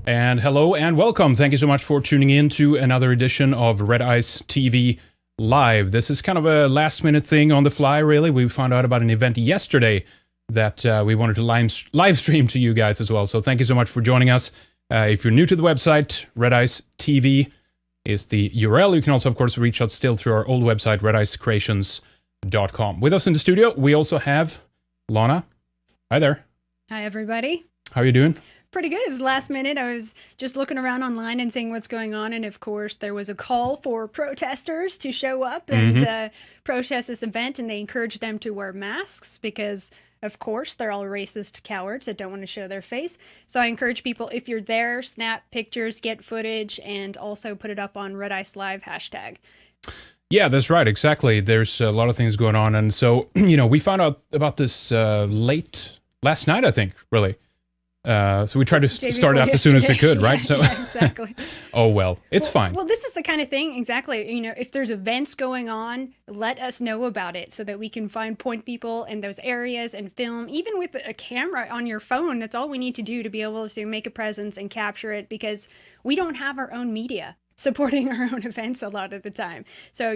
And hello and welcome. Thank you so much for tuning in to another edition of Red Ice TV Live. This is kind of a last minute thing on the fly, really. We found out about an event yesterday that we wanted to live stream to you guys as well. So thank you so much for joining us. If you're new to the website, Red Ice TV is the URL. You can also, of course, reach out still through our old website, redicecreations.com. With us in the studio, we also have Lana. Hi there. Hi, everybody. How are you doing? Pretty good. It's last minute. I was just looking around online and seeing what's going on. And of course, there was a call for protesters to show up and protest this event. And they encouraged them to wear masks because, of course, they're all racist cowards that don't want to show their face. So I encourage people, if you're there, snap pictures, get footage, and also put it up on Red Ice Live hashtag. Yeah, that's right. Exactly. There's a lot of things going on. And so, we found out about this late last night, I think, really. So we tried to start it up as soon as we could, right? Yeah, exactly. Oh, well, it's fine. Well, this is the kind of thing, exactly. If there's events going on, let us know about it so that we can point people in those areas and film. Even with a camera on your phone, that's all we need to do to be able to make a presence and capture it, because we don't have our own media supporting our own events a lot of the time. So,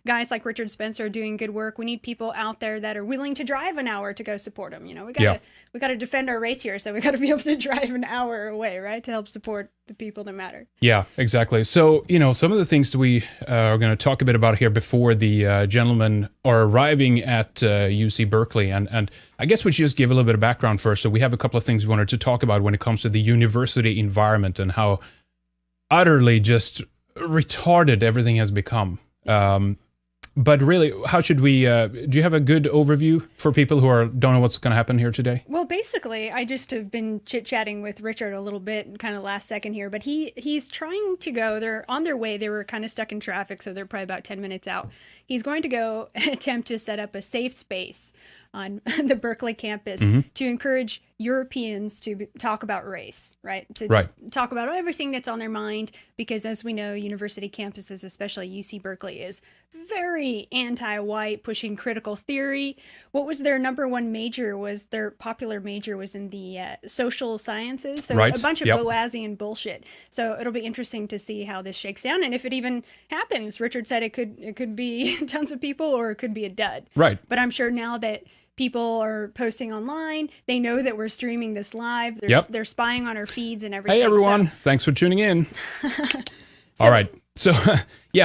guys like Richard Spencer are doing good work. We need people out there that are willing to drive an hour to go support them. We got to defend our race here, so we got to be able to drive an hour away, right, to help support the people that matter. Yeah, exactly. So, some of the things that we are going to talk a bit about here before the gentlemen are arriving at UC Berkeley, and I guess we should just give a little bit of background first. So we have a couple of things we wanted to talk about when it comes to the university environment and how utterly just retarded everything has become. But really, how should we, do you have a good overview for people who don't know what's going to happen here today? Well, basically, I just have been chit-chatting with Richard a little bit, kind of last second here, but he's trying to go, they're on their way, they were kind of stuck in traffic, so they're probably about 10 minutes out. He's going to go attempt to set up a safe space on the Berkeley campus to encourage Europeans to talk about race, right? To just talk about everything that's on their mind, because as we know, university campuses, especially UC Berkeley, is very anti-white, pushing critical theory. What was their number one major? Their popular major was in the social sciences, so a bunch of Boasian bullshit. So it'll be interesting to see how this shakes down, and if it even happens. Richard said it could be tons of people, or it could be a dud. Right. But I'm sure now that people are posting online, they know that we're streaming this live. They're spying on our feeds and everything. Hey, everyone. Thanks for tuning in. All right. So,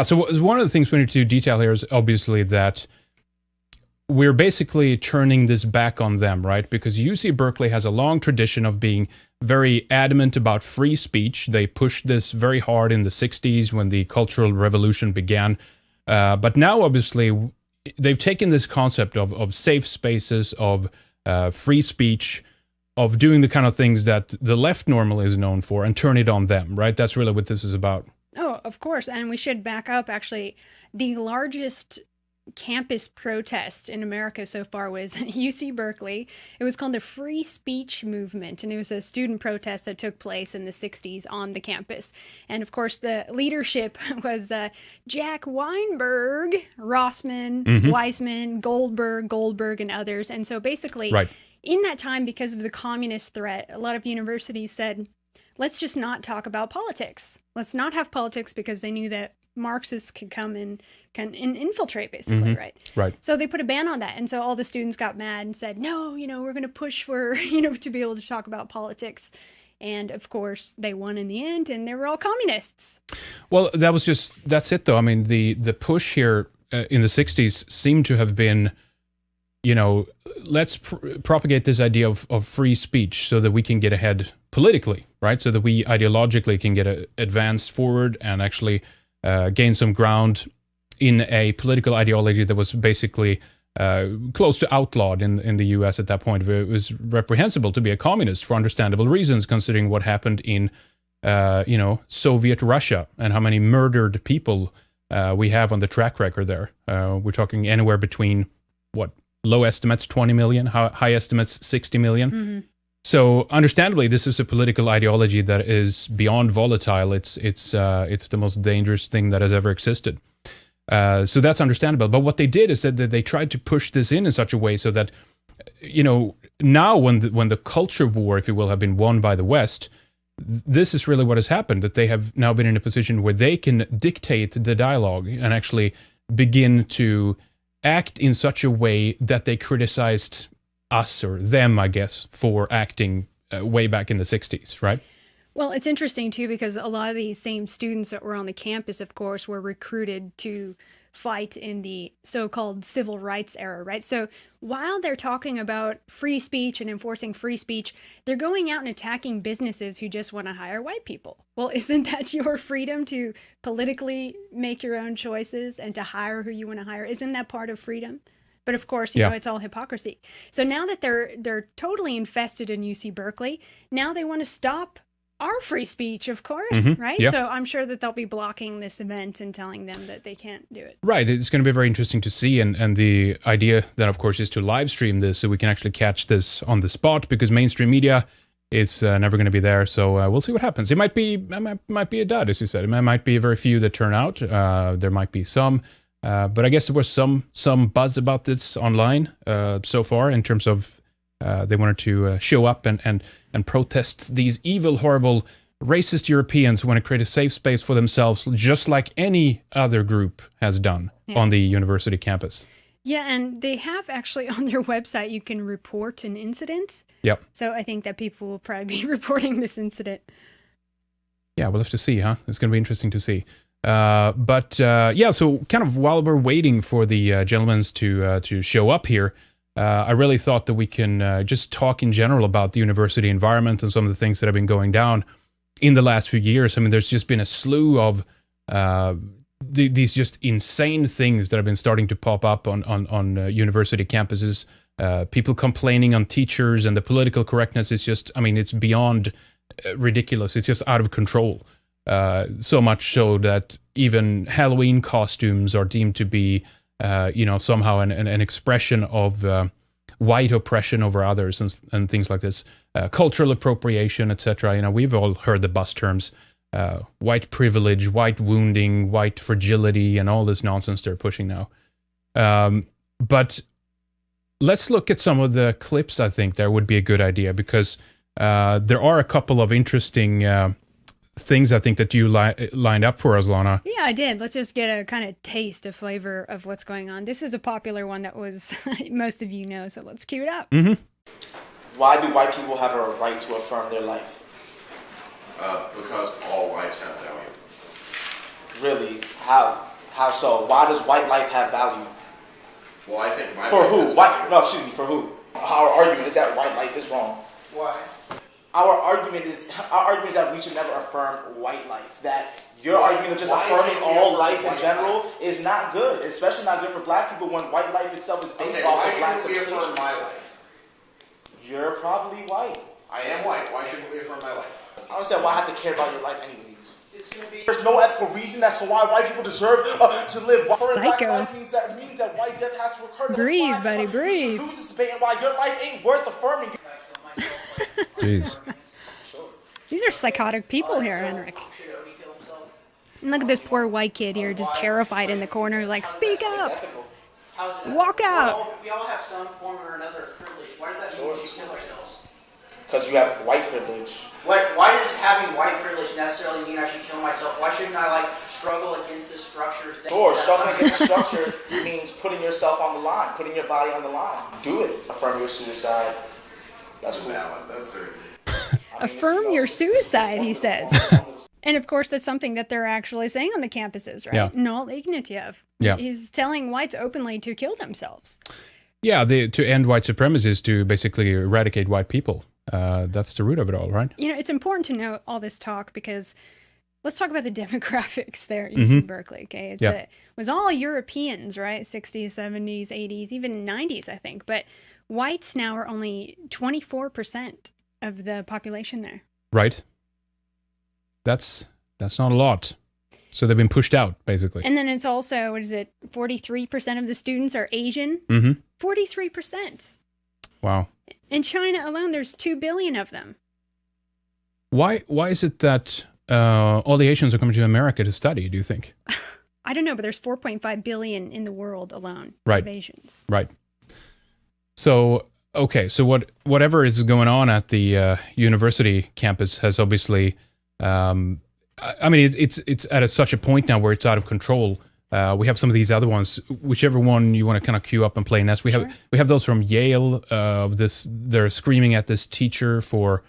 so one of the things we need to detail here is obviously that we're basically turning this back on them, right? Because UC Berkeley has a long tradition of being very adamant about free speech. They pushed this very hard in the 60s when the Cultural Revolution began. But now, obviously, they've taken this concept of safe spaces, of free speech, of doing the kind of things that the left normally is known for, and turn it on them, right? That's really what this is about. Oh, of course. And we should back up, actually. The largest campus protest in America so far was UC Berkeley. It was called the Free Speech Movement, and it was a student protest that took place in the 60s on the campus. And of course, the leadership was Jack Weinberg, Rossman, Weissman, Goldberg, and others. And so basically, in that time, because of the communist threat, a lot of universities said, let's just not talk about politics. Let's not have politics, because they knew that Marxists could come and can infiltrate, basically, right? So they put a ban on that. And so all the students got mad and said, no, we're going to push for, to be able to talk about politics. And of course, they won in the end, and they were all communists. Well, that's it, though. I mean, the push here in the 60s seemed to have been, let's propagate this idea of free speech so that we can get ahead politically, right? So that we ideologically can get advanced forward and actually gain some ground in a political ideology that was basically close to outlawed in the U.S. at that point. It was reprehensible to be a communist for understandable reasons, considering what happened in, Soviet Russia and how many murdered people we have on the track record there. We're talking anywhere between, low estimates 20 million, high estimates 60 million. So understandably, this is a political ideology that is beyond volatile. It's the most dangerous thing that has ever existed. So that's understandable. But what they did is that they tried to push this in such a way so that, now when the culture war, if you will, have been won by the West, this is really what has happened, that they have now been in a position where they can dictate the dialogue and actually begin to act in such a way that they criticized us, or them, I guess, for acting way back in the 60s, right? Well, it's interesting too, because a lot of these same students that were on the campus, of course, were recruited to fight in the so-called civil rights era, right? So while they're talking about free speech and enforcing free speech, they're going out and attacking businesses who just want to hire white people. Well, isn't that your freedom to politically make your own choices and to hire who you want to hire? Isn't that part of freedom? But of course, you know, it's all hypocrisy. So now that they're totally infested in UC Berkeley, now they want to stop our free speech, of course, right? Yeah. So I'm sure that they'll be blocking this event and telling them that they can't do it. Right. It's going to be very interesting to see. And the idea then, of course, is to live stream this so we can actually catch this on the spot, because mainstream media is never going to be there. So we'll see what happens. It might be a dud, as you said. It might be very few that turn out. There might be some. But I guess there was some buzz about this online so far, in terms of they wanted to show up and protest these evil, horrible, racist Europeans who want to create a safe space for themselves, just like any other group has done on the university campus. Yeah, and they have actually on their website, you can report an incident. Yep. So I think that people will probably be reporting this incident. Yeah, we'll have to see, huh? It's going to be interesting to see. So kind of while we're waiting for the gentlemen to show up here, I really thought that we can just talk in general about the university environment and some of the things that have been going down in the last few years. I mean, there's just been a slew of these just insane things that have been starting to pop up on university campuses. People complaining on teachers, and the political correctness is just, I mean, it's beyond ridiculous. It's just out of control. So much so that even Halloween costumes are deemed to be somehow an expression of white oppression over others and things like this, cultural appropriation, etc. You know, we've all heard the buzz terms, white privilege, white wounding, white fragility, and all this nonsense they're pushing now. But let's look at some of the clips. I think there would be a good idea, because there are a couple of interesting things I think that you lined up for us, Lana. Yeah, I did. Let's just get a kind of taste, a flavor of what's going on. This is a popular one that was most of you know, so let's cue it up. Why do white people have a right to affirm their life? Because all lives have value. Really? How so? Why does white life have value? Well, I think my For life who? has For who? Our argument is that white life is wrong. Why? Our argument is that we should never affirm white life. That your argument of just affirming all life in general is not good, especially not good for black people when white life itself is based off of black why shouldn't we affirm civilization. my life? You're probably white. I am white. Why shouldn't we affirm my life? I don't understand why I have to care about your life anyways. It's gonna be. There's no ethical reason as to why white people deserve to live. Psycho. Black means that white death has to occur. Breathe, buddy, breathe. Lose this debate and why your life ain't worth affirming. Jeez. These are psychotic people here, Henrik. And look at this poor white kid here, just terrified in the corner, like, speak up, walk out. We all have some form or another of privilege. Why does that mean we should kill ourselves? Because you have white privilege. Why does having white privilege necessarily mean I should kill myself? Why shouldn't I struggle against the structures? Sure, struggling against the structure means putting yourself on the line, putting your body on the line. Do it. Affirm your suicide. That's cool. That's very good. Affirm your suicide, he says. And of course, that's something that they're actually saying on the campuses, right? Yeah. Null Ignatiev. Yeah. He's telling whites openly to kill themselves. Yeah, to end white supremacy is to basically eradicate white people. That's the root of it all, right? You know, it's important to note all this talk because let's talk about the demographics there at UC Berkeley, okay? It was all Europeans, right? 60s, 70s, 80s, even 90s, I think. But whites now are only 24% of the population there. Right. That's not a lot. So they've been pushed out, basically. And then it's also, 43% of the students are Asian? 43%. Wow. In China alone, there's 2 billion of them. Why is it that all the Asians are coming to America to study, do you think? I don't know, but there's 4.5 billion in the world alone Right. of Asians. Right. So Okay, so whatever is going on at the university campus has obviously, I mean, it's at such a point now where it's out of control. We have some of these other ones. Whichever one you want to kind of queue up and play next. We have those from Yale. They're screaming at this teacher for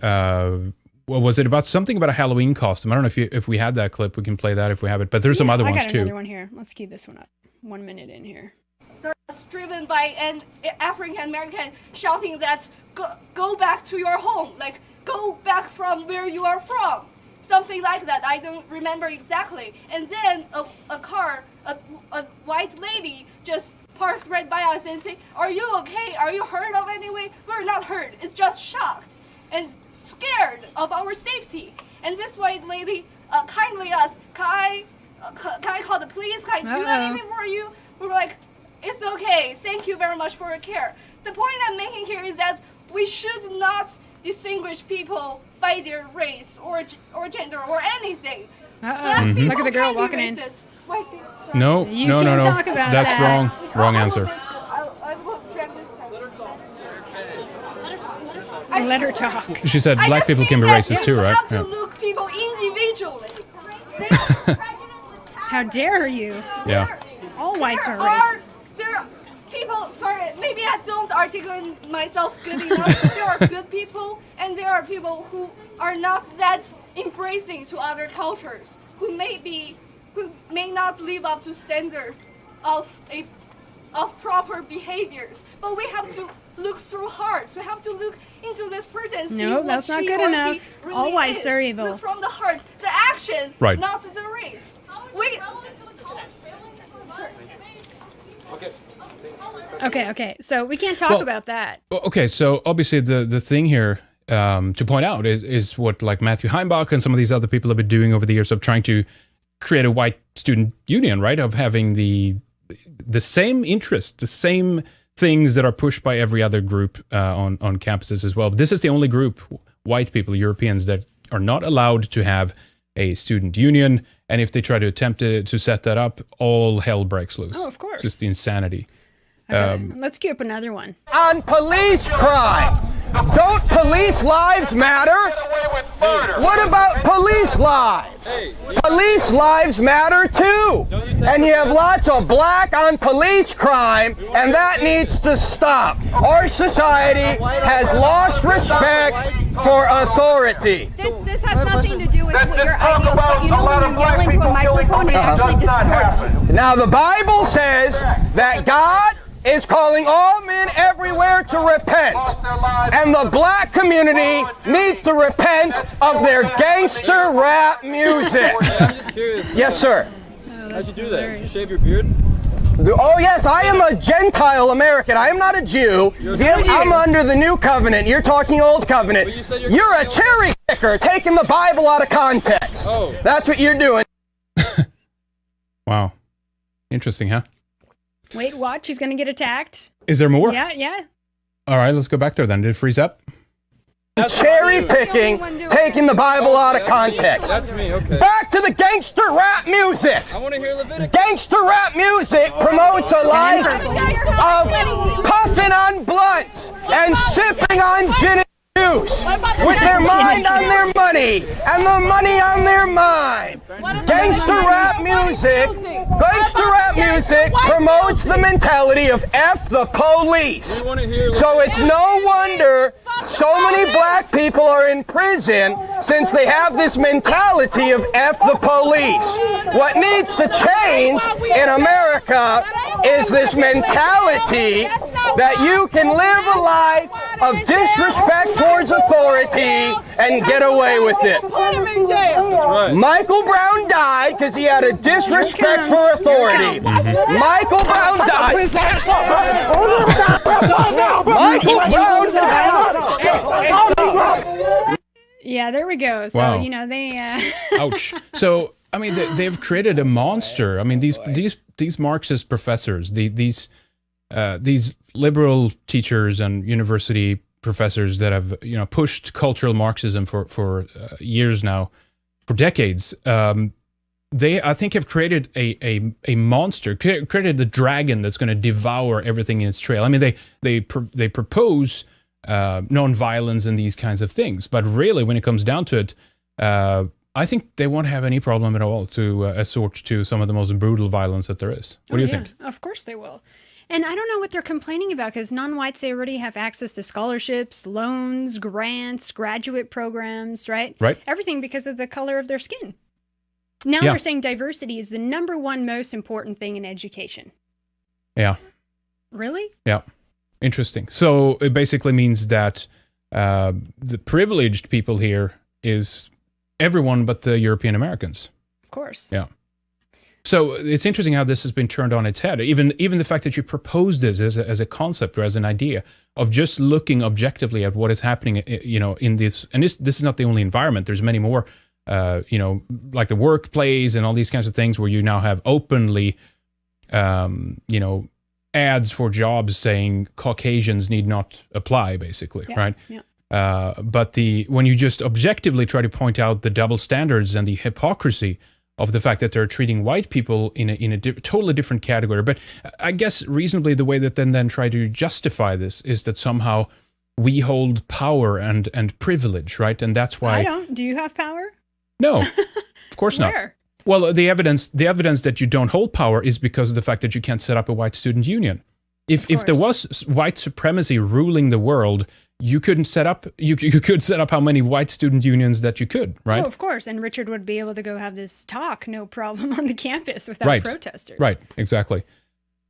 what was it about? Something about a Halloween costume. I don't know if we had that clip. We can play that if we have it. But there's some other ones too. I got another one here. Let's queue this one up. 1 minute in here. It's driven by an African American shouting that go back to your home, like go back from where you are from, something like that. I don't remember exactly. And then a car, a white lady just parked right by us and say, "Are you okay? Are you hurt of anyway?" We're not hurt. It's just shocked and scared of our safety. And this white lady kindly asked, "Can I call the police? Can I do anything for you?" We were like, "It's okay. Thank you very much for your care." The point I'm making here is that we should not distinguish people by their race or gender or anything. Look at the girl walking in. No. Talk about That's that. wrong. Wrong answer. I will drag this Let her talk. She said black people can be racist too, right? You have to look people individually. How dare you? Yeah. All whites are racist. There are people, sorry, maybe I don't articulate myself good enough, but there are good people, and there are people who are not that embracing to other cultures, who may not live up to standards of proper behaviors. But we have to look through hearts. We have to look into this person and see No, what that's not she good or enough. he really All whites is. are evil. Look from the heart, the action, Right. not the race. Okay. So we can't talk about that. Okay, so obviously the thing here to point out is what like Matthew Heimbach and some of these other people have been doing over the years of trying to create a white student union, right? Of having the same interests, the same things that are pushed by every other group on campuses as well. But this is the only group, white people, Europeans, that are not allowed to have a student union. And if they try to attempt to set that up, all hell breaks loose. Oh, of course. Just the insanity. Let's queue up another one. On police crime. Don't police lives matter? What about police lives? Police lives matter too. And you have lots of black on police crime, and that needs to stop. Our society has lost respect for authority. This has nothing to do with what your ideals, but you know when you yell into a microphone, it actually distorts you. Now the Bible says that God is calling all men everywhere to repent. And the black community needs to repent of their gangster rap music. I'm just curious. Yes, sir. How'd you do that? Did you shave your beard? Oh, yes, I am a Gentile American. I am not a Jew. I'm under the new covenant. You're talking old covenant. You're a cherry picker, taking the Bible out of context. Oh. That's what you're doing. Wow. Interesting, huh? Wait, watch. He's going to get attacked. Is there more? Yeah. All right, let's go back there then. Did it freeze up? Cherry picking, taking the Bible out of context. That's me, okay. Back to the gangster rap music. I want to hear Leviticus. Gangster rap music promotes a life of puffing on blunts and sipping on gin and juice with their mind on their money and the money on their mind. Gangster rap music promotes the mentality of F the police. So it's no wonder so many black people are in prison since they have this mentality of F the police. What needs to change in America is this mentality that you can live a life of disrespect towards authority and get away with it. Right. Michael Brown died because he had a disrespect for authority. Michael Brown died. Michael Brown died. Yeah, there we go. So, Wow. you know, they... Ouch. So, I mean, they've created a monster. I mean, these Marxist professors, these liberal teachers and university professors that have, you know, pushed cultural Marxism for years now, for decades. they, I think, have created a monster, created the dragon that's going to devour everything in its trail. I mean, they propose non-violence and these kinds of things, but really, when it comes down to it, I think they won't have any problem at all to assort to some of the most brutal violence that there is. What do you think? Of course they will. And I don't know what they're complaining about, because non-whites, they already have access to scholarships, loans, grants, graduate programs, right? Right. Everything because of the color of their skin. Now they're saying diversity is the #1 most important thing in education. Yeah. Really? Yeah. Interesting. So it basically means that the privileged people here is everyone but the European Americans. Of course. Yeah. So it's interesting how this has been turned on its head. Even the fact that you propose this as a concept or as an idea of just looking objectively at what is happening, you know, in this, and this is not the only environment. There's many more, you know, like the workplace and all these kinds of things where you now have openly, you know, ads for jobs saying Caucasians need not apply, basically, right? Yeah. But when you just objectively try to point out the double standards and the hypocrisy of the fact that they're treating white people in a totally different category. But I guess reasonably the way that then try to justify this is that somehow we hold power and privilege, right? And that's why... I don't. Do you have power? No, of course not. Where? Well, the evidence that you don't hold power is because of the fact that you can't set up a white student union. If there was white supremacy ruling the world, you couldn't set up, you could set up how many white student unions that you could, right? Oh, of course. And Richard would be able to go have this talk, no problem, on the campus without protesters. Right, exactly.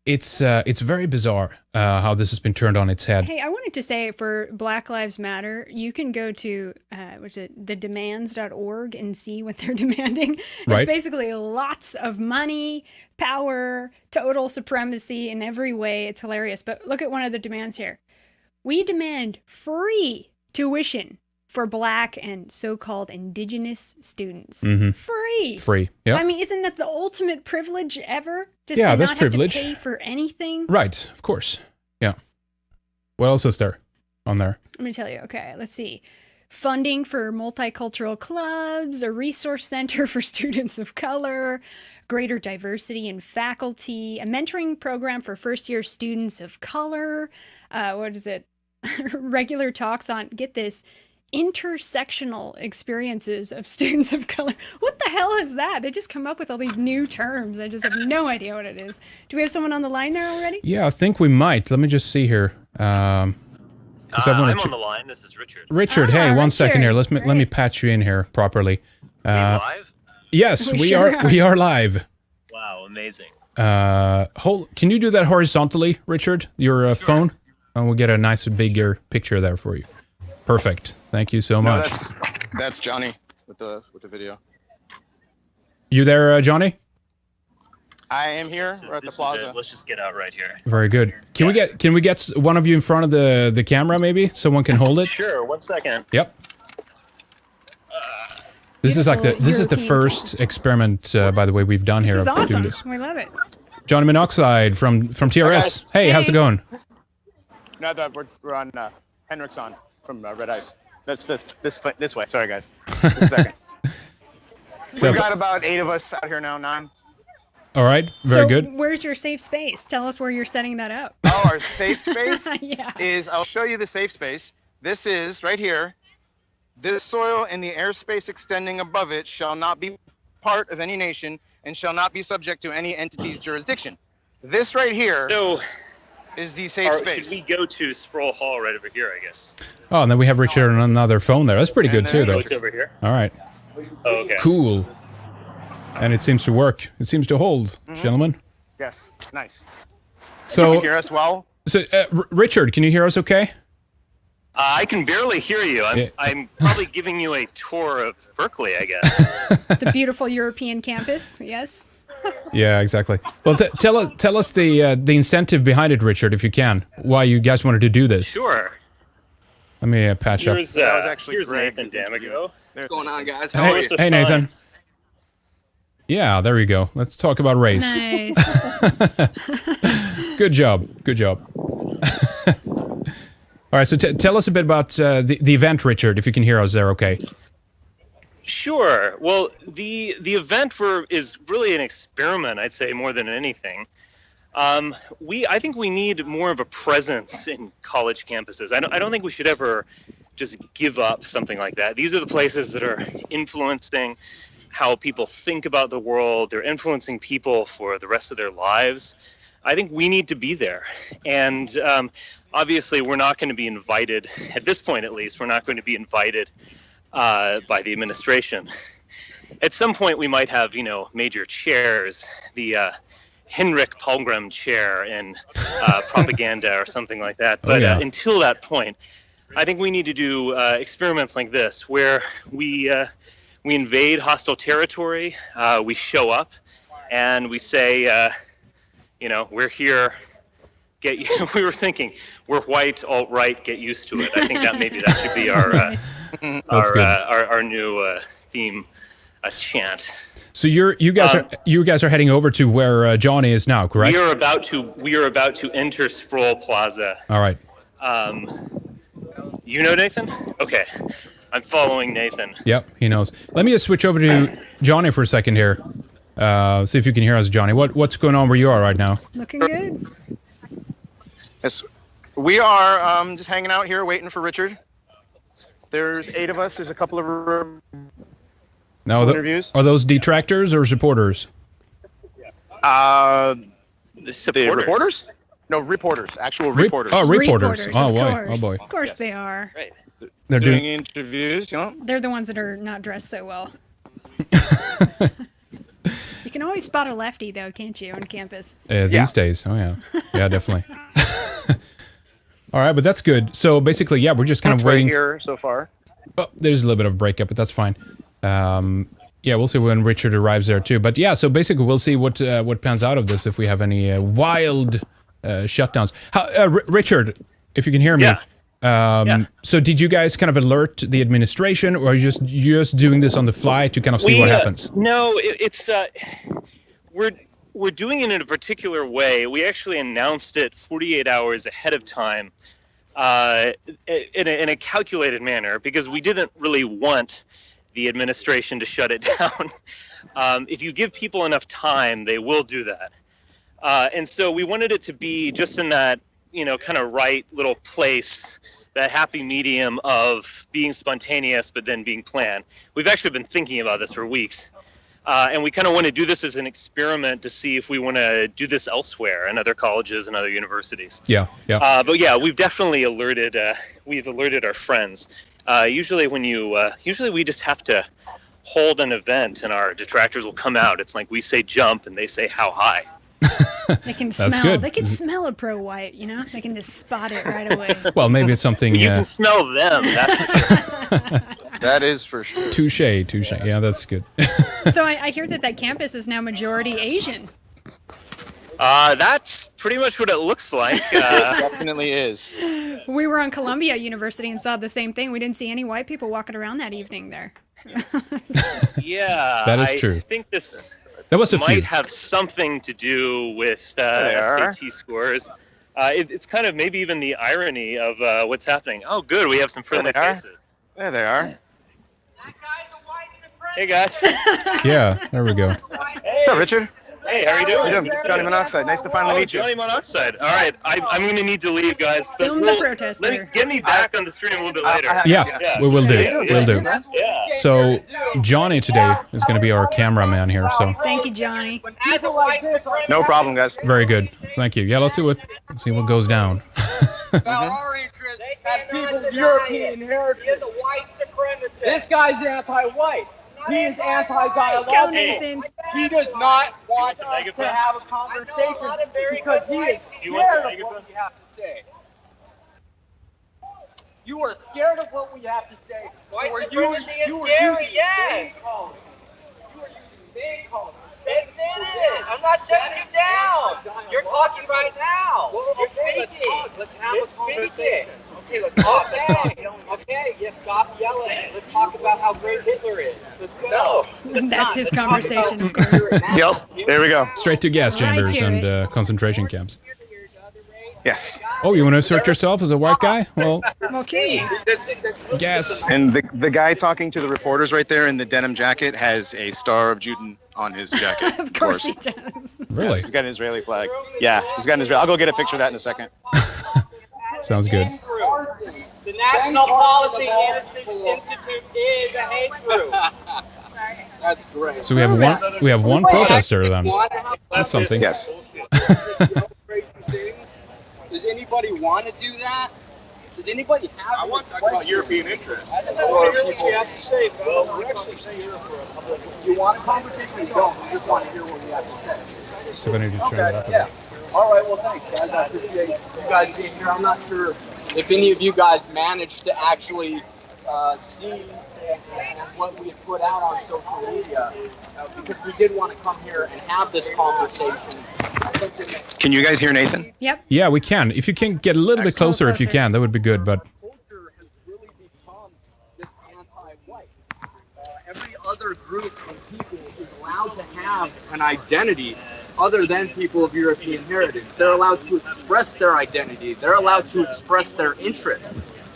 It's very bizarre how this has been turned on its head. Hey, I wanted to say for Black Lives Matter, you can go to thedemands.org and see what they're demanding. It's basically lots of money, power, total supremacy in every way. It's hilarious. But look at one of the demands here. We demand free tuition for Black and so-called indigenous students. Mm-hmm. Free. Yeah. I mean, isn't that the ultimate privilege ever? Just yeah, to that's not privilege. Have to pay for anything. Right, of course. Yeah. What else is there on there? I'm going to tell you. Okay, let's see. Funding for multicultural clubs, a resource center for students of color, greater diversity in faculty, a mentoring program for first-year students of color. What is it? Regular talks on, get this, intersectional experiences of students of color. What the hell is that? They just come up with all these new terms. I just have no idea what it is. Do we have someone on the line there already? Yeah, I think we might. Let me just see here. I'm on the line. This is Richard. Richard, hey, one second here. Let me patch you in here properly. Live? Yes, we are. We are live. Wow, amazing. Can you do that horizontally, Richard? Your phone, and we'll get a nice bigger picture there for you. Perfect. Thank you so much. That's Johnny with the video. You there, Johnny? I am here. We're at the plaza. Let's just get out right here. Very good. Can we get one of you in front of the camera, maybe? Someone can hold it? Sure, 1 second. Yep. This is the first experiment, by the way, we've done here. This is awesome. Doing this. We love it. Johnny Monoxide from TRS. Hey, how's it going? No, we're on Henriksen from Red Ice. That's this way. Sorry, guys. Just a second. We've got about 8 of us out here now, 9. All right, very good. Where's your safe space? Tell us where you're setting that up. Oh, our safe space Yeah. is, I'll show you the safe space. This is right here. This soil and the airspace extending above it shall not be part of any nation and shall not be subject to any entity's jurisdiction. This right here is the safe space. Should we go to Sproul Hall right over here, I guess? Oh, and then we have Richard on another phone there. That's pretty good too, though. It's over here. All right. Oh, okay. Cool. And it seems to work. It seems to hold, gentlemen. Yes, nice. So, can you hear us well? So, Richard, can you hear us okay? I can barely hear you. I'm probably giving you a tour of Berkeley, I guess. The beautiful European campus, yes. Yeah, exactly. Well, tell us the incentive behind it, Richard, if you can. Why you guys wanted to do this? Sure. Let me patch up. Here's Nathan Damago. What's going on, guys? Hey, Nathan. Yeah, there you go. Let's talk about race. Nice. Good job. Good job. All right, so tell us a bit about the event, Richard, if you can hear us there, okay? Sure. Well, the event is really an experiment, I'd say, more than anything. I think we need more of a presence in college campuses. I don't think we should ever just give up something like that. These are the places that are influencing how people think about the world. They're influencing people for the rest of their lives. I think we need to be there. And obviously, we're not going to be invited, at this point at least, we're not going to be invited by the administration. At some point, we might have, major chairs, the Henrik Palmgren chair in propaganda or something like that. But until that point, I think we need to do experiments like this, where we invade hostile territory, we show up, and we say, we're here. We were thinking, we're white, alt-right, get used to it. I think that should be our new theme, chant. So you guys are heading over to where Johnny is now, correct? We are about to enter Sproul Plaza. All right. You know Nathan? Okay. I'm following Nathan. Yep, he knows. Let me just switch over to Johnny for a second here. See if you can hear us, Johnny. What's going on where you are right now? Looking good. Yes, we are just hanging out here waiting for Richard. There's 8 of us. There's a couple of interviews. Are those detractors or supporters? The supporters. Reporters? No, reporters. Actual reporters. Reporters. Oh, boy. Of course they are. Right. They're doing interviews, They're the ones that are not dressed so well. You can always spot a lefty, though, can't you, on campus? These days. Oh, yeah. Yeah, definitely. All right, but that's good. So basically, we're just kind of waiting. Right here so far. Oh, there's a little bit of breakup, but that's fine. We'll see when Richard arrives there too. But so basically, we'll see what pans out of this, if we have any wild shutdowns. Richard, if you can hear me. Yeah. So did you guys kind of alert the administration, or are you just doing this on the fly to kind of see what happens? No, it's we're doing it in a particular way. We actually announced it 48 hours ahead of time, in a calculated manner, because we didn't really want the administration to shut it down. If you give people enough time, they will do that. And so we wanted it to be just in that, kind of right little place, that happy medium of being spontaneous but then being planned. We've actually been thinking about this for weeks. And we kind of want to do this as an experiment to see if we want to do this elsewhere in other colleges and other universities. But we've definitely alerted our friends. Usually we just have to hold an event and our detractors will come out. It's like we say jump and they say how high. They can smell. Good. They can smell a pro-white. They can just spot it right away. Well, maybe it's something. You can smell them. That's for sure. That is for sure. Touche. Yeah, that's good. So I hear that campus is now majority Asian. That's pretty much what it looks like. Definitely is. We were on Columbia University and saw the same thing. We didn't see any white people walking around that evening there. Yeah, that is true. I think this might have something to do with SAT scores. It's kind of maybe even the irony of what's happening. Oh, good, we have some friendly faces. There they are. Hey, guys. Yeah, there we go. What's up, Richard? Hey, how are you doing? It's Johnny Monoxide. Nice to finally meet you. Johnny Monoxide. All right, I'm going to need to leave, guys. Film the protester. Get me back on the stream a little bit later. We will do. We'll do. Yeah. So Johnny today is going to be our cameraman here. So thank you, Johnny. No problem, guys. Very good. Thank you. Yeah, let's see what goes down. Our interest as people of European heritage. This guy's anti-white. He is anti-dialogue. He does not want us to have a conversation because he is scared of what we have to say. You are scared of what we have to say. White supremacy is scary, yes. You are using name calling. Admit it. I'm not shutting you down. You're talking right now. You're speaking. Let's have a conversation. Okay, let's talk. Okay, yes, stop yelling. Let's talk about how great Hitler is. Let's go. That's his conversation, of course. Yep, there we go. Straight to gas chambers and concentration camps. Yes. Oh, you want to assert yourself as a white guy? Well, Okay. guess. And the guy talking to the reporters right there in the denim jacket has a Star of Judah on his jacket. Of course he does. Really? Yes, he's got an Israeli flag. Yeah, he's got an Israeli. I'll go get a picture of that in a second. Sounds good. The National Policy Institute is a hate group. That's great. So we have one protester then. That's something. Yes. Does anybody want to do that? Does anybody have? I want to talk about European interests. I want to hear what you have to say, bro. We're actually here for a public. You want a conversation? You don't. You just want to hear what we have to say. So I need to turn that up a Yeah. bit. All right. Well, thanks, guys. I appreciate you guys being here. I'm not sure if any of you guys managed to actually see what we have put out on social media, because we did want to come here and have this conversation. Can you guys hear Nathan? Yep. Yeah, we can. If you can get a little bit closer, if you can, that would be good. But Culture has really become this anti-white. Every other group of people is allowed to have an identity other than people of European heritage. They're allowed to express their identity. They're allowed to express their interests.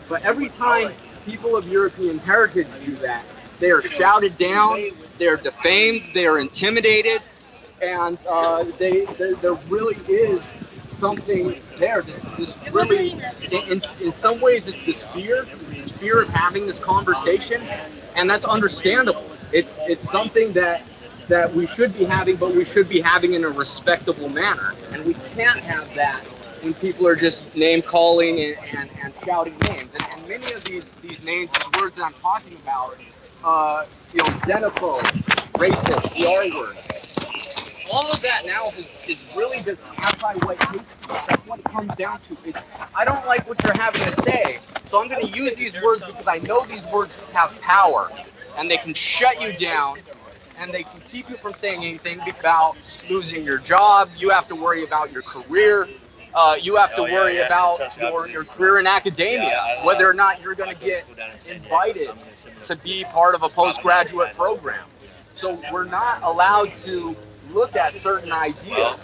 But every time people of European heritage do that, they are shouted down, they are defamed, they are intimidated, and there really is something there. This really, in some ways, it's this fear of having this conversation, and that's understandable. It's something that we should be having, but we should be having in a respectable manner, and we can't have that when people are just name calling and shouting names. And many of these names, these words that I'm talking about, xenophobe, racist, the R word, all of that now is really this anti-white hate. That's what it comes down to. I don't like what you're having to say, so I'm going to use these words because I know these words have power, and they can shut you down, and they can keep you from saying anything about losing your job. You have to worry about your career. You have to worry about your career in academia, whether or not you're going to get invited to be part of a postgraduate program. So we're not allowed to look at certain ideas,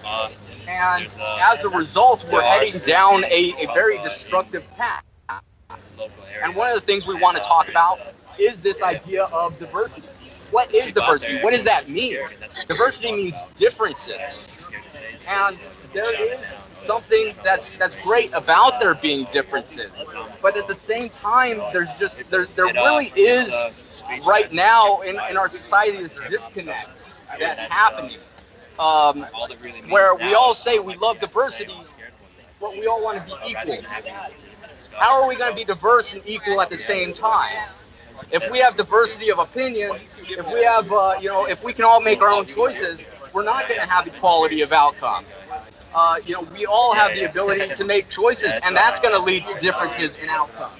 and as a result, we're heading down a very destructive path. And one of the things we want to talk about is this idea of diversity. What is diversity? What does that mean? Diversity means differences, and there is something that's great about there being differences, but at the same time, there really is right now in our society this disconnect that's happening, where we all say we love diversity, but we all want to be equal. How are we going to be diverse and equal at the same time? If we have diversity of opinion, if we have, if we can all make our own choices, we're not going to have equality of outcome. We all have the ability to make choices, and that's going to lead to differences in outcome.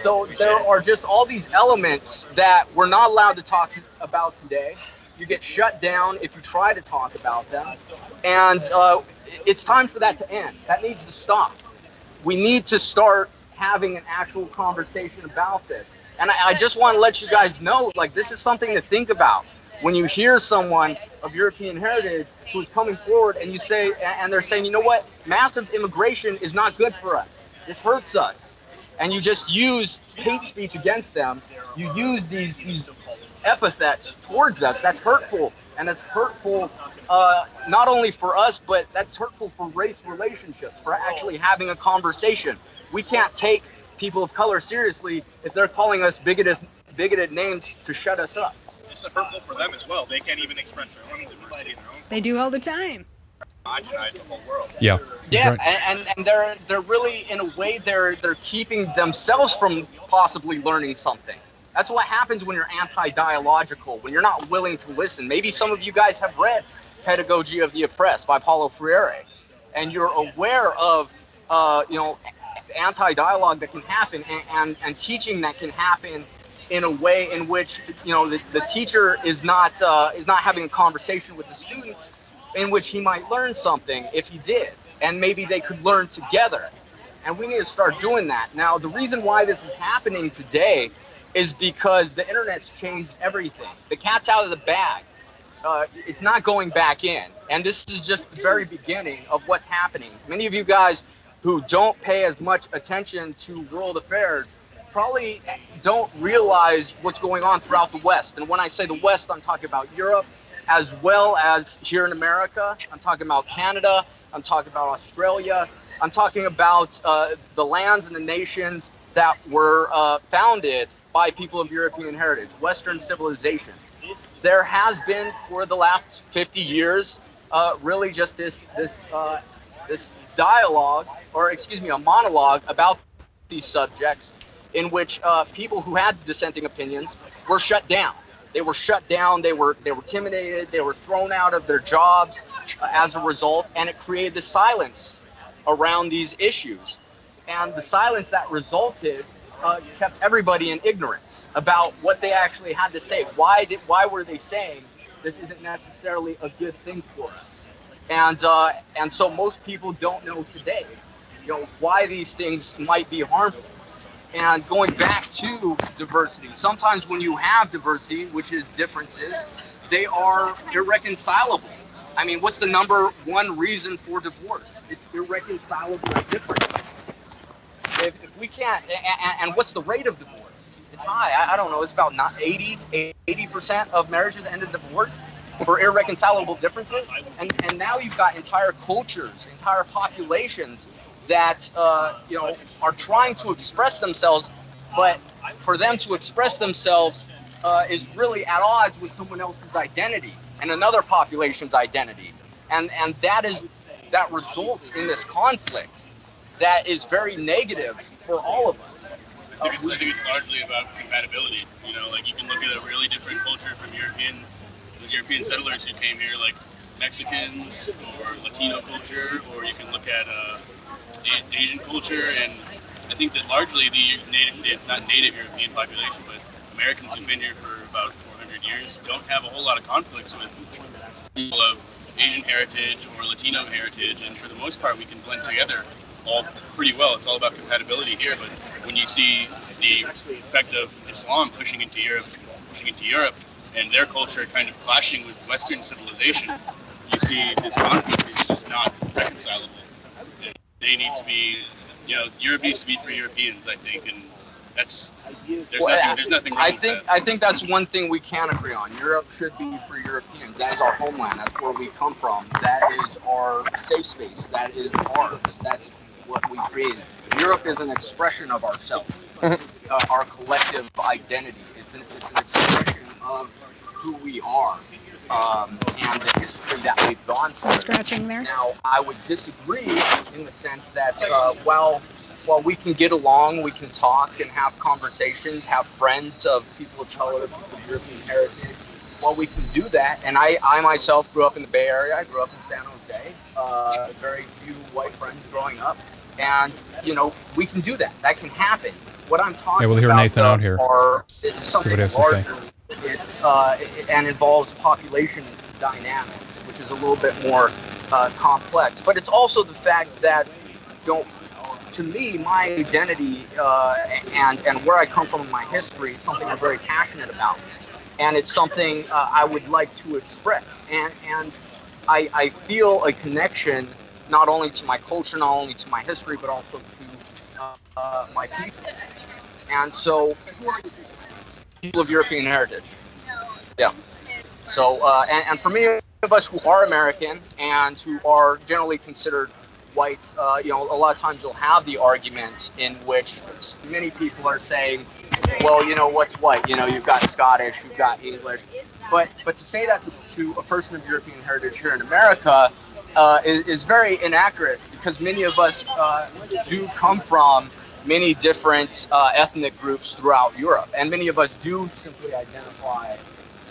So there are just all these elements that we're not allowed to talk about today. You get shut down if you try to talk about them, and it's time for that to end. That needs to stop. We need to start having an actual conversation about this. And I just want to let you guys know, this is something to think about. When you hear someone of European heritage who's coming forward and you say, and they're saying, you know what, massive immigration is not good for us. This hurts us. And you just use hate speech against them. You use these epithets towards us. That's hurtful. And that's hurtful not only for us, but that's hurtful for race relationships, for actually having a conversation. We can't take people of color seriously if they're calling us bigoted names to shut us up. It's hurtful for them as well. They can't even express their own diversity in their own. They do all the time. Homogenize the whole world. Yeah. Yeah, Right. and they're really, in a way, they're keeping themselves from possibly learning something. That's what happens when you're anti-dialogical, when you're not willing to listen. Maybe some of you guys have read Pedagogy of the Oppressed by Paulo Freire, and you're aware of anti-dialogue that can happen and teaching that can happen in a way in which the teacher is not having a conversation with the students, in which he might learn something if he did, and maybe they could learn together. And we need to start doing that. Now, the reason why this is happening today is because the internet's changed everything. The cat's out of the bag. It's not going back in. And this is just the very beginning of what's happening. Many of you guys who don't pay as much attention to world affairs probably don't realize what's going on throughout the West. And when I say the West, I'm talking about Europe as well as here in America. I'm talking about Canada. I'm talking about Australia. I'm talking about the lands and the nations that were founded by people of European heritage, Western civilization. There has been for the last 50 years really just this dialogue, or excuse me, a monologue about these subjects in which people who had dissenting opinions were shut down. They were shut down, they were intimidated, they were thrown out of their jobs as a result, and it created this silence around these issues. And the silence that resulted kept everybody in ignorance about what they actually had to say. Why were they saying this isn't necessarily a good thing for us? And so most people don't know today, why these things might be harmful. And going back to diversity, sometimes when you have diversity, which is differences, they are irreconcilable. I mean, what's the number one reason for divorce? It's irreconcilable differences. If we can't, and what's the rate of divorce? It's high. I don't know. It's about 80% of marriages end in divorce for irreconcilable differences. And now you've got entire cultures, entire populations that are trying to express themselves, but for them to express themselves is really at odds with someone else's identity and another population's identity, and that results in this conflict that is very negative for all of us. I think it's largely about compatibility. Like you can look at a really different culture from European settlers who came here, like Mexicans or Latino culture, or you can look at Asian culture, and I think that largely the not native European population, but Americans who've been here for about 400 years don't have a whole lot of conflicts with people of Asian heritage or Latino heritage, and for the most part we can blend together all pretty well. It's all about compatibility here, but when you see the effect of Islam pushing into Europe and their culture kind of clashing with Western civilization, you see this conflict is just not reconcilable. And they need to be, Europe needs to be for Europeans, I think, and there's nothing wrong with that. I think that's one thing we can agree on. Europe should be for Europeans. That is our homeland. That's where we come from. That is our safe space. That is ours. That's what we created. Europe is an expression of ourselves, our collective identity. It's an expression of who we are, and the history that we've gone through. Some scratching there. Now, I would disagree in the sense that while we can get along, we can talk and have conversations, have friends of people of color, people of European heritage. While we can do that, and I myself grew up in the Bay Area. I grew up in San Jose. Very few white friends growing up, and we can do that. That can happen. What I'm talking we'll hear about Nathan out here. Is something larger. It's and involves population dynamics, which is a little bit more complex. But it's also the fact that to me, my identity and where I come from in my history is something I'm very passionate about. And it's something I would like to express. And I feel a connection not only to my culture, not only to my history, but also to my people. And so, people of European heritage. Yeah. So, and for many of us who are American and who are generally considered white, a lot of times you'll have the argument in which many people are saying, well, what's white? You've got Scottish, you've got English. But to say that to a person of European heritage here in America is very inaccurate, because many of us do come from many different ethnic groups throughout Europe, and many of us do simply identify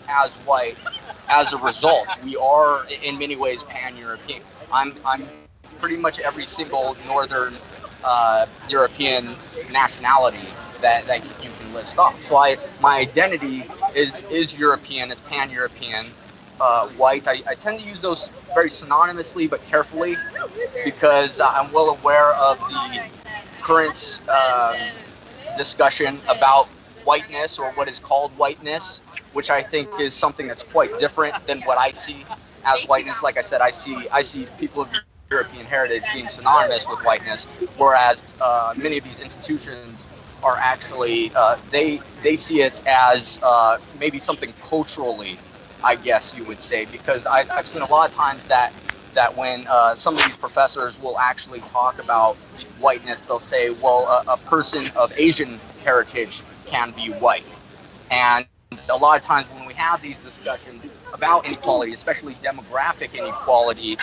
as white. As a result, we are in many ways pan-European. I'm pretty much every single Northern European nationality that you can list off. So my identity is European, is pan-European, white. I tend to use those very synonymously but carefully, because I'm well aware of the current discussion about whiteness, or what is called whiteness, which I think is something that's quite different than what I see as whiteness. Like I said, I see people of European heritage being synonymous with whiteness, whereas many of these institutions are actually, they see it as maybe something culturally, I guess you would say, because I've seen a lot of times that when some of these professors will actually talk about whiteness, they'll say, well, a person of Asian heritage can be white. And a lot of times when we have these discussions about inequality, especially demographic inequality,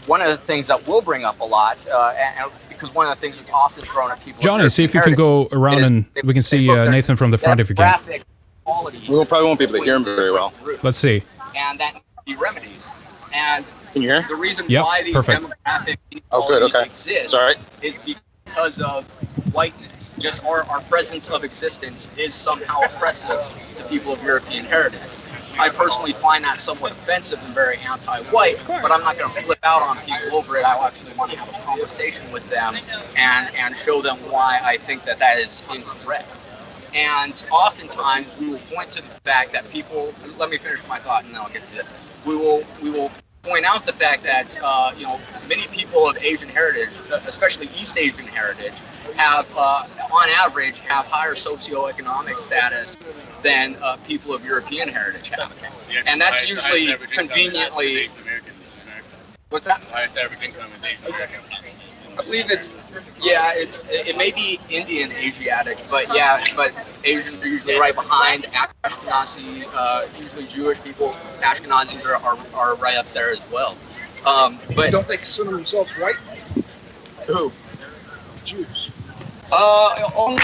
one of the things that we'll bring up a lot, and because one of the things that's often thrown at people. Johnny, see if you can go around and we can see Nathan from the front if you can. We probably won't be able to hear him very well. Let's see. And that needs to be remedied. And can you hear? The reason Yep, why these perfect. demographic inequalities exist Sorry. is because of whiteness. Just our presence of existence is somehow oppressive to people of European heritage. I personally find that somewhat offensive and very anti-white, but I'm not going to flip out on people over it. I actually want to have a conversation with them and show them why I think that is incorrect. And oftentimes we will point to the fact that people, let me finish my thought and then I'll get to it. We will point out the fact that many people of Asian heritage, especially East Asian heritage, have on average have higher socioeconomic status than people of European heritage have, and that's usually conveniently. What's that? Highest average income is Asian Americans. I believe it may be Indian Asiatic, but Asians are usually right behind Ashkenazi, usually Jewish people. Ashkenazis are right up there as well. But don't they consider themselves white? Who? Jews. Only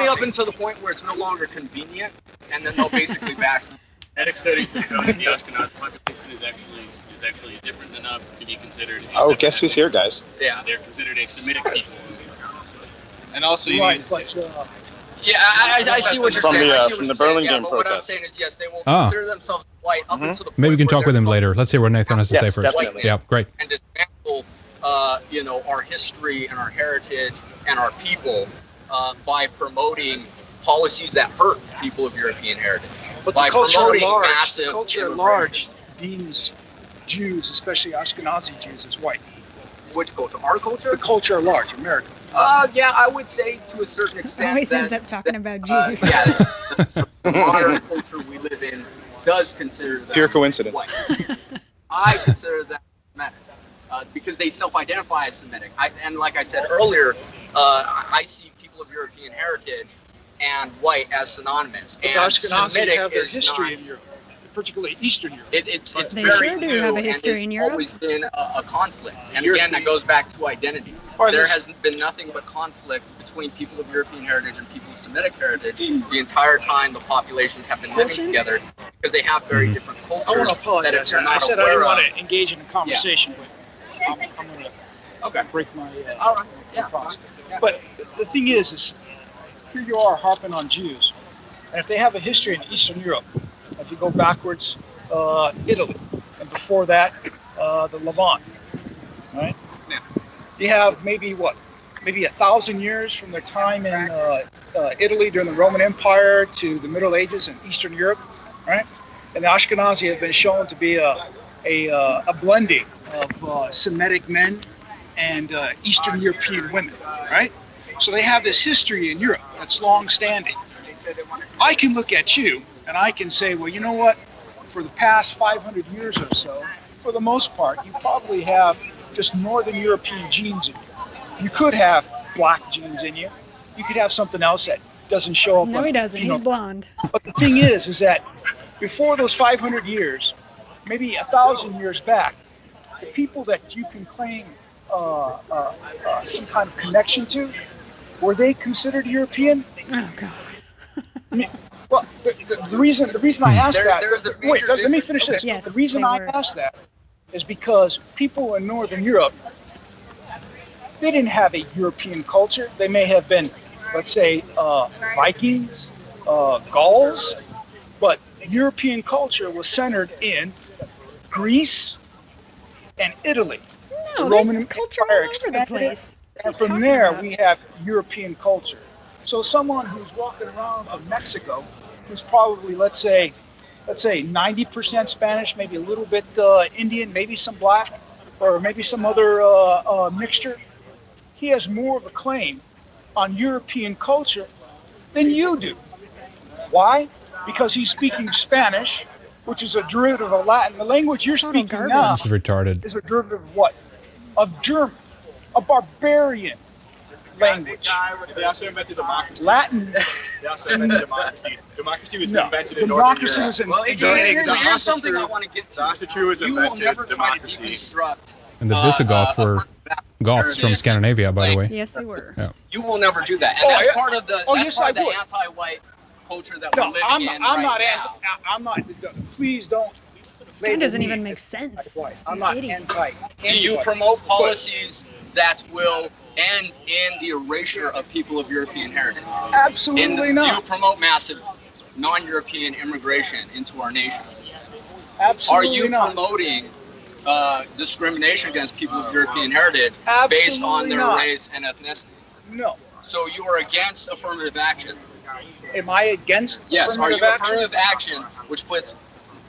up until the point where it's no longer convenient, and then they'll basically bash them. Genetic studies have shown that the Ashkenazi population is actually different enough to be considered. Oh, guess who's here, guys? Yeah, they're considered a Semitic people. And also, I see what you're saying. From the Burlingame protest. What I'm saying is, yes, they will Ah. consider themselves white up until the point Maybe we can where talk with him later. Let's hear what Nathan has to say first. definitely. Yeah, great. And dismantle, our history and our heritage and our people by promoting policies that hurt people of European heritage. But by the culture promoting at large, massive the culture at immigration. large deems Jews, especially Ashkenazi Jews, as white. Which culture? Our culture? The culture at large, America. Yeah, I would say to a certain extent. Always that, ends up talking about Jews. the modern culture we live in does consider them Pure coincidence. white. I consider them Semitic because they self-identify as Semitic. And like I said earlier, I see people of European heritage and white as synonymous. But and the Ashkenazi Semitic have their is history not, in Europe, particularly Eastern Europe. It's They very sure do new, have a and history it's in Europe. always been a conflict. And again, that goes back to identity. There has been nothing but conflict between people of European heritage and people of Semitic heritage the entire time the populations have been living together because they have very different I want cultures to apologize. that if you're I not said I aware didn't want of. to engage in a conversation, but I'm going to break my All right. Yeah. promise. But the thing is here you are harping on Jews, and if they have a history in Eastern Europe, if you go backwards, Italy, and before that, the Levant, right? Yeah. You have maybe 1,000 years from their time in Italy during the Roman Empire to the Middle Ages in Eastern Europe, right? And the Ashkenazi have been shown to be a blending of Semitic men and Eastern European women, right? So they have this history in Europe that's long-standing. I can look at you and I can say, well, you know what? For the past 500 years or so, for the most part, you probably have just Northern European genes in you. You could have black genes in you. You could have something else that doesn't show up. No, he doesn't. He's blonde. But the thing is that before those 500 years, maybe 1,000 years back, the people that you can claim some kind of connection to, were they considered European? Oh God. I mean, well, the reason I asked let me finish this. Yes, the reason I asked that is because people in Northern Europe, they didn't have a European culture. They may have been, let's say, Vikings, Gauls, but European culture was centered in Greece and Italy. No, the there's Roman culture Empire all over the expanded, place. and from there we have European culture. So someone who's walking around from Mexico, who's probably, let's say 90% Spanish, maybe a little bit Indian, maybe some black, or maybe some other mixture, he has more of a claim on European culture than you do. Why? Because he's speaking Spanish, which is a derivative of Latin. The language you're speaking now This is retarded. is a derivative of what? Of German, a barbarian language. They also invented democracy. Latin. They also invented democracy. Democracy was invented in democracy Northern was in. Well, here's something I want to get to. Democracy was You will invented. never try to Democracy. deconstruct. And the Visigoths were Goths from Scandinavia, by the way. Yes, they were. Yeah. You will never do that, and that's part of the yes, I would. anti-white culture that we're No, living I'm in not right anti. I'm not. Please don't. This guy doesn't even make sense. I'm not anti. Do you promote policies that will end in the erasure of people of European heritage? Absolutely not. Do you promote massive non-European immigration into our nation? Absolutely Are you not. promoting discrimination against people of European heritage based on Absolutely their not. race and ethnicity? No. So you are against affirmative action? Am I against Yes. Are you affirmative action? affirmative action, which puts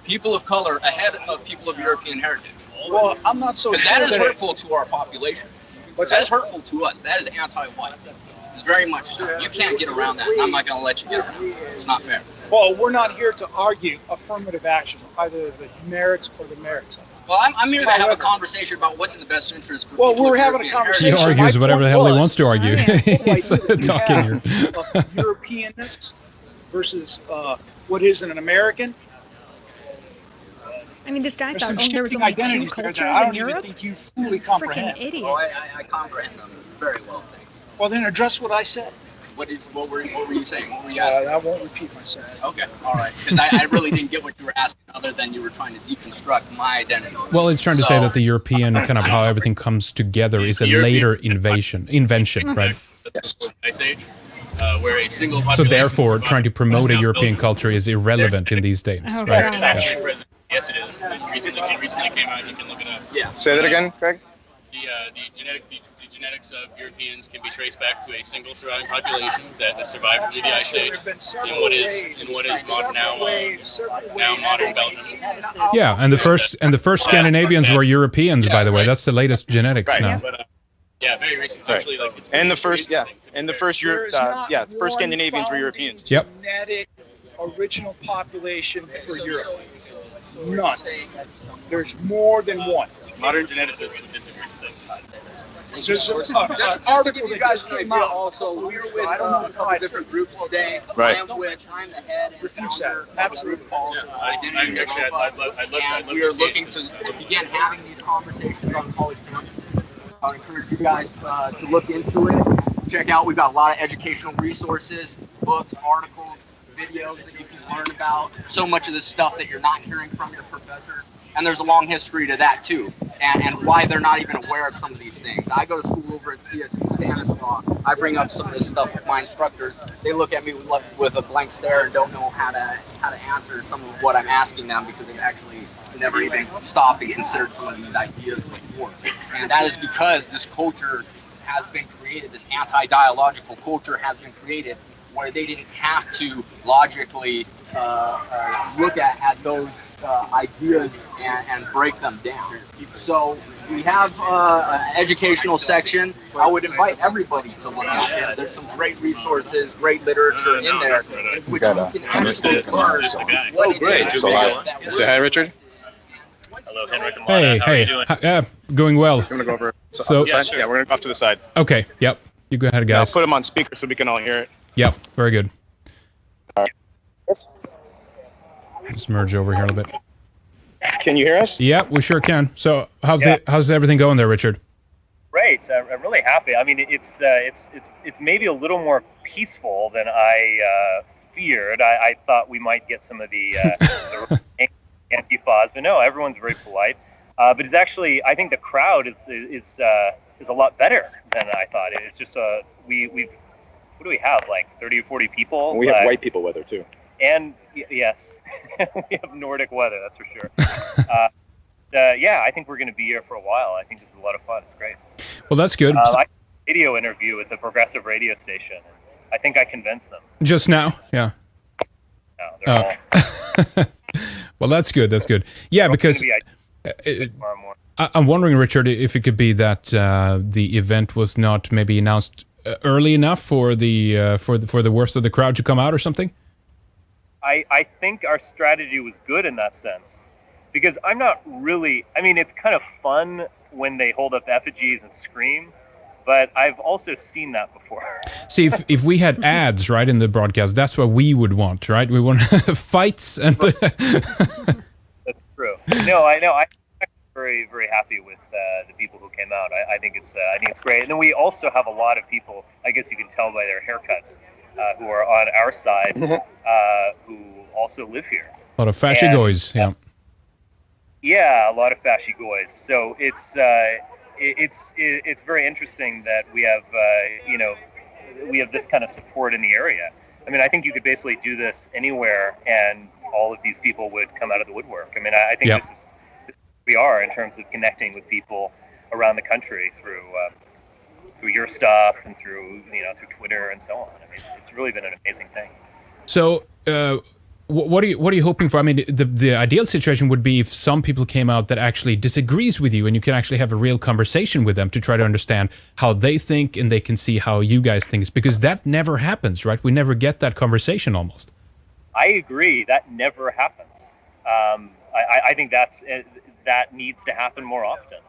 people of color ahead of people of European heritage? Well, I'm not so Because sure that is that hurtful to our population. That is hurtful to us. That is anti-white. It's very much so. You can't get around that. And I'm not going to let you get around it. It's not fair. Well, we're not here to argue affirmative action, either the merits or the merits of it. Well, I'm here to have a conversation about what's in the best interest for Well, people we're of having a European conversation. He heritage. argues whatever the hell he wants to argue. Like, He's talking here. Europeanness versus what is an American. I mean, this guy There's thought some there was shifting only two identities there cultures that I in don't even Europe. think you fully Freaking comprehend. idiot. Oh, I comprehend them very well. Thank you. Well, then address what I said. What were you saying? What were you asking? I won't repeat myself. Okay, all right. Because I really didn't get what you were asking, other than you were trying to deconstruct my identity. Well, it's trying to say that the European kind of how everything comes together is a later invention, right? Ice Age, where a single So population therefore, survived. trying to promote a European culture is irrelevant in these days, Oh, right? God. Yeah. Yes, it is. It recently came out. You can look it up. Yeah. Say that again, Craig. The genetics of Europeans can be traced back to a single surviving population that survived through the Ice Age in what is now modern Belgium. Yeah, and the first Scandinavians were Europeans, by the way. That's the latest genetics Right. now. But, yeah, very recent. Right. Actually, like it's And the first, and the first There is not the first one Scandinavians were founding Europeans. Yep. Genetic original population for Europe. None. There's more than one. modern geneticists would disagree with There's Just to give you guys an idea, also, we're with a couple different groups today. Right. I'm the head and Refuse that. founder of a Absolutely. group called Identity I'd Europa, love and we are to see looking to begin having these conversations on college campuses. I would encourage you guys to look into it. Check out, we've got a lot of educational resources, books, articles, videos that you can learn about. So much of this stuff that you're not hearing from your professors. And there's a long history to that too, and why they're not even aware of some of these things. I go to school over at CSU Stanislaus. I bring up some of this stuff with my instructors. They look at me with a blank stare and don't know how to answer some of what I'm asking them, because they've actually never even stopped and considered some of these ideas before. And that is because this culture has been created, this anti-dialogical culture has been created, where they didn't have to logically look at those ideas and break them down. So we have an educational section. I would invite everybody to look at it. There's some great resources, great literature in there, in which you can actually learn what Great. Say hi, Richard. Hello, Henrik and Hey, Lana. How are you hey, doing? yeah, going well. You want to go over So- off the side? sure. Yeah, we're gonna go off to the side. Okay, yep. You go ahead, Yeah, I'll guys. put them on speaker so we can all hear it. Yep, very good. Just merge over here a little bit. Can you hear us? Yeah, we sure can. So how's everything going there, Richard? Great. I'm really happy. I mean, it's maybe a little more peaceful than I feared. I thought we might get some of the antifas, but no, everyone's very polite. But it's actually, I think the crowd is a lot better than I thought. It's just we've what do we have, like 30 or 40 people? We have white people with her too. And yes, we have Nordic weather, that's for sure. Yeah, I think we're going to be here for a while. I think this is a lot of fun. It's great. Well, that's good. I did a video interview with the progressive radio station. I think I convinced them. Just now? Yeah. No, they're all Well, that's good. That's good. Yeah, because tomorrow morning. I'm wondering, Richard, if it could be that the event was not maybe announced early enough for the worst of the crowd to come out or something. I think our strategy was good in that sense, because I'm not really. I mean, it's kind of fun when they hold up effigies and scream, but I've also seen that before. See, if we had ads right in the broadcast, that's what we would want, right? We want fights and. That's true. No, I know. I'm very, very happy with the people who came out. I think it's great. And then we also have a lot of people. I guess you can tell by their haircuts, who are on our side, who also live here. A lot of fashy goys, yeah. Yeah, a lot of fashy goys. So it's very interesting that we have we have this kind of support in the area. I mean, I think you could basically do this anywhere, and all of these people would come out of the woodwork. I mean, I think this is we are in terms of connecting with people around the country through your stuff and through Twitter and so on. I mean, it's really been an amazing thing. So, what are you hoping for? I mean, the ideal situation would be if some people came out that actually disagrees with you, and you can actually have a real conversation with them to try to understand how they think, and they can see how you guys think. Because that never happens, right? We never get that conversation almost. I agree. That never happens. I think that needs to happen more often.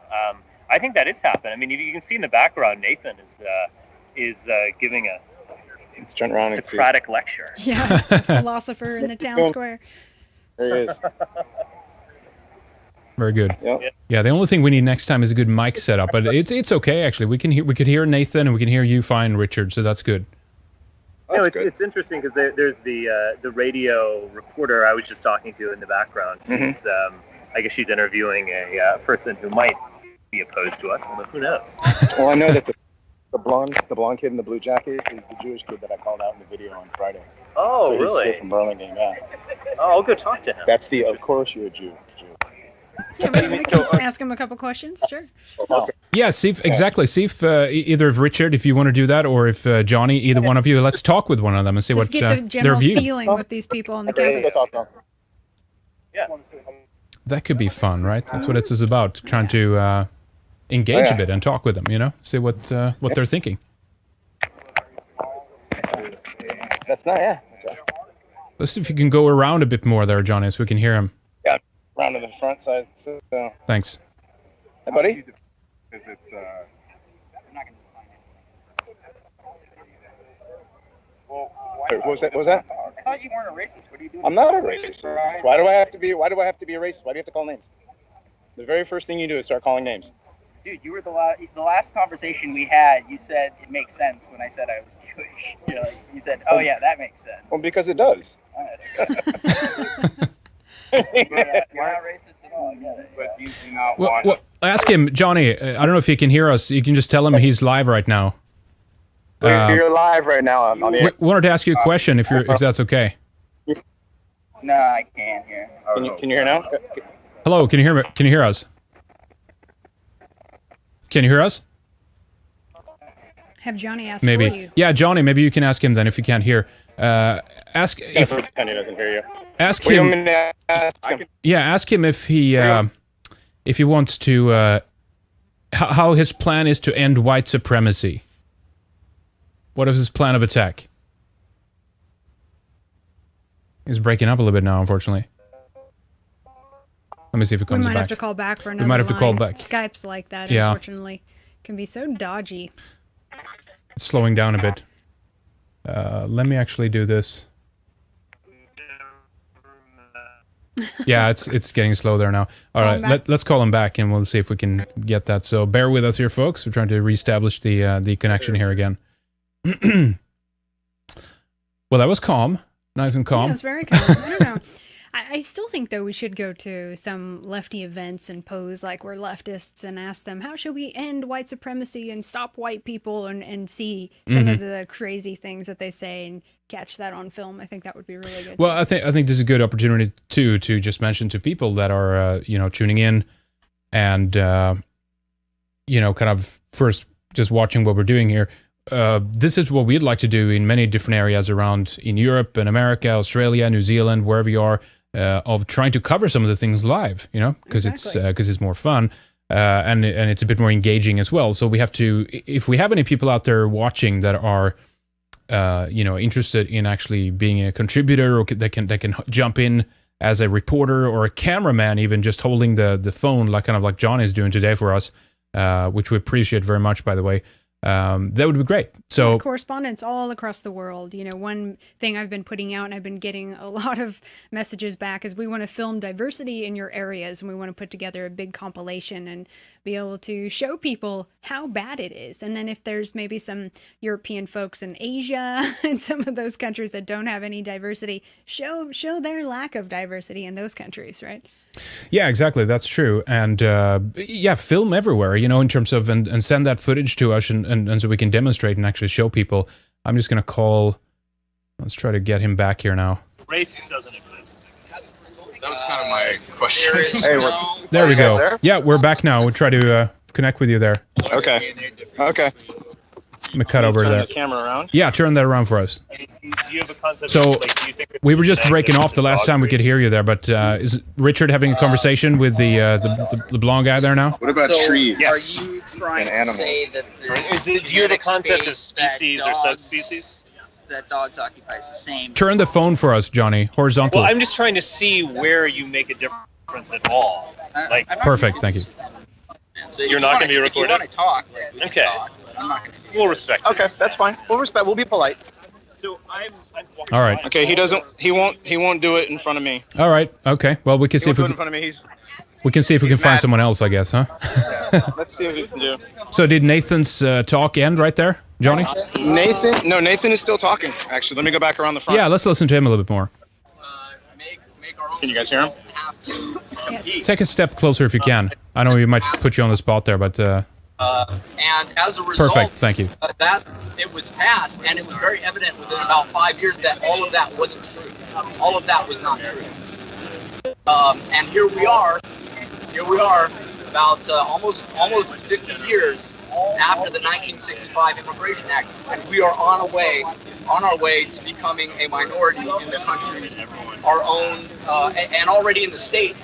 I think that is happening. I mean, you can see in the background, Nathan is giving a Socratic lecture. Yeah, a philosopher in the town square. There he is. Very good. Yep. Yeah, the only thing we need next time is a good mic setup, but it's okay actually. We could hear Nathan and we can hear you fine, Richard. So that's good. It's interesting because there's the radio reporter I was just talking to in the background. She's I guess she's interviewing a person who might be opposed to us. Who knows? Well, I know that the blonde kid in the blue jacket is the Jewish kid that I called out in the video on Friday. Oh, so really? He's here from Burlingame, yeah. Oh, I'll go talk to him. That's of course you're a Jew. Can we ask him a couple questions? Sure. Okay. Yeah, see if either of Richard, if you want to do that, or if Johnny, either one of you, let's talk with one of them and see Just what get the general their view. feeling with these people on the campus. Yeah. That could be fun, right? That's what it's about, trying to engage a bit and talk with them, see what they're thinking. That's not, Let's see if you can go around a bit more there, Johnny, so we can hear him. Yeah, around to the front side. So. Thanks. Hey, buddy. Wait, what was that? I thought you weren't a racist. What are you doing? I'm not a racist. Why do I have to be a racist? Why do you have to call names? The very first thing you do is start calling names. Dude, you were the last conversation we had. You said it makes sense when I said I was Jewish. You said, "Oh yeah, that makes sense." Well, because it does. You're not racist at all. I get it. But you do not Well, ask him, Johnny. I don't know if he can hear us. You can just tell him he's live right now. You're live right now on the air. Wanted to ask you a question, if that's okay. No, I can't hear. Can you hear now? Hello, can you hear me? Can you hear us? Can you hear us? Have Johnny ask Maybe. for you. Yeah, Johnny. Maybe you can ask him then if you can't hear. Ask if Penny doesn't hear you. Ask What do you him. want me to ask him? Yeah, ask him if he wants to how his plan is to end white supremacy. What is his plan of attack? He's breaking up a little bit now, unfortunately. Let me see if it comes back. We might have to call back for another might have to call line. back. Skype's like that, Yeah. unfortunately. Can be so dodgy. It's slowing down a bit. Let me actually do this. Yeah, it's getting slow there now. All right, let's call him back and we'll see if we can get that. So bear with us here, folks. We're trying to reestablish the connection here again. Well, that was calm. Nice and calm. Yeah, it's very calm. I don't know. I still think, though, we should go to some lefty events and pose like we're leftists and ask them, how should we end white supremacy and stop white people, and see some of the crazy things that they say and catch that on film. I think that would be really good. Well, I think this is a good opportunity to just mention to people that are tuning in and kind of first just watching what we're doing here. This is what we'd like to do in many different areas around in Europe and America, Australia, New Zealand, wherever you are, of trying to cover some of the things live, because it's more fun. and it's a bit more engaging as well. So we have to, if we have any people out there watching that are, interested in actually being a contributor, or that can jump in as a reporter or a cameraman, even just holding the phone, like kind of like John is doing today for us, which we appreciate very much, by the way. That would be great. So correspondents all across the world. One thing I've been putting out, and I've been getting a lot of messages back, is we want to film diversity in your areas, and we want to put together a big compilation and be able to show people how bad it is. And then if there's maybe some European folks in Asia and some of those countries that don't have any diversity, show their lack of diversity in those countries, right? Yeah, exactly. That's true. And film everywhere, in terms of, and send that footage to us and so we can demonstrate and actually show people. I'm just going to call, let's try to get him back here now. Race doesn't exist. That was kind of my question. There we go. There? Yeah, we're back now. We'll try to connect with you there. Okay. Okay. Let me cut over there. The camera around? Yeah, turn that around for us. Do you have a concept So of, do you think we were just breaking off the last time we could hear you there, but is Richard having a conversation with the blonde guy there now? What about trees? Are you trying to say that do you have a concept of species or subspecies? That dogs occupies the same? Turn the phone for us, Johnny, horizontal. Well, I'm just trying to see where you make a difference at all. Perfect, thank you. So you're not going to be recorded? If you want to talk, we can Okay. talk. I'm not going to. We'll respect. Okay, that's fine. We'll be polite. So I'm All right. Okay, he won't do it in front of me. All right. Okay. Well, we can see if do we it in front of me. we can see if we can find someone else, I guess, huh? Yeah, let's see what we can do. So did Nathan's talk end right there, Johnny? Nathan is still talking. Actually, let me go back around the front. Yeah, let's listen to him a little bit more. Can you guys hear him? Yes. Take a step closer if you can. I know we might put you on the spot there, but And as a result, perfect. Thank you. That it was passed, and it was very evident within about 5 years that all of that wasn't true. All of that was not true. And here we are about almost 50 years after the 1965 Immigration Act, and we are on our way to becoming a minority in the country, our own, and already in the state.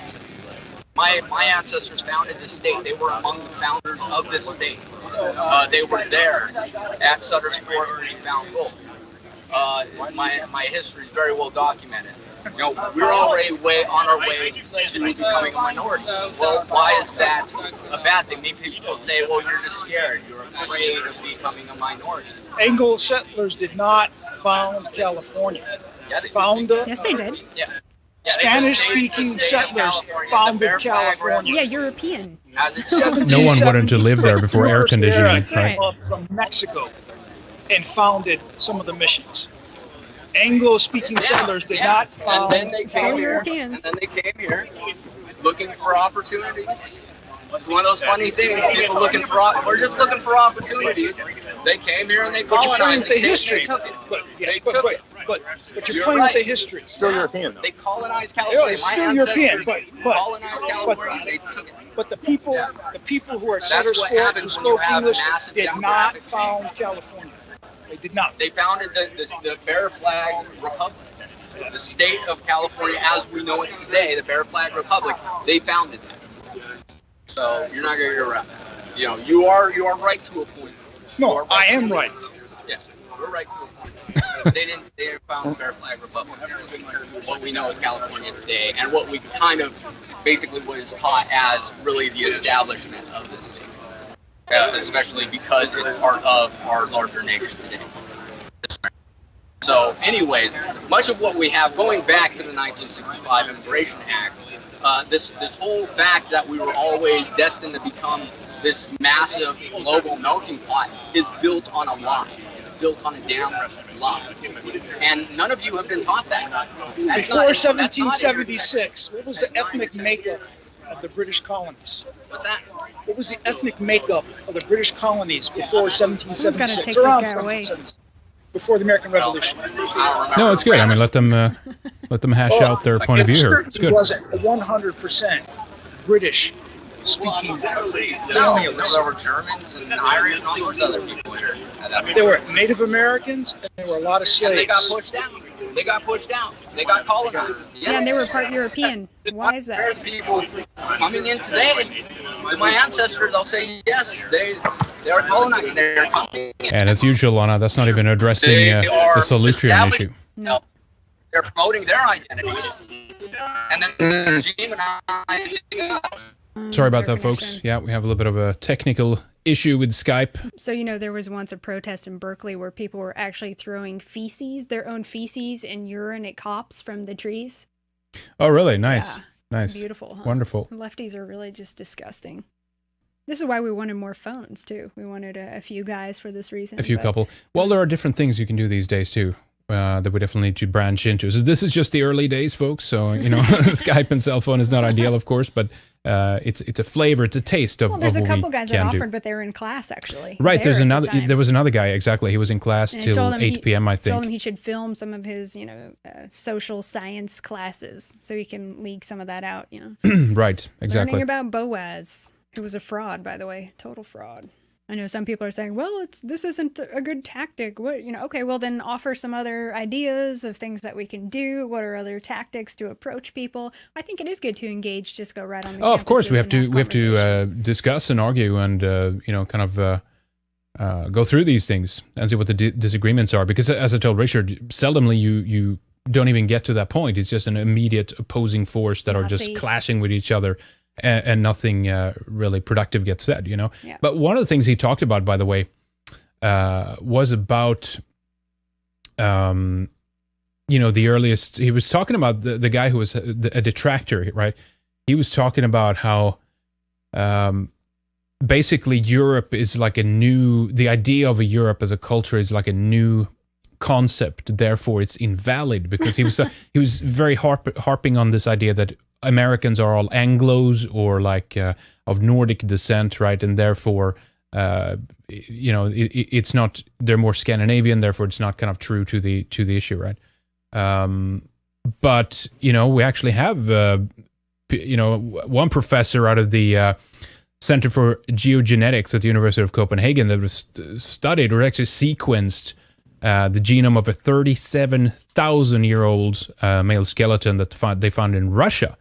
My ancestors founded this state. They were among the founders of this state. They were there at Sutter's Fort when we found gold. My history is very well documented. We're already on our way to becoming a minority. Well, why is that a bad thing? Maybe people say, well, you're just scared. You're afraid of becoming a minority. Anglo settlers did not found California. Yeah, they found Yes, they did. Yeah. Spanish-speaking settlers founded California. Yeah, European. As it No one wanted to live there before air conditioning, That's right. From Mexico and founded some of the missions. Anglo-speaking settlers did not found. And then they Still came here. Europeans. And then they came here looking for opportunities. It's one of those funny things. People we're just looking for opportunities. They came here and they colonized the history. They took it. They took it. But you're playing with the history. Still European, though. They colonized California. Yeah, it's still European, but colonized California. They took it. But the people who are at That's Sutter's what Fort who happens when you spoke have English massive did not demographic found California. They did not. They founded the Bear Flag Republic. The state of California as we know it today, the Bear Flag Republic, they founded that. So you're not going to get around that. You are right to a point. No, I am right. Yes, we're right to a point. They didn't found the Bear Flag Republic. What we know is California today, and what we kind of basically was taught as really the establishment of this state. Especially because it's part of our larger nation today. So anyways, much of what we have, going back to the 1965 Immigration Act, this whole fact that we were always destined to become this massive global melting pot is built on a lie. It's built on a damn lie. And none of you have been taught that. Before 1776, what was the ethnic makeup of the British colonies? What's that? What was the ethnic makeup of the British colonies before 1776? Someone's gotta take Around this guy away. 1776, before the American Revolution. No, it's good. I mean, let them hash out their point of view here. It's good. It wasn't 100% British speaking. No, there were Germans and Irish and all sorts of other people here. There were Native Americans and there were a lot of slaves. And they got pushed out. They got pushed out. They got colonized. Yeah, and they were part European. Why is that? People coming in today, to my ancestors, I'll say yes, they are colonized. They're coming in. And as usual, Anna, that's not even addressing the Solutrean issue. No. They're promoting their identities. And then demonizing. Sorry about that, folks. Yeah, we have a little bit of a technical issue with Skype. So, there was once a protest in Berkeley where people were actually throwing their own feces and urine at cops from the trees. Oh, really? Nice. Yeah, nice. It's beautiful, huh? Wonderful. Lefties are really just disgusting. This is why we wanted more phones, too. We wanted a few guys for this reason. A few couple. Well, there are different things you can do these days, too. That we definitely need to branch into. So this is just the early days, folks. So, Skype and cell phone is not ideal, of course, but it's a flavor, it's a taste of what we can do. There's a couple guys that offered, but they were in class, actually. Right, there was another guy, exactly. He was in class till 8 p.m., I think. Told him he should film some of his, social science classes so he can leak some of that out, Right, exactly. Learning about Boaz, who was a fraud, by the way, total fraud. I know some people are saying, well, this isn't a good tactic. What, okay, well then offer some other ideas of things that we can do. What are other tactics to approach people? I think it is good to engage, just go right on the of course, we have to discuss and argue and, kind of go through these things and see what the disagreements are. Because as I told Richard, seldomly you don't even get to that point. It's just an immediate opposing force that are just clashing with each other. And nothing really productive gets said, Yeah. But one of the things he talked about, by the way, was about, the earliest. He was talking about the guy who was a detractor, right? He was talking about how basically Europe is like the idea of a Europe as a culture is like a new concept. Therefore, it's invalid because he was very harping on this idea that Americans are all Anglos or like of Nordic descent, right? And therefore, it's not. They're more Scandinavian. Therefore, it's not kind of true to the issue, right? But we actually have one professor out of the Center for Geogenetics at the University of Copenhagen that was studied or actually sequenced the genome of a 37,000-year-old male skeleton that they found in Russia.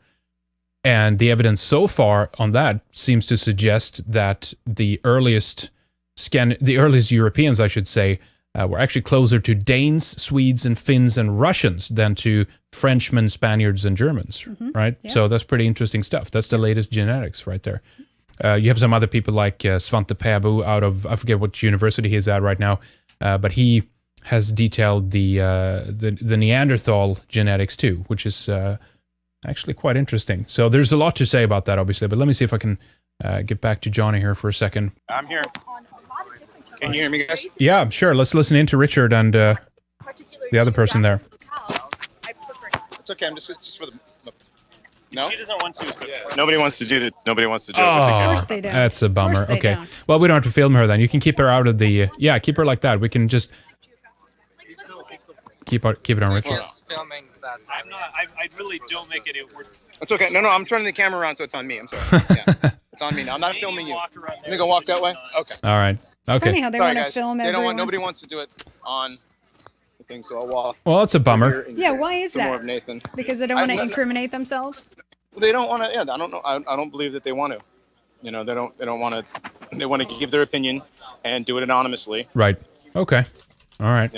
And the evidence so far on that seems to suggest that the earliest Europeans, I should say, were actually closer to Danes, Swedes, and Finns and Russians than to Frenchmen, Spaniards, and Germans, right? Yeah. So that's pretty interesting stuff. That's the latest genetics right there. You have some other people like Svante Pääbo out of, I forget what university he's at right now, but he has detailed the Neanderthal genetics too, which is actually quite interesting. So there's a lot to say about that, obviously, but let me see if I can get back to Johnny here for a second. I'm here. Can you hear me, guys? Yeah, sure. Let's listen in to Richard and the other person there. It's okay. I'm just for the... No? She doesn't want to. It's okay. Nobody wants to do it. Nobody wants to do it. Oh, with the Of camera. course they don't. That's a bummer. Of course they Okay. don't. Well, we don't have to film her then. You can keep her out of the... keep her like that. We can just... Keep it on Richard. Filming that. I'm not. I really don't make it work. It's okay. No, I'm turning the camera around, so it's on me. I'm sorry. Yeah. It's on me now. I'm not filming you. You think I'll walk that way? Okay. All right. It's Okay. funny how they Sorry, want to guys. film They don't everyone. want. Nobody wants to do it on the thing, so I'll walk. Well, that's a bummer. Yeah, why is Some more that? of Nathan. Because they don't want to incriminate themselves? They don't want to. Yeah, I don't know. I don't believe that they want to. They don't want to. They want to give their opinion and do it anonymously. Right. Okay. All right.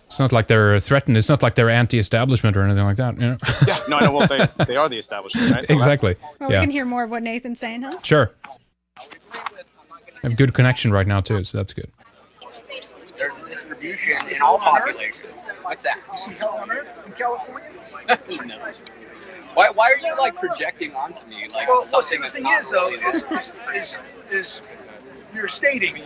It's not like they're threatened. It's not like they're anti-establishment or anything like that. Yeah. No, I know. Well, they are the establishment, right? Exactly. Well, we can hear more of what Nathan's saying, huh? Sure. I have good connection right now too, so that's good. There's a distribution in all populations. What's that? You see hell on earth in California? Who knows? Why are you like projecting onto me like something the that's thing not is, though, really is you're stating,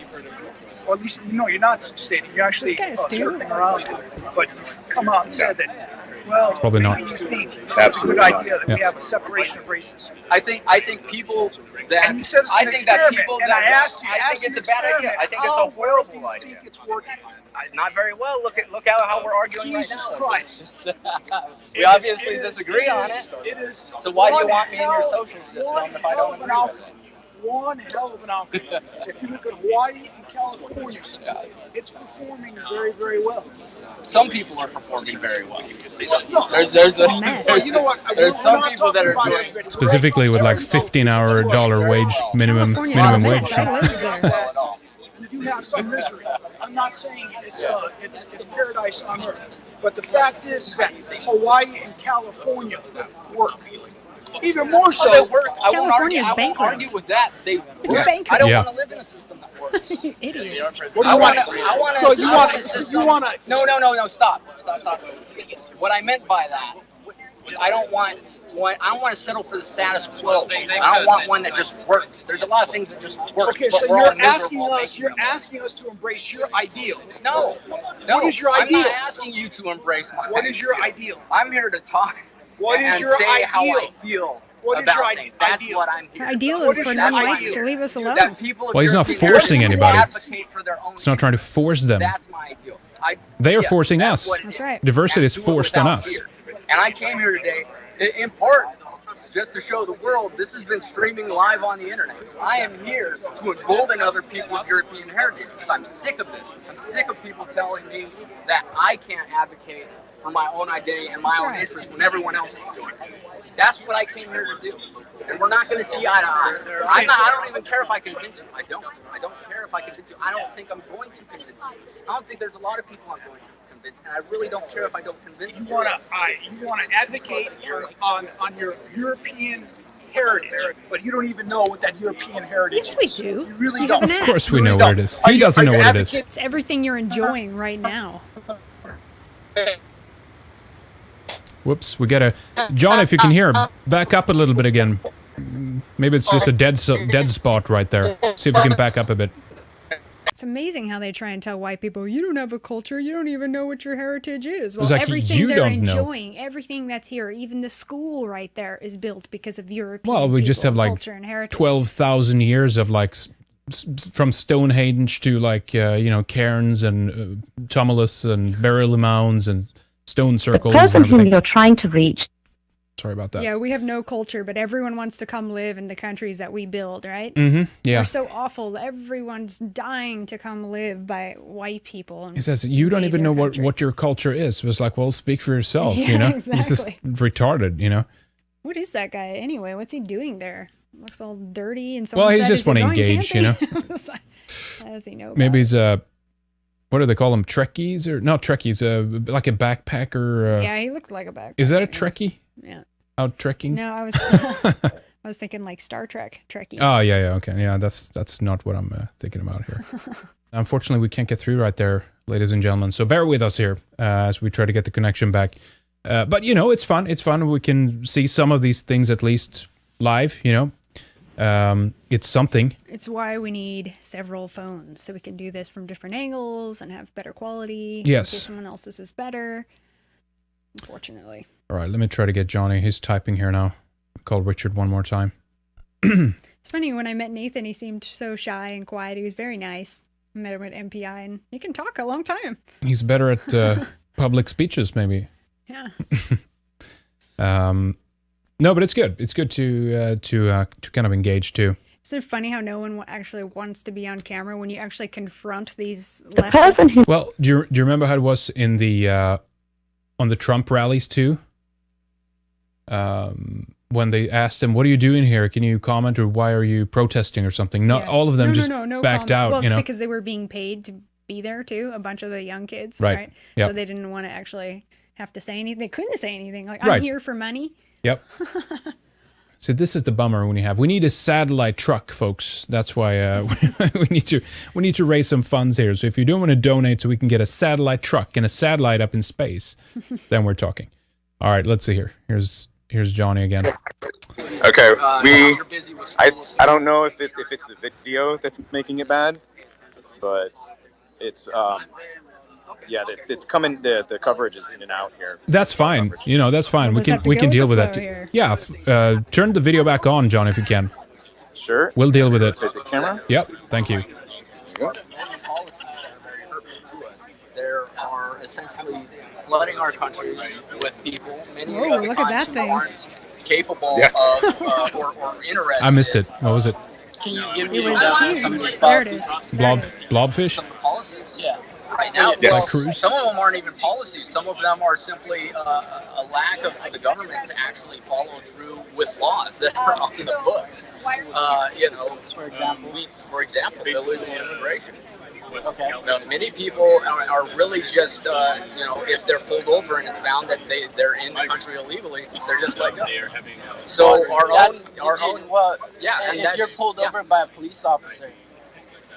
or at least you're not stating. You're actually circling around it, but you've come out and said that. Well, Probably not. You think it's a good idea that we have a separation of races. I think people that And you said it's an experiment, and I asked you, I think it's a bad idea. I think it's a horrible idea. It's working. Not very well. Look how we're arguing Jesus right now. Christ. We obviously disagree on it. It is. So why do you want me in your social system if I don't agree with it? one hell of an outcome. If you look at Hawaii and California, it's performing very, very well. Some people are performing very well. There's you know what? There's some people that are doing Specifically with like $15 wage minimum wage. You have some misery. I'm not saying it's paradise on earth, but the fact is that Hawaii and California work. Even more so, they work. I California's won't argue with that. They work. bankrupt. I don't Yeah. want to live in a system that works. Idiot. I want to. So you want to? No. Stop. What I meant by that was I don't want to settle for the status quo. I don't want one that just works. There's a lot of things that just work. Okay, so you're asking us to embrace your ideal. No. What is your ideal? I'm not asking you to embrace my. What is your ideal? I'm here to talk. What is and your say ideal? how I feel about things. That's what I'm here. Ideal for. is for non-whites to leave us alone. That people Well, he's not European forcing heritage anybody. advocate for their own It's not trying to force them. That's my ideal. They are forcing us. That's right. Diversity is forced on us. And I came here today, in part, just to show the world this has been streaming live on the internet. I am here to embolden other people with European heritage because I'm sick of this. I'm sick of people telling me that I can't advocate for my own identity and my own interests when everyone else is doing it. That's what I came here to do. And we're not going to see eye to eye. I don't even care if I convince you. I don't care if I convince you. I don't think I'm going to convince you. I don't think there's a lot of people I'm going to convince, and I really don't care if I don't convince you. You want to advocate on your European heritage, but you don't even know what that European heritage is. Yes, we do. You really don't. Of course we know what it is. He doesn't know what it is. It's everything you're enjoying right now. Whoops, we gotta... John, if you can hear, back up a little bit again. Maybe it's just a dead spot right there. See if we can back up a bit. It's amazing how they try and tell white people, you don't have a culture, you don't even know what your heritage is. Well, It's like everything you they're don't know. enjoying, everything that's here, even the school right there is built because of European Well, we just people, have like culture and heritage. 12,000 years of like from Stonehenge to like cairns and tumulus and burial mounds and stone circles The and person whom everything. you're trying to reach. Sorry about that. Yeah, we have no culture, but everyone wants to come live in the countries that we build, right? Mm-hmm. Yeah. We're so awful. Everyone's dying to come live by white people. And He says, you don't even know what your culture is. It was like, well, speak for yourself, you know? Exactly. He's just retarded, you know? What is that guy anyway? What's he doing there? Looks all dirty and Well, someone he said, just "Is he wanna going engage, you know? camping?" How does he know about Maybe it? he's what do they call them? Trekkies? Or not Trekkies, like a backpacker. Yeah, he looked like a backpacker. Is that a Trekkie? Yeah. Out trekking? No, I was thinking like Star Trek Trekkie. Oh, yeah, okay. Yeah, that's not what I'm thinking about here. Unfortunately, we can't get through right there, ladies and gentlemen. So bear with us here as we try to get the connection back. But, it's fun. It's fun. We can see some of these things at least live, It's something. It's why we need several phones, so we can do this from different angles and have better quality. Yes. In case someone else's is better. Unfortunately. All right, let me try to get Johnny. He's typing here now. Call Richard one more time. It's funny, when I met Nathan, he seemed so shy and quiet. He was very nice. I met him at MPI, and he can talk a long time. He's better at public speeches, maybe. Yeah. No, but it's good. It's good to kind of engage too. Isn't it funny how no one actually wants to be on camera when you actually confront these leftists? Well, do you remember how it was in the on the Trump rallies too? When they asked him, "What are you doing here? Can you comment, or why are you protesting or something?" Not all of them just backed comment. out. Well, it's because they were being paid to be there too. A bunch of the young kids, right? Yep. So they didn't want to actually have to say anything. They couldn't say anything. Like, Right. I'm here for money. Yep. So this is the bummer we need a satellite truck, folks. That's why we need to raise some funds here. So if you do want to donate so we can get a satellite truck and a satellite up in space, then we're talking. All right, let's see here. Here's Johnny again. Okay, I don't know if it's the video that's making it bad, but it's it's coming. The coverage is in and out here. That's fine. That's fine. We can deal with that. Yeah. Turn the video back on, John, if you can. Sure. We'll deal with it. Take the camera. Yep. Thank you. There are essentially flooding our countries with people. Many Whoa, look at that thing. aren't capable of or interested. I missed it. What was it? Can you give It me was some of huge. these There it policies? is. There it is. Blobfish. Some of the policies. Yeah. Right now, Yes. well, Cruise. some of them aren't even policies. Some of them are simply a lack of the government to actually follow through with laws that are on the books. You know, for example, illegal immigration. Okay. Many people are really just, you know, if they're pulled over and it's found that they're in the country illegally, they're just let go. So if you're pulled over by a police officer,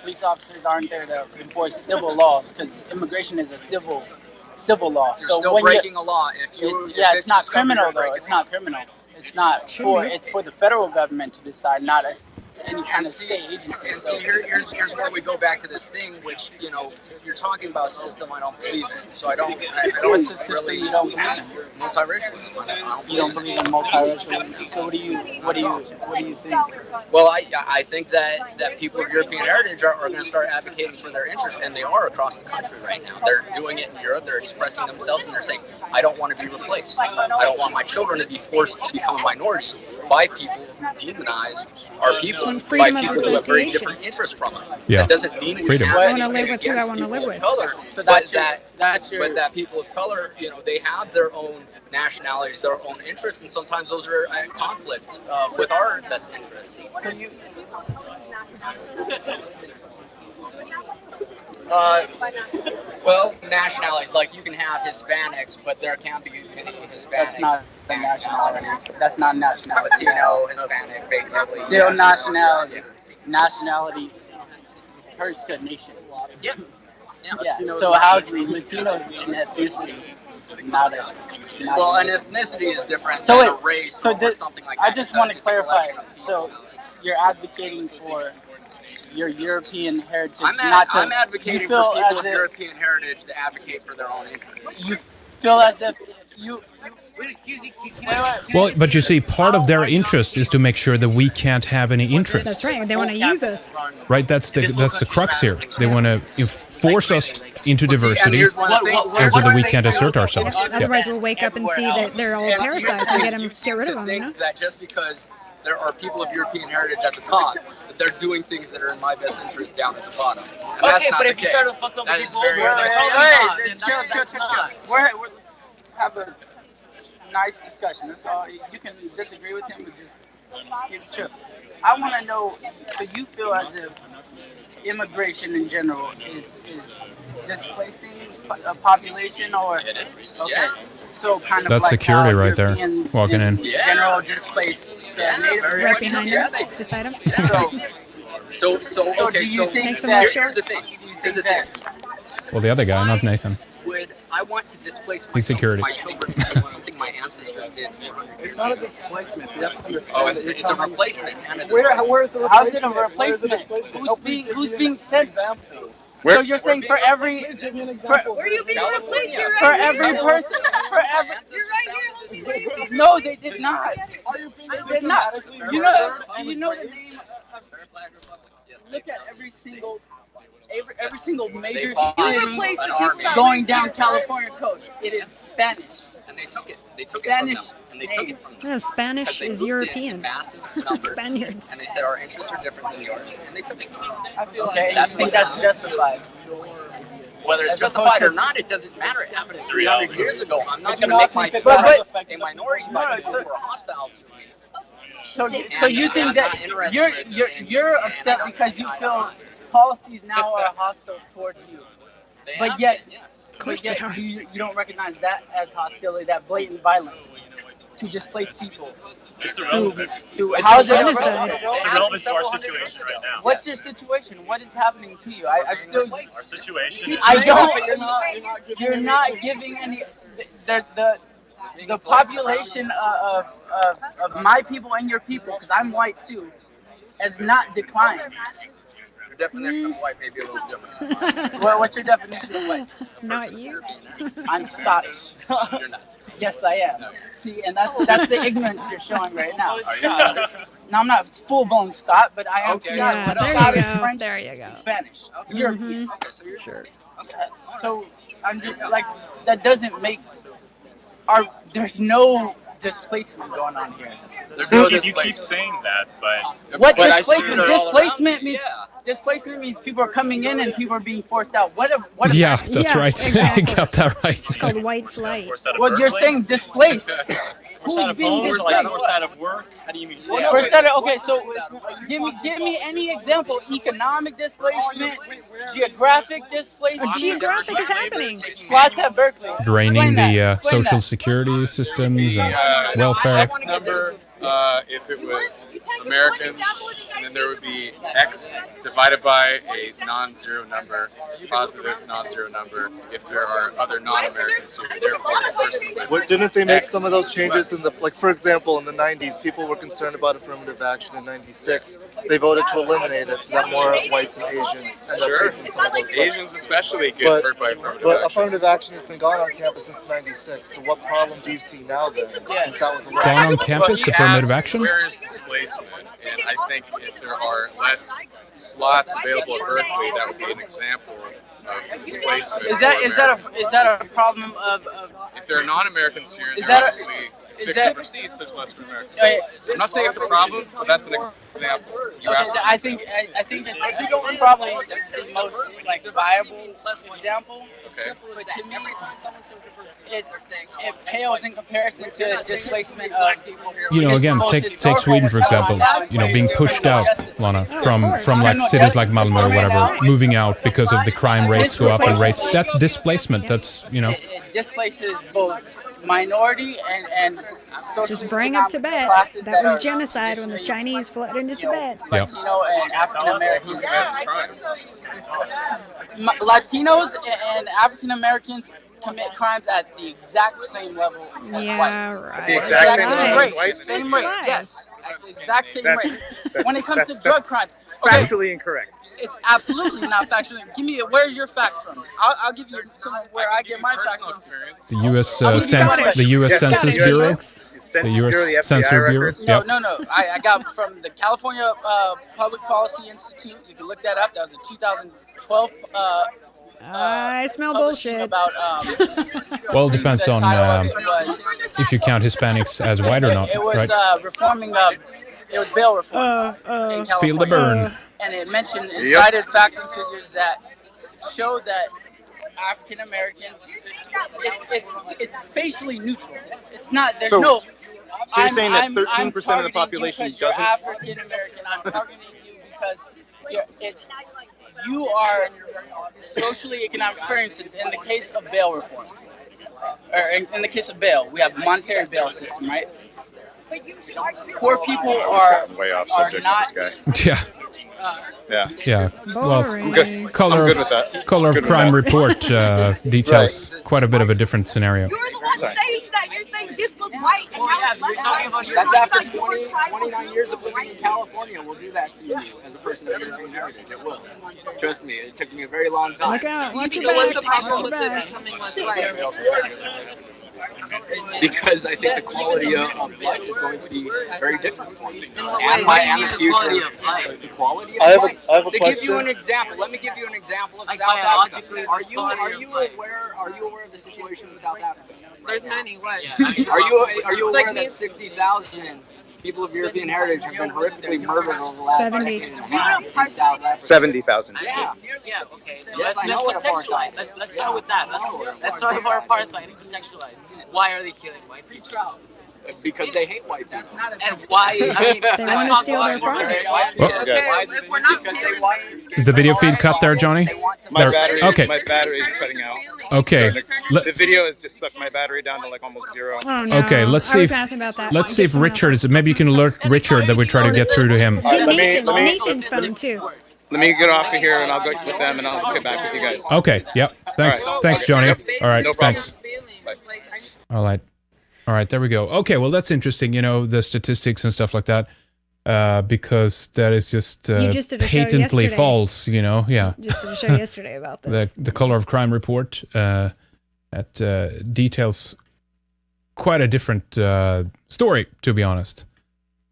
police officers aren't there to enforce civil laws because immigration is a civil law. You're still breaking a law. It's not criminal though. It's not criminal. It's not it's for the federal government to decide, not any kind of state agency. And see, here's where we go back to this thing, which, you know, if you're talking about system, I don't believe in. So I don't What's the system really you don't believe in? Multiracialism. You don't believe in multiracialism. So what do you think? Well, I think that people of European heritage are going to start advocating for their interests, and they are across the country right now. They're doing it in Europe. They're expressing themselves, and they're saying, I don't want to be replaced. I don't want my children to be forced to become a minority by people who demonize our people, by people who have very different interests from us. Yeah. That doesn't mean Freedom. we I have want to live anything with who I against want to people live of with. color, So but that people of color, you know, they have their own nationalities, their own interests, and sometimes those are at conflict with our best interests. So you. Well, nationalities, like you can have Hispanics, but there can't be many Hispanic. That's not a nationality. That's not nationality. Latino, Hispanic, basically. Still nationality. Nationality hurts a nation. Yeah. Yeah. So how's Latinos in ethnicity not a? Well, an ethnicity is different So than it- a race so or something like that. I just want to clarify. So you're advocating for your European heritage, I'm advocating for people as of if European heritage to advocate for their own interests. you feel as if you. Well, but you see, part of their interest is to make sure that we can't have any interests. That's right. They want to use us. Right? That's the crux here. They want to force us into diversity, and so that we can't assert ourselves. Yeah. Otherwise, we'll wake up and see that they're all parasites and get rid of them. You know? That just because there are people of European heritage at the top, that they're doing things that are in my best interest down at the bottom. And that's not the case. That is very We're have a nice discussion. That's all. You can disagree with him, but just keep it chill. I want to know. So you feel as if immigration in general is displacing a population, or It is. okay? Yeah. So kind of That's like security how right there, Europeans walking in. general displaced Native Right Americans. behind him, beside him. So do you think Makes them that- look here's the thing. Here's the thing. Well, the other guy, not Nathan. I want to displace He's security. my children from something my ancestors did 400 years ago. Not a displacement. You have to understand. Oh, it's a replacement and a displacement. Where's the How's it a replacement? replacement? Who's being sent? So you're saying for every Where are you being replaced? You're for right every here. person for every You're right here. no, they did not. They did not. You know the name of look at every single major city going down California coast. It is Spanish. And they took it. They took Spanish. it from them. And they took it from them. No, Spanish is European. Massive numbers. Spaniards. And they said our interests are different than yours. And they took it from us. I feel okay, you think that's justified? Whether it's As justified opposed or to- not, it doesn't matter. It happened 300 years ago. I'm not going to make my child a minority by people who are hostile to me. So you think that you're upset because you feel policies now are hostile towards you, but yet you don't recognize that as hostility, that blatant violence to displace people. It's irrelevant. How's it It's irrelevant to our situation right now. What's your situation? What is happening to you? I still. Our situation is. I don't. You're not giving any. The population of my people and your people, because I'm white too, has not declined. Your definition of white may be a little different. Well, what's your definition of white? Not you. I'm Scottish. You're not. Yes, I am. See, and that's the ignorance you're showing right now. Now I'm not full-blown Scot, but I am Okay. Yeah, there you Scottish, go. French, There you go. Spanish, Okay. European. Okay, so you're Sure. Okay. So I'm just like that doesn't make there's no displacement going on here. There's no displacement. You keep saying that, but what displacement? Displacement means displacement means people are coming in and people are being forced out. What? Yeah, that's right. Exactly. Got that right. It's called white flight. Well, you're saying displaced. Who's being displaced? Forced out of work? How do you mean? Forced out of, okay, so give me any example. Economic displacement, geographic displacement. Geographic is happening. Slots at Berkeley. Draining the social security systems and welfare. X number, if it was Americans, and then there would be X divided by a non-zero number, positive non-zero number, if there are other non-Americans. So therefore, the person with didn't they make X some of those changes less. in the, like, for example, in the 90s, people were concerned about affirmative action in 96. They voted to eliminate it so that more whites and Asians end up taking some of those. Asians especially get hurt by affirmative But action. affirmative action has been gone on campus since 96. So what problem do you see now then, since that was eliminated? Gone on campus, He affirmative asked, action? Where is displacement? And I think if there are less slots available at Berkeley, that would be an example of displacement. Is that a problem of if there are non-Americans here, is there that obviously fixing for seats, there's less for Americans. I'm not saying it's a problem, but that's an example. You asked I think it's probably the most like viable example. Okay. But to me, it pales in comparison to displacement of. Again, take Sweden for example. Being pushed out, Lana, from like cities like Malmö or whatever, moving out because of the crime rates go up and rates. That's displacement. That's It displaces both minority and social. Just bring up Tibet. That was genocide when the Chinese fled into Tibet. Latino and African Americans. Latinos and African Americans commit crimes at the exact same level. Yeah, right. The exact same rate. Same rate. Yes. At the exact same rate. When it comes to drug crimes. Factually incorrect. It's absolutely not factually. Give me where are your facts from? I'll give you some of where I get my facts from. the U.S. Census Bureau. The Census Bureau. No. I got from the California Public Policy Institute. You can look that up. That was a 2012. I smell bullshit. About, well, it depends on if you count Hispanics as white or not. It was right? reforming. It was bail reform in California. Feel the burn. And it mentioned and cited facts and figures that showed that African Americans, it's facially neutral. It's not. There's no. So you're saying that 13% of the population doesn't? You're African American. I'm targeting you because you are socially economic. For instance, in the case of bail reform, or in the case of bail, we have a monetary bail system, right? Poor people are way off subject not. With this guy. Yeah. Well, I'm good. Color with that. Color of Crime Report details quite a bit of a different scenario. You're the one saying that. You're saying this was white and now it's left. Talking about that's after 29 years of living in California will do that to you as a person of European heritage. It will. Trust me, it took me a very long time. Look out. Watch your back. Watch your back. Because I think the quality of life is going to be very different for you. And the future, the quality of life. I have a to question. give you an example, let me give you an example of South Africa. Are you aware of the situation in South Africa? There's many. What? Are you aware that 60,000 people of European heritage have been horrifically murdered over the last 70. 70,000. Yeah. Yeah. Okay. So Yes, I know let's what contextualize. Let's start with that. Let's start with our apartheid and contextualize. Why are they killing white people? Because they hate white people. And why? I mean, They want to steal their farms. If we're not Is the video feed cut there, Johnny? My There- battery, okay. my battery is cutting out. Okay. The video has just sucked my battery down to like almost zero. Oh, no. Okay, let's I see. was If, asking about that. let's see if Richard is. Maybe you can alert Richard that we try to get through to him. Get let Nathan. me- Nathan's phone too. Let me get off of here and I'll go with them and I'll get back with you guys. Okay. Yep. Thanks. All right. Thanks, Okay. Johnny. Yep. All right. No problem. Thanks. All right. All right. There we go. Okay. Well, that's interesting. The statistics and stuff like that, because that is just, You just did a show patently yesterday. false. Yeah. Just did a show yesterday about this. The Color of Crime report that details quite a different story, to be honest.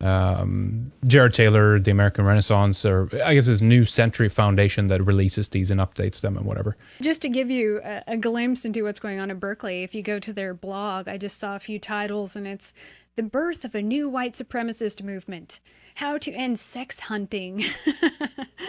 Jared Taylor, the American Renaissance, or I guess it's New Century Foundation that releases these and updates them and whatever. Just to give you a glimpse into what's going on in Berkeley, if you go to their blog, I just saw a few titles, and it's The Birth of a New White Supremacist Movement. How to End Sex Hunting.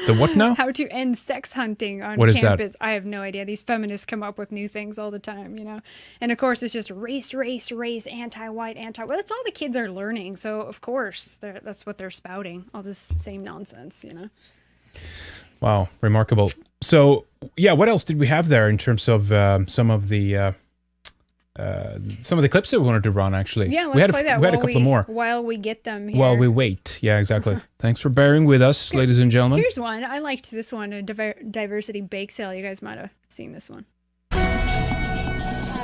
The what now? How to End Sex Hunting on What is campus. that? I have no idea. These feminists come up with new things all the time, you know? And of course, it's just race, anti-white, Well, that's all the kids are learning. So, of course, that's what they're spouting. All this same nonsense, you know? Wow, remarkable. So, yeah, what else did we have there in terms of some of the clips that we wanted to run, actually? Yeah, let's we had play that we had a couple more. while we get them here. While we wait. Yeah, exactly. Thanks for bearing with us, ladies and gentlemen. Here's one. I liked this one, a diversity bake sale. You guys might have seen this one.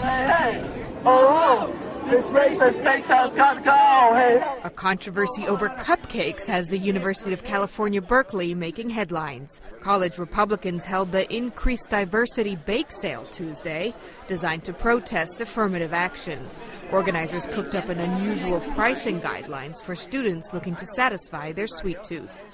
Hey, oh, this racist bake sale's got down, hey. A controversy over cupcakes has the University of California, Berkeley making headlines. College Republicans held the Increased Diversity Bake Sale Tuesday, designed to protest affirmative action. Organizers cooked up an unusual pricing guidelines for students looking to satisfy their sweet tooth.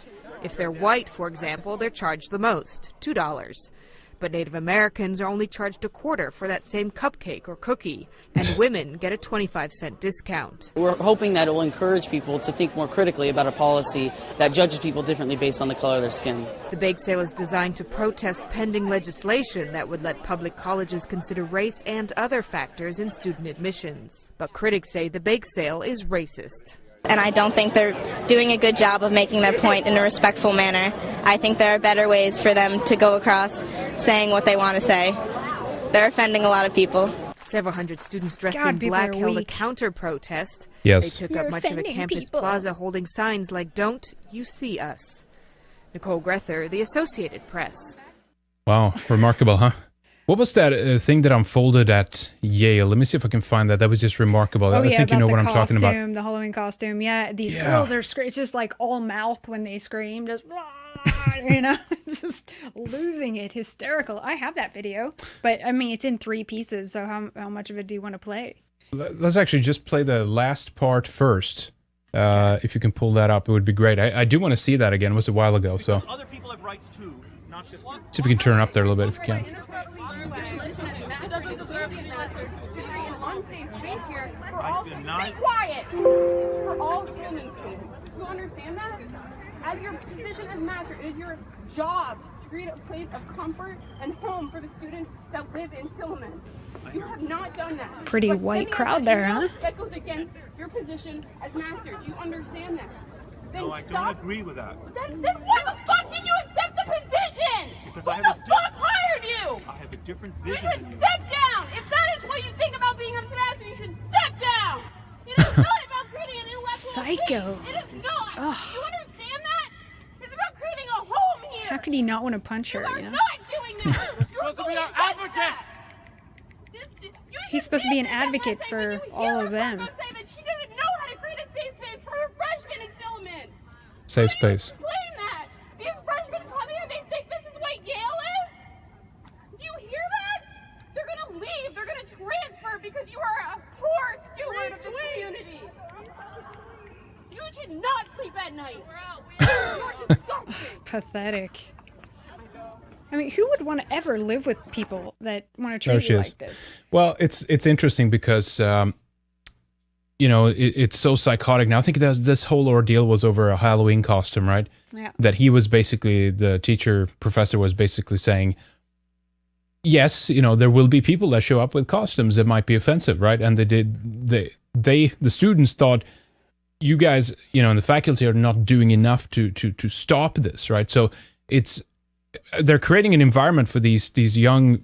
If they're white, for example, they're charged the most, $2. But Native Americans are only charged a quarter for that same cupcake or cookie, and women get a 25-cent discount. We're hoping that it will encourage people to think more critically about a policy that judges people differently based on the color of their skin. The bake sale is designed to protest pending legislation that would let public colleges consider race and other factors in student admissions. But critics say the bake sale is racist. And I don't think they're doing a good job of making their point in a respectful manner. I think there are better ways for them to go across saying what they want to say. They're offending a lot of people. Several hundred students dressed in black held a counter-protest. Yes. They took up much of a campus plaza holding signs like, "Don't you see us?" Nicole Grether, The Associated Press. Wow, remarkable, huh? What was that thing that unfolded at Yale? Let me see if I can find that. That was just remarkable. I think you know what I'm talking about. The Halloween costume. Yeah, these girls are it's just like all mouth when they scream. Just, you know, it's just losing it. Hysterical. I have that video. But, I mean, it's in 3 pieces. So how much of it do you want to play? Let's actually just play the last part first. If you can pull that up, it would be great. I do want to see that again. It was a while ago. So Other people have rights too, not just you. see if we can turn it up there a little bit if you can. Be quiet for all humans. You understand that? As your position as master, it is your job to create a place of comfort and home for the students that live in Silliman. You have not done that. Pretty white crowd there, huh? That goes against your position as master. Do you understand that? Then No, I don't agree with that. Then why the fuck did you accept the position? Because Who I have the fuck hired you? I have a different You vision should than you. step down. If that is what you think about being a master, you should step down. It is not about creating an intellectual Psycho. team. It is not. Ugh. You understand that? It's about creating a home here. How could he not want to punch her, you know? Not doing that. You're supposed to be our advocate. He's supposed to be an advocate for all of them. Say that she doesn't know how to create a safe space for her freshmen in Silliman. Safe space. Explain that. These freshmen come here, they think this is what Yale is? Do you hear that? They're gonna leave. They're gonna transfer because you are a poor steward of this community. You should not sleep at night. You're disgusting. Pathetic. I mean, who would want to ever live with people that want to There treat she you is. like this? Well, it's interesting because you know it's so psychotic now. I think this whole ordeal was over a Halloween costume, right? Yeah. That he was basically the professor was basically saying, yes, you know there will be people that show up with costumes that might be offensive, right? And the students thought you guys, you know, and the faculty are not doing enough to stop this, right? So they're creating an environment for these young,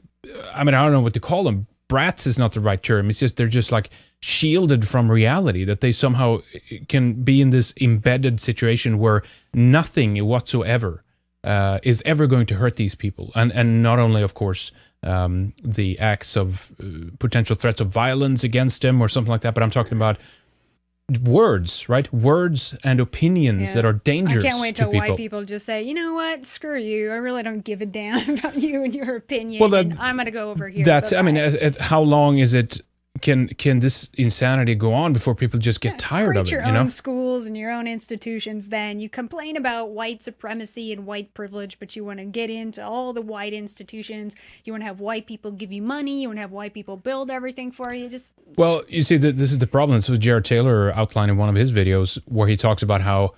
I mean, I don't know what to call them. Brats is not the right term. It's just, they're just like shielded from reality, that they somehow can be in this embedded situation where nothing whatsoever is ever going to hurt these people. And not only, of course, the acts of potential threats of violence against them or something like that, but I'm talking about words, right? Words and opinions that are dangerous I can't wait to till people. white people just say, you know what, screw you. I really don't give a damn about you and your opinion. Well, and I'm going to go over here. That's, I Bye-bye. mean, how long is it can this insanity go on before people just get tired of it? Create your own schools and your own institutions. Then you complain about white supremacy and white privilege, but you want to get into all the white institutions. You want to have white people give you money. You want to have white people build everything for you. Well, you see, this is the problem. So Jared Taylor outlined in one of his videos where he talks about how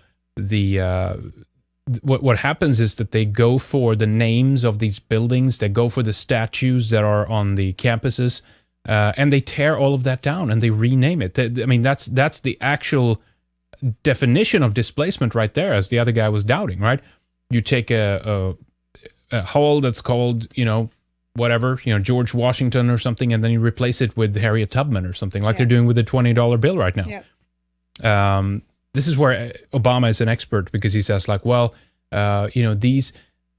what happens is that they go for the names of these buildings, they go for the statues that are on the campuses, and they tear all of that down and they rename it. I mean, that's the actual definition of displacement right there, as the other guy was doubting, right? You take a hall that's called, whatever, George Washington or something, and then you replace it with Harriet Tubman or something, like they're doing with the $20 bill right now. Yeah. This is where Obama is an expert, because he says, like, well, these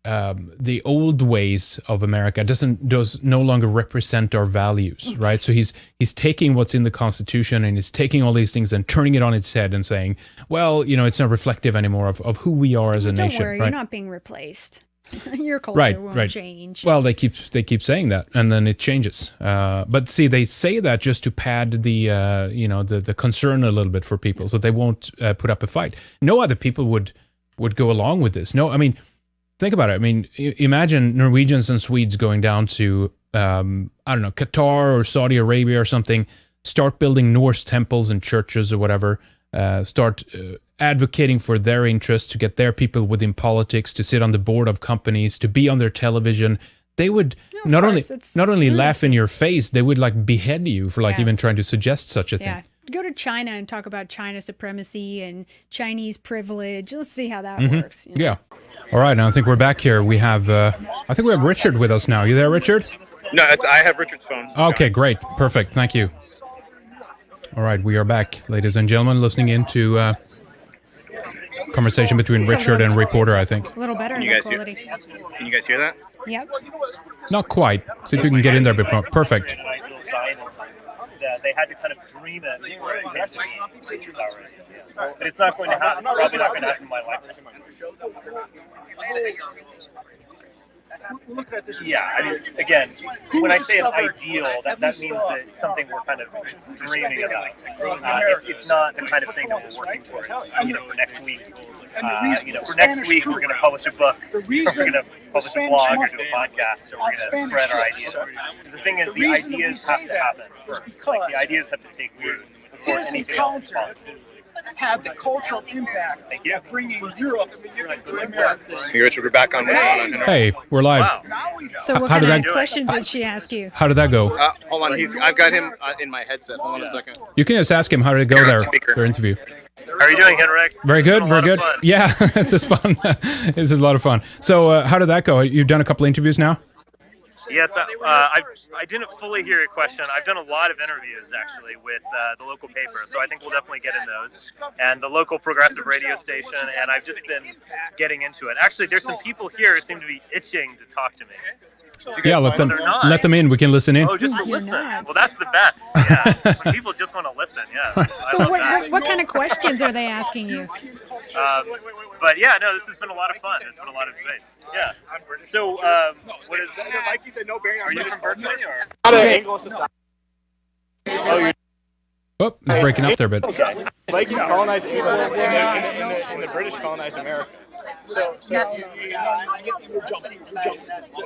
the old ways of America does no longer represent our values, right? So he's taking what's in the Constitution and he's taking all these things and turning it on its head and saying, well, it's not reflective anymore of who we are as a nation. Don't worry, right? You're not being replaced. Your culture won't change. Well, they keep saying that, and then it changes. But see, they say that just to pad the concern a little bit for people, so they won't put up a fight. No other people would go along with this. No, I mean, think about it. I mean, imagine Norwegians and Swedes going down to Qatar or Saudi Arabia or something, start building Norse temples and churches or whatever. Start advocating for their interests, to get their people within politics, to sit on the board of companies, to be on their television. They would not only laugh in your face, they would like behead you for even trying to suggest such a thing. Go to China and talk about China supremacy and Chinese privilege. Let's see how that works. Yeah. All right. Now I think we're back here. We have Richard with us now. You there, Richard? No, I have Richard's phone. Okay, great. Perfect. Thank you. All right, we are back, ladies and gentlemen, listening into conversation between Richard and reporter, I think. A little better in quality. Can you guys hear that? Yep. Not quite. See if you can get in there a bit more. Perfect. They had to kind of dream it before it actually but it's not going to happen. It's probably not going to happen in my lifetime. Yeah, I mean, again, when I say an ideal, that means that it's something we're kind of dreaming about. It's not the kind of thing that we're working towards, for next week. For next week, we're going to publish a book, or we're going to publish a blog, or do a podcast, or we're going to spread our ideas. Because the thing is, the ideas have to happen first. Like, the ideas have to take root before anything else is possible. Had the cultural impact of bringing Europe to America. Hey, Richard, we're back on. Hey, we're live. Wow. So what kind of questions did she ask you? How did that go? Hold on, I've got him in my headset. Hold on a second. You can just ask him how did it go their interview. How are you doing, Henrik? Very good, very good. Yeah, this is fun. This is a lot of fun. So how did that go? You've done a couple of interviews now? Yes, I didn't fully hear your question. I've done a lot of interviews, actually, with the local paper, so I think we'll definitely get in those. And the local progressive radio station, and I've just been getting into it. Actually, there's some people here who seem to be itching to talk to me. Yeah, let them in. We can listen in. Oh, just to listen. Well, that's the best. Yeah, when people just want to listen. Yeah. So what kind of questions are they asking you? But yeah, no, this has been a lot of fun. There's been a lot of debates. Yeah. So, what is? Are you from Berkeley or? Not an Anglo society. Oh, it's breaking up there a bit. Vikings colonized England, and the British colonized America. So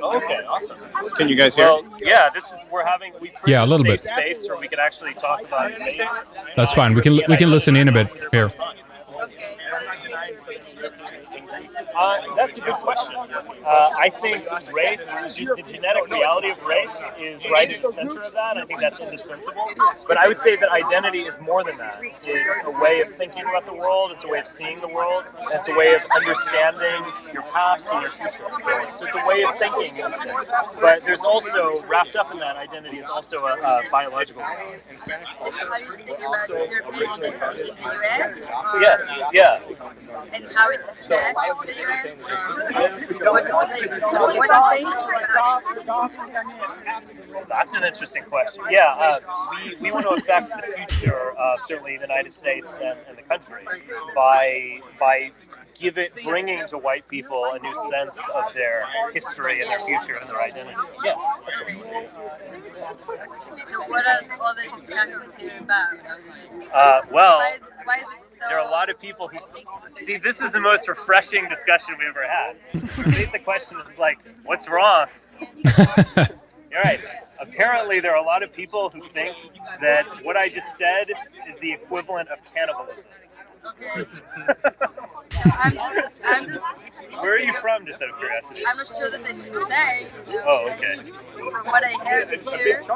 okay, awesome. Can you guys hear? Well, yeah, we're having a little bit space where we can actually talk about space. That's fine. We can listen in a bit here. That's a good question. I think race, the genetic reality of race, is right at the center of that. I think that's indispensable. But I would say that identity is more than that. It's a way of thinking about the world. It's a way of seeing the world. It's a way of understanding your past and your future. So it's a way of thinking. But there's also, wrapped up in that identity, is also a biological one. In Spanish culture, also originally founded in the U.S. Yes, yeah. And how it affects the U.S. That's an interesting question. Yeah, we want to affect the future of certainly the United States and the country by bringing to white people a new sense of their history and their future and their identity. Yeah, that's what So what are all the discussions here about? Well, Why is it so? there are a lot of people who see. This is the most refreshing discussion we've ever had. The basic question is like, what's wrong? You're right. Apparently, there are a lot of people who think that what I just said is the equivalent of cannibalism. Okay. I'm just. Where are you from, just out of curiosity? I'm not sure that they should say. Oh, okay. From what I heard here, it's really, there's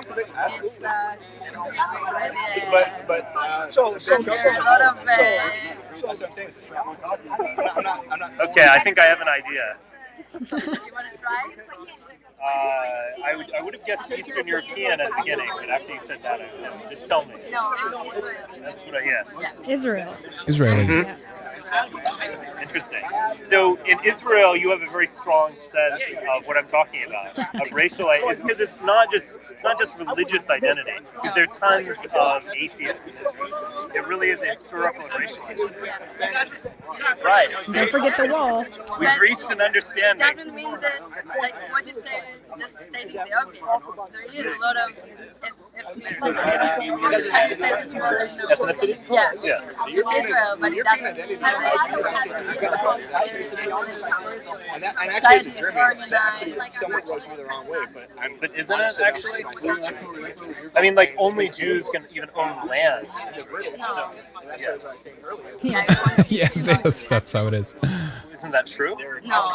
a lot of. Okay, I think I have an idea. You want to try? I would have guessed Eastern European at the beginning, but after you said that, I don't know. Just tell me. No, Israel. That's what I guessed. Yeah. Israel. Israeli. Interesting. So in Israel, you have a very strong sense of what I'm talking about, of racial. It's because it's not just religious identity. Because there are tons of atheists in Israel. It really is a historical and racial identity. Right. Don't forget the wall. We've reached an understanding. It doesn't mean that, like what you say, just stating the obvious. There is a lot of ethnicity. Yeah. Yeah. In Israel, but it doesn't mean that and actually, it's Germany. So much goes the wrong way, but isn't it actually? I mean, like only Jews can even own land. So, yes. Yes, that's how it is. Isn't that true? No.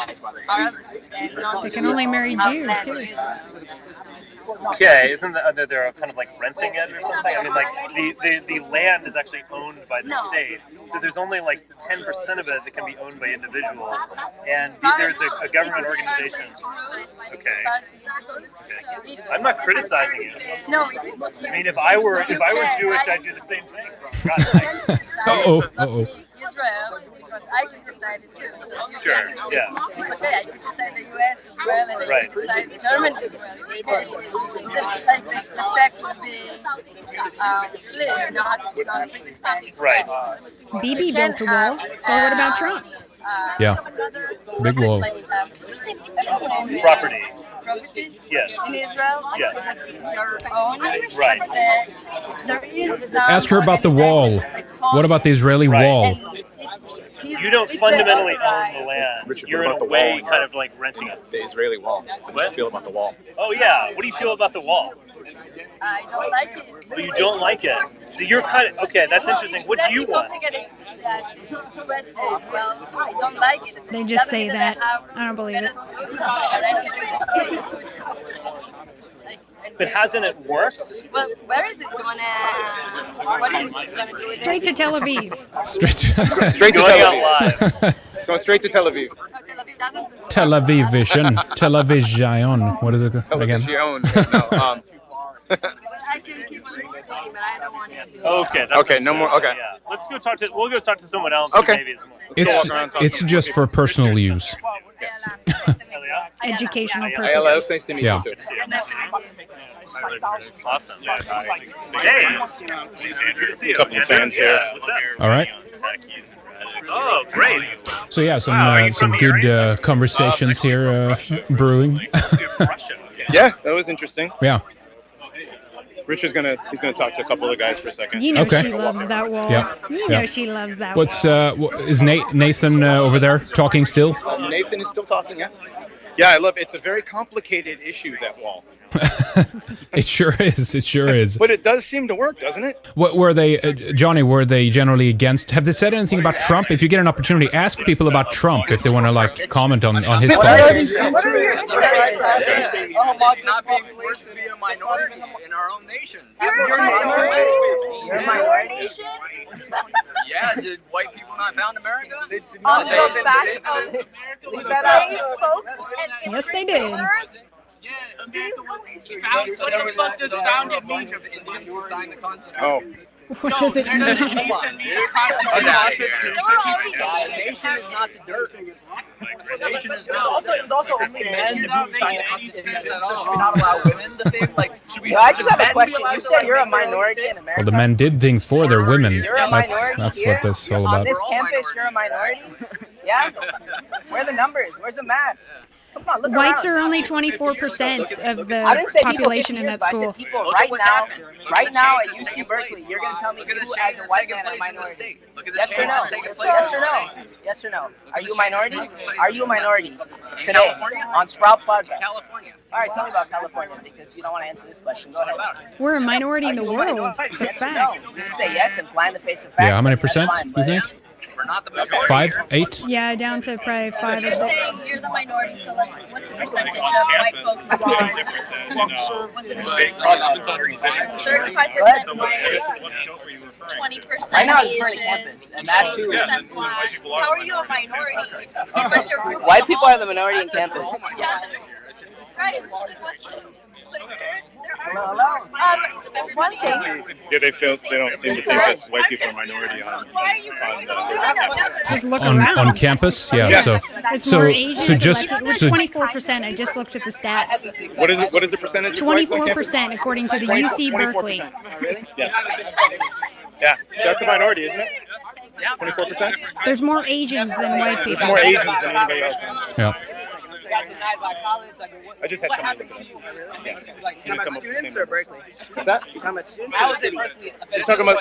They can only marry Jews too. Okay, isn't that they're kind of like renting it or something? I mean, like the land is actually owned by the state, so there's only like 10% of it that can be owned by individuals, and there's a government organization. Okay. I'm not criticizing you. No. I mean, if I were Jewish, I'd do the same thing. Uh-oh. Israel, because I criticized it too. Sure, yeah. It's okay, I criticized the US as well, and I criticized Germany as well. It's okay. Just like the facts would be clear, not criticized. Right. Bibi built a wall, so what about Trump? Yeah. Big wall. Property. Yes. In Israel, yeah. That is your own. Right. But there is Ask her about the wall. What about the Israeli wall? You don't fundamentally own the land. Richard, you're in a way kind of like renting it. The Israeli wall. What do you feel about the wall? Oh yeah. What do you feel about the wall? I don't like it. Well, you don't like it. So you're kind of okay. That's interesting. What do you want? Question. Well, I don't like it. They just say that. I don't believe it. But hasn't it worked? Well, where is it gonna? What is it gonna do? Straight to Tel Aviv. Straight to Tel Aviv. It's going straight to Tel Aviv. Tel Aviv Vision. Television. What is it again? Television. No. I can keep on speaking, but I don't want to. Okay. That's okay. No more. Okay. Yeah. Let's go talk to. We'll go talk to someone else. Okay. Maybe It's just for personal use. Yes. Educational Hey, purposes. it's nice to meet you too. Awesome. Hey. Good to see you. A couple of fans here. What's up? All right. Oh, great. So yeah, some good conversations here brewing. Yeah, that was interesting. Yeah. Richard's gonna talk to a couple of guys for a second. You know she loves that wall. Yeah. You know she loves that What's wall. is Nathan over there talking still? Nathan is still talking. Yeah. Yeah, I love it. It's a very complicated issue, that wall. It sure is. It sure is. But it does seem to work, doesn't it? What were they, Johnny? Were they generally against? Have they said anything about Trump? If you get an opportunity, ask people about Trump if they want to like comment on his politics. It's not being forced to be a minority in our own nation. You're a minority? Yeah, did white people not found America? They did On the back of slave folks and Yes, they did. What the fuck does founded mean to the Indians who signed the Constitution? Oh. What does it mean? The nation is not the dirt. The nation is not. It's also only men who sign the Constitution, so should we not allow women the same? Like, should we? I just have a question. You said you're a minority in America. Well, the men did things for their women. You're a minority That's here? what this is all On about. this campus, you're a minority? Yeah? Where are the numbers? Where's the math? Come on, look Whites around. are only 24% of I didn't say the population people in 50 that years, but I school. said people right now at UC Berkeley, you're going to tell me you as a white man are a minority. Yes or no? Yes or no? Yes or no? Are you a minority? Are you a minority today on Sprout Plaza? California. All right, tell me about California because you don't want to answer this question. Go ahead. We're a minority in the world. It's a Yes or fact. no? You can say yes and fly in the face of facts. Yeah, how many That's percent fine, do you think? We're not the majority. 5, 8? Yeah, down to probably 5 or You're 6. saying you're the minority, so what's the percentage of white folks who are? What's the percentage? 35% white, 20% Right now it's Asian, Berkeley campus, and that too. 20% black. How are you a minority? White people are the minority in campus. Right. One thing. Yeah, they don't seem to think that white people are minority on Just look on around. campus. Yeah. So It's more Asians. so just We're 24%. I just looked at the stats. What is it? What is the percentage? of whites on campus? 24% according to the UC Berkeley. Yes. Yeah, so that's a minority, isn't it? 24%. There's more Asians than white people. There's more Asians than anybody else. Yeah. I just had something to look at. Yes. Come up with the same numbers. What's that? We're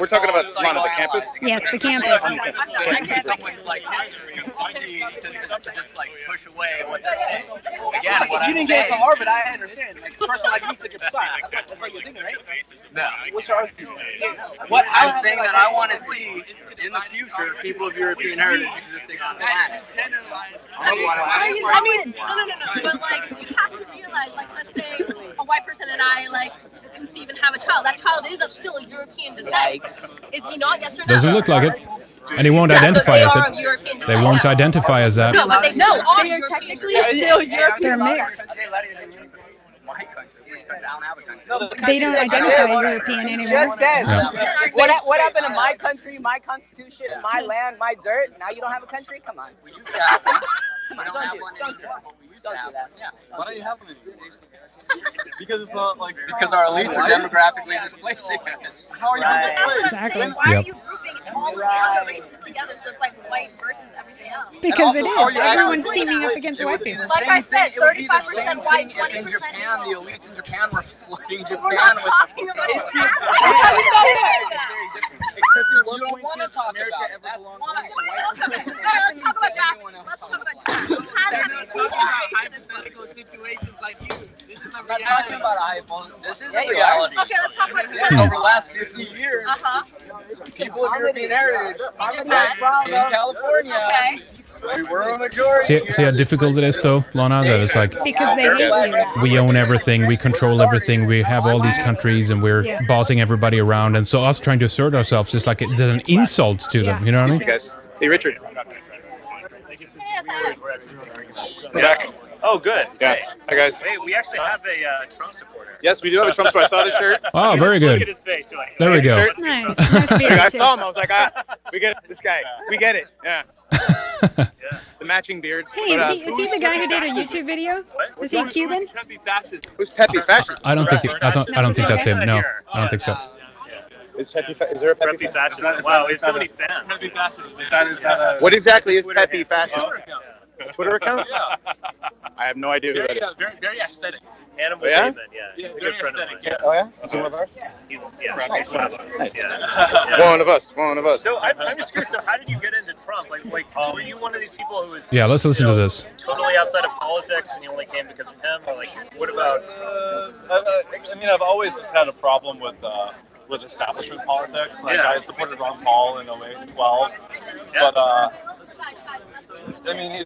talking about Lana, the campus? Yes, the campus. It's like history to see, to just like push away what they're saying. Again, what If you I'm didn't get saying. to Harvard, I understand. Like, a person like you took your spot. That's what you're thinking, right? No. What's your argument? What I'm saying that I want to see in the future people of European heritage existing on the planet. I mean, no. But like, you have to realize, like, let's say a white person and I like conceive and have a child. That child is of still a European descent. Is he not? Yes or no? Doesn't look like it, and he won't Yeah, so identify they as are it. of European They descent, won't yeah. identify as that. No, but they still are technically still European. They're mixed. They don't identify European anymore. Just says. Yeah. What happened to my country, my constitution, my land, my dirt? Now you don't have a country? Come on. Come on, don't do that. Why don't you have them? Because it's not like Because our elites are demographically displacing us. How are you displaced? Exactly. Why are you grouping all of the other races together so it's like white versus everything else? Because it Also, is. Everyone's teaming up against white people. Like I said, It would be the same 35% white, thing if in 20% Japan, the elites in Japan were flooding Japan We're not with talking about history. that. Except you don't want to talk about it. That's why. Let's talk about Jack. Let's talk about Jack. He has everything. Hypothetical situations like you. This is a I'm not talking about a hypothetical. This is a Yeah, you are. reality. Okay, let's talk about Yes, over the last 50 years, people of European heritage in California, Okay. we were a majority. See how difficult it is, though, Lana? That it's like Because they hate you. we own everything, we control everything, we have all these countries, and we're Yeah. bossing everybody around. And so us trying to assert ourselves is like it's an insult to them. You know what I mean? You guys. Hey, Richard. We're back. Oh, good. Yeah. Hi, guys. Hey, we actually have a Trump supporter. Yes, we do have a Trump supporter. I saw the shirt. Oh, very Look at good. his face. You're like, There we go. Shirt. Nice. Nice beard, I too. saw him. I was like, we get this guy. We get it. Yeah. The matching beards. Hey, But, is he the guy who did a YouTube video? Is he Cuban? who's Pepe Fascist? I don't think that's him. No, I don't think so. Is there a Pepe Preppy Fascist? fascist. Wow, it's so many fans. What exactly is Pepe Fascist? A Twitter account? I have no idea who that is. Very aesthetic. Animal Yeah? Raven, yeah. He's a good friend of mine. Yeah. Oh yeah? Is he one of ours? He's one of us. Nice. Yeah. One of us. One of us. So I'm just curious. So how did you get into Trump? Like, were you one of these people who was Yeah, let's listen to this. totally outside of politics and you only came because of him, or like, what about? I mean, I've always just had a problem with establishment politics. Like, Yeah. I supported Ron Paul in 08-12, Yeah. but I mean, he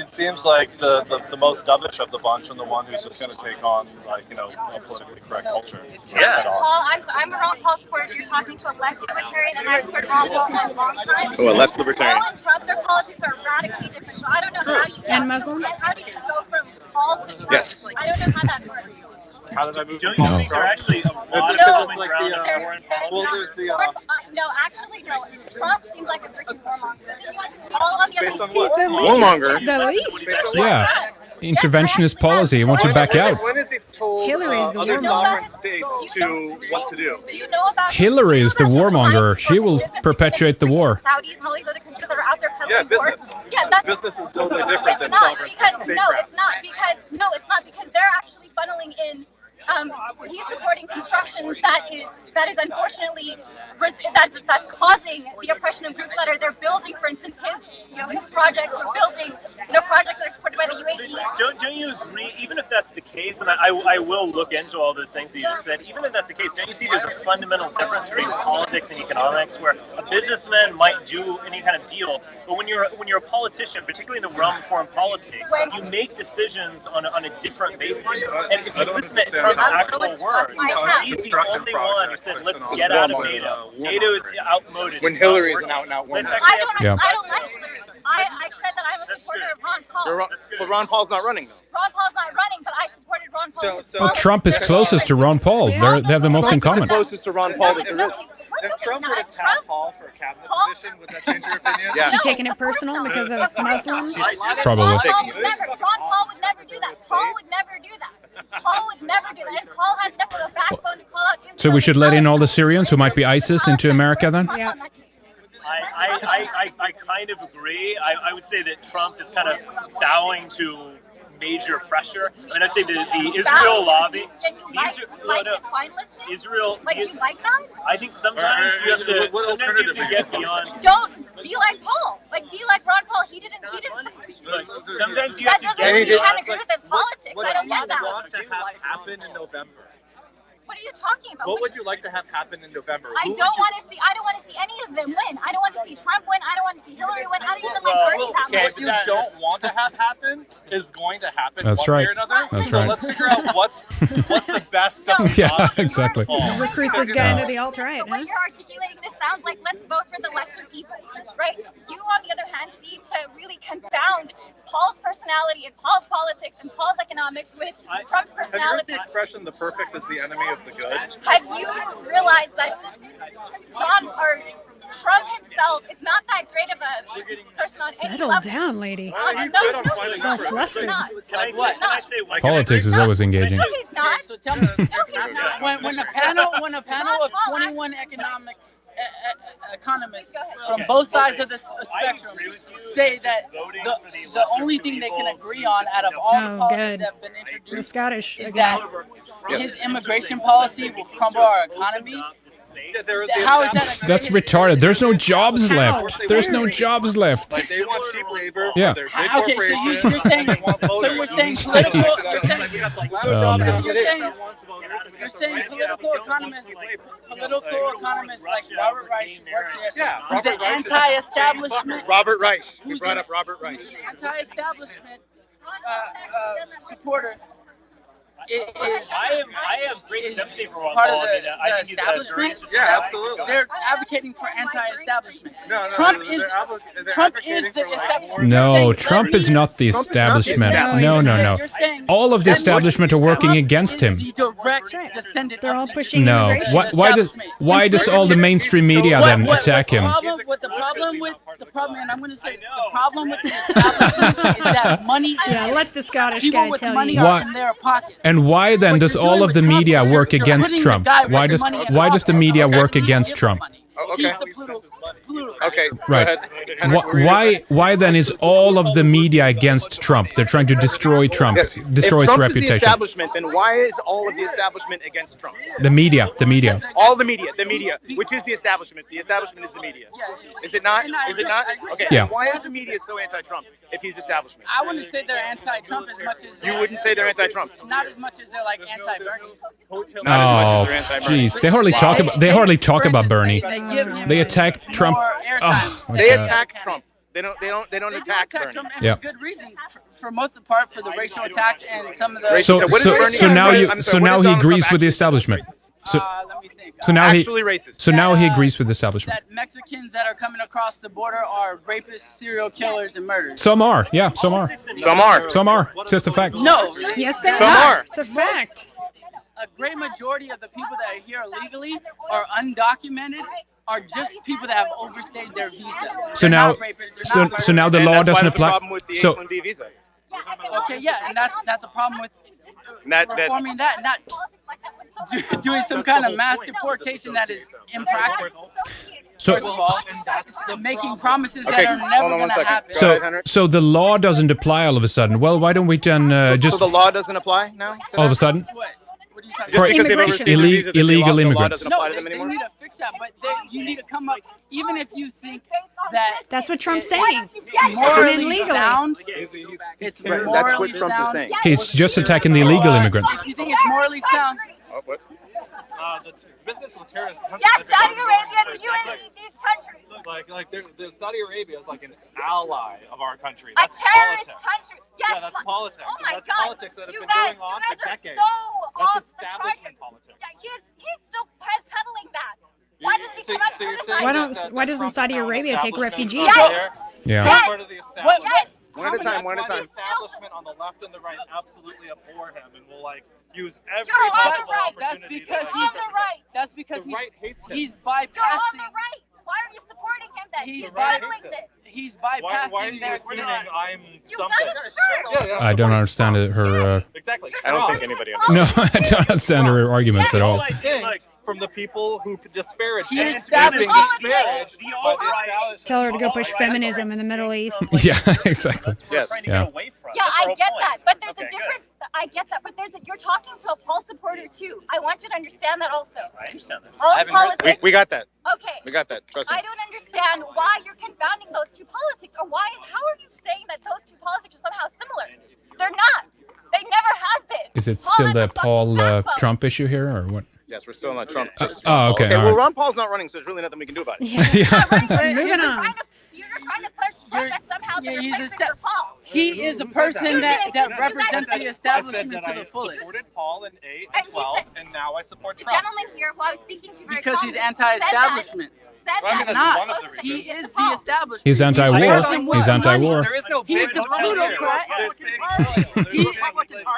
seems like the most dovish of the bunch and the one who's just going to take on, like, a politically correct culture. Yeah. Paul, I'm a Ron Paul supporter. So you're talking to a left libertarian, and I've supported Ron Paul for a long time. Oh, a left libertarian. Paul and Trump, their politics are radically different. So I don't know how you And Muslim? How did you go from Paul to Trump? Yes. I don't know how that works. How did I move Don't from you think there are actually a lot of No. common ground in foreign policy? No, actually, no. Trump seems like a freaking warmonger. Paul, on the Based other on hand, what? He's the least. Warmonger. The least. Yeah, interventionist policy. I want you to back out. When is he told told Hillary's the other warmonger. sovereign states to what to do. Do you know about Hillary is the warmonger. She will perpetuate the war. Saudis and all these other countries that are out there peddling Yeah, business. war? Yeah, that's Business is totally different than not sovereign because statecraft. it's not because they're actually funneling in. He's supporting construction that is unfortunately that's causing the oppression of groups that are they're building. For instance, his projects are building projects that are supported by the UAE. Don't you agree? Even if that's the case, and I will look into all those things that you just said. Even if that's the case, don't you see there's a fundamental difference between politics and economics, where a businessman might do any kind of deal, but when you're a politician, particularly in the realm of foreign policy, you make decisions on a different basis. And if you listen to Trump's actual words, he's the only one who said, "Let's get out of NATO." NATO is outmoded. When Hillary is an out-and-out woman. I don't like Hillary. I said that I'm a supporter of Ron Paul. But Ron Paul's not running, though. Ron Paul's not running, but I supported Ron Paul. Well, Trump is closest to Ron Paul. They have the most in common. Closest to Ron Paul that there is. If Trump were to tap Paul for a cabinet position, would that change your opinion? Is she taking it personal because of Muslims? Probably. Ron Paul would never do that. Paul would never do that. Paul would never do that. And Paul has never the backbone to call out Israel. So we should let in all the Syrians who might be ISIS into America then? Yeah. I kind of agree. I would say that Trump is kind of bowing to major pressure. I mean, I'd say the Israel lobby. Israel. Like you like that? I think sometimes you have to get beyond. Don't be like Paul. Like be like Ron Paul. He didn't. Look, sometimes you have to get You beyond. can't agree with his politics. I don't get that. What would you want to have happen in November? What are you talking about? What would you like to have happen in November? I don't want to see any of them win. I don't want to see Trump win. I don't want to see Hillary win. I don't even like Bernie that much. What you don't want to have happen is going to happen. That's one right. way or another. That's so right. let's figure out what's the best of Yeah, options. exactly. Recruit this guy into the alt-right, The way huh? you're articulating this sounds like let's vote for the lesser evil, right? You, on the other hand, seem to really confound Paul's personality and Paul's politics and Paul's economics with Trump's Have you heard personality. the expression "the perfect is the enemy of the good"? Have you realized that Trump himself is not that great of a person on any Settle level? down, lady. He's good on finding So truth. flustered. Can I say one? Politics is always engaging. No, he's not. So tell me, No, he's not. when a panel of 21 economists from both sides of the spectrum say that the only thing they can agree on out of all the policies good. that have been The introduced Scottish is again. that his immigration policy will crumble our economy. How is that a That's great- retarded. There's no jobs left. There's no jobs left. Like they want cheap labor Yeah. for their big Okay, so corporations. you're saying They want so you're voters. saying political We got the laptop man. company that wants voters, and we You're got the saying right political that wants economists, cheap labor. like Robert Reich works here. Yeah, Who's Robert an Reich is- anti-establishment. Robert Reich. You brought up Robert Reich. Who's an anti-establishment supporter. I have great sympathy for Ron part Paul. of I mean, I the think he's a very establishment. Yeah, absolutely. They're advocating for anti-establishment. No, Trump they're is Trump the establishment. No, Trump is not the establishment. No, no, no. All of the establishment are working against him. The direct descendant. They're all pushing No. immigration. Why does all the mainstream media then attack him? The problem, and I'm going to say the problem with the establishment is that money. Yeah, let the Scottish people guy with tell money you. are in their pockets. And why then does all of the media work against Trump? Why does the media work against Trump? Okay. Okay. Right. Why then is all of the media against Trump? They're trying to destroy Trump, Yes. destroy If his Trump is the reputation. establishment, then why is all of the establishment against Trump? The media. All the media, which is the establishment. The establishment is the media. Is it not? Is it not? Okay. Yeah. Why is the media so anti-Trump if he's establishment? I wouldn't say they're anti-Trump as much as You wouldn't say they're anti-Trump. Not as much as they're like anti-Bernie. Oh, jeez. They hardly talk about Bernie. They attacked Trump. Oh, my They God. attack Trump. They don't attack Bernie. Trump, and Yeah. for good reason. For most of the part, for the racial attacks and some of the. So now he agrees with the establishment. So now he Actually racist. So now he agrees with the establishment. That Mexicans that are coming across the border are rapists, serial killers, and murderers. Some are. Yeah, some are. Some are. Some are. It's just a fact. No. Yes, they Some are. are. It's a fact. A great majority of the people that are here illegally are undocumented, are just people that have overstayed their visa. So They're now, not rapists, they're not so now the murderers. law And that's why doesn't there's a apply. problem with the So H-1B visa. Okay, yeah, and that's a problem with performing that, not doing some kind of mass deportation that is impractical. So, First of all, making promises that are never going to happen. so the law doesn't apply all of a sudden. Well, why don't we then just So the law doesn't apply now? all of a sudden? Just because they've received a visa, illegal the law immigrants. doesn't apply to them They anymore? need to fix that, but you need to come up, even if you think that That's what Trump's saying. morally Legally. sound, it's That's morally what Trump is sound. saying. He's just attacking the illegal immigrants. If you think it's morally sound, The business with terrorist countries. Yes, Saudi Arabia and the UAE, these countries. Like Saudi Arabia is like an ally of our country. A That's terrorist politics. country. Yes. Yeah, that's politics. Oh my and that's God. politics that have You been guys, going on you guys for are decades. so That's off the establishment politics. Yeah, he's still peddling that. Why doesn't he come out So you're and saying Why doesn't Saudi Arabia take refugees? Yeah. Part of the establishment. One at a time, one at a time. The establishment on the left and the right absolutely abhor him and will use every You're on the possible right. that's opportunity because to he's on the right. That's because The right hates him. he's You're on bypassing. the right. Why are you supporting him then? He's hates it. He's Why bypassing are you their assuming I'm You something? got it. I don't understand her. Exactly. I don't think anybody No, I don't understand her arguments at all. From the people who disparage He him established- being disparaged by the establishment. Tell her to go push feminism in the Middle East. Yeah, exactly. Yes. Yeah. Yeah, I get that, but there's a difference. I get that, but you're talking to a Paul supporter too. I want you to understand that also. I understand that. All politics. We got that. Okay. We got that. Trust me. I don't understand why you're confounding those two politics, or how are you saying that those two politics are somehow similar? They're not. They never have been. Is it Paul still is the a fucking Paul backbone. Trump issue here, or what? Yes, we're still on Trump. okay, Okay, all well, right. Ron Paul's not running, so there's really nothing we can do about it. Moving on. You're trying to push Trump as somehow the he's replacement for Paul. He is a person that represents the I establishment said to that the I fullest. supported Paul in 8 And and he 12, said- and now I support The Trump. gentleman here, who I was speaking to very Because he's calmly, anti-establishment. said Well, I mean, that. that's Not. one of the He reasons. is the establishment. He's anti-war. He's anti-war. There is no He's big the hotel here. plutocrat. There's big-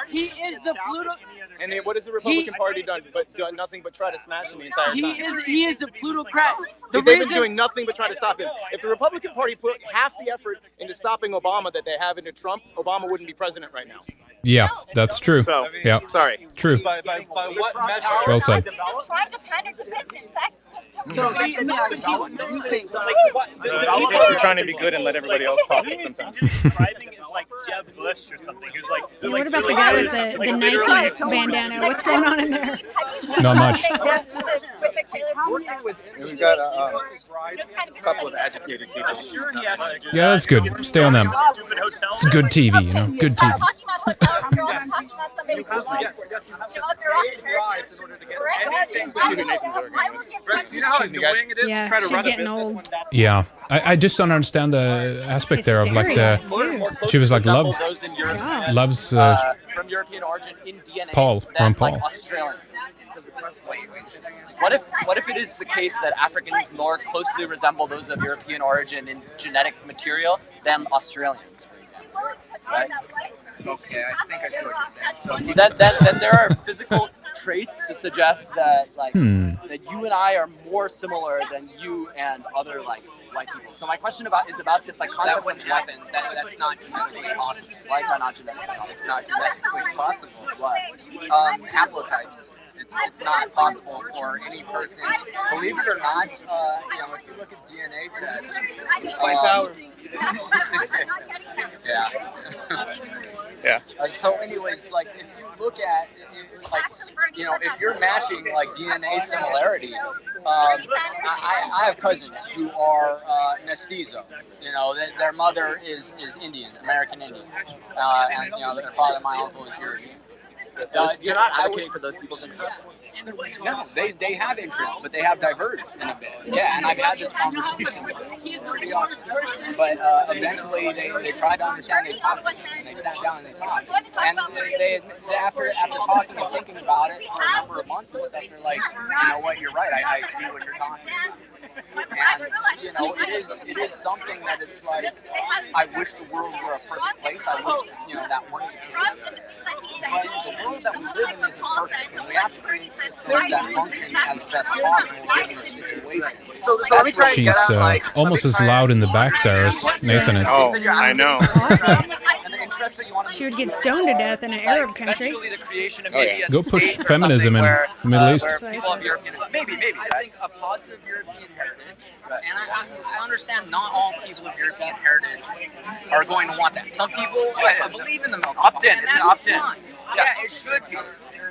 He is the plutocrat. And then what has the Republican Party done? But done nothing but try to smash him the entire time. He is the plutocrat. The They've been reason doing nothing but try to stop him. If the Republican Party put half the effort into stopping Obama that they have into Trump, Obama wouldn't be president right now. Yeah, that's true. So, Yeah, sorry. true. By what measure? Well said. He's just trying to pander to business. So People are trying to be good and let everybody else talk sometimes. Describing is like Jeb Bush or something. He was like, Yeah, what about the guy with the Nike bandana? What's going on in there? Not much. We've got a couple of agitated people. Yeah, that's good. Stay on them. It's good TV, you know. Good TV. Do you know how annoying it is Yeah, to try to she's run a getting business old. when that's Yeah, I just don't understand the aspect there of like the she was like loves from European origin in DNA Paul, than Ron Paul. like Australians. What if it is the case that Africans more closely resemble those of European origin in genetic material than Australians, for example? Right? Okay, I think I see what you're saying. So That there are physical traits to suggest that that you and I are more similar than you and other like white people. So my question is about this like concept. that wouldn't happen. That's not genetically possible. Why is that not genetically possible? It's not genetically possible. Haplotypes. It's not possible for any person. Believe it or not, if you look at DNA tests, yeah. Yeah. So, anyways, like if you look at, if you're matching like DNA similarity, I have cousins who are mestizo. Their mother is Indian, American Indian, and their father, my uncle, is European. You're not advocating for those people's interests? No, they have interests, but they have diverged in a bit. Yeah, and I've had this conversation pretty often. But eventually they tried to understand, they talked, and they sat down and they talked. And they after talking and thinking about it for a number of months and stuff, they're like, you know what, you're right, I see what you're talking about. And, it is something that it's like, I wish the world were a perfect place. I wish, that weren't the case. But the world that we live in isn't perfect, and we have to create systems that function as best possible given the situation. So let me try and She's get at almost as loud in the back there as Nathan is. Oh, I know. And interest that you want to. She would get stoned to death in an Arab country. Eventually, the creation of Oh, maybe yeah. a Go push state or feminism something in where, the Middle East. Where people of European, maybe. I think a positive European heritage, and I understand not all people of European heritage are going to want that. Some people I believe in the melting pot, Opt-in. and It's an that's opt-in. fine. Yeah, it should be.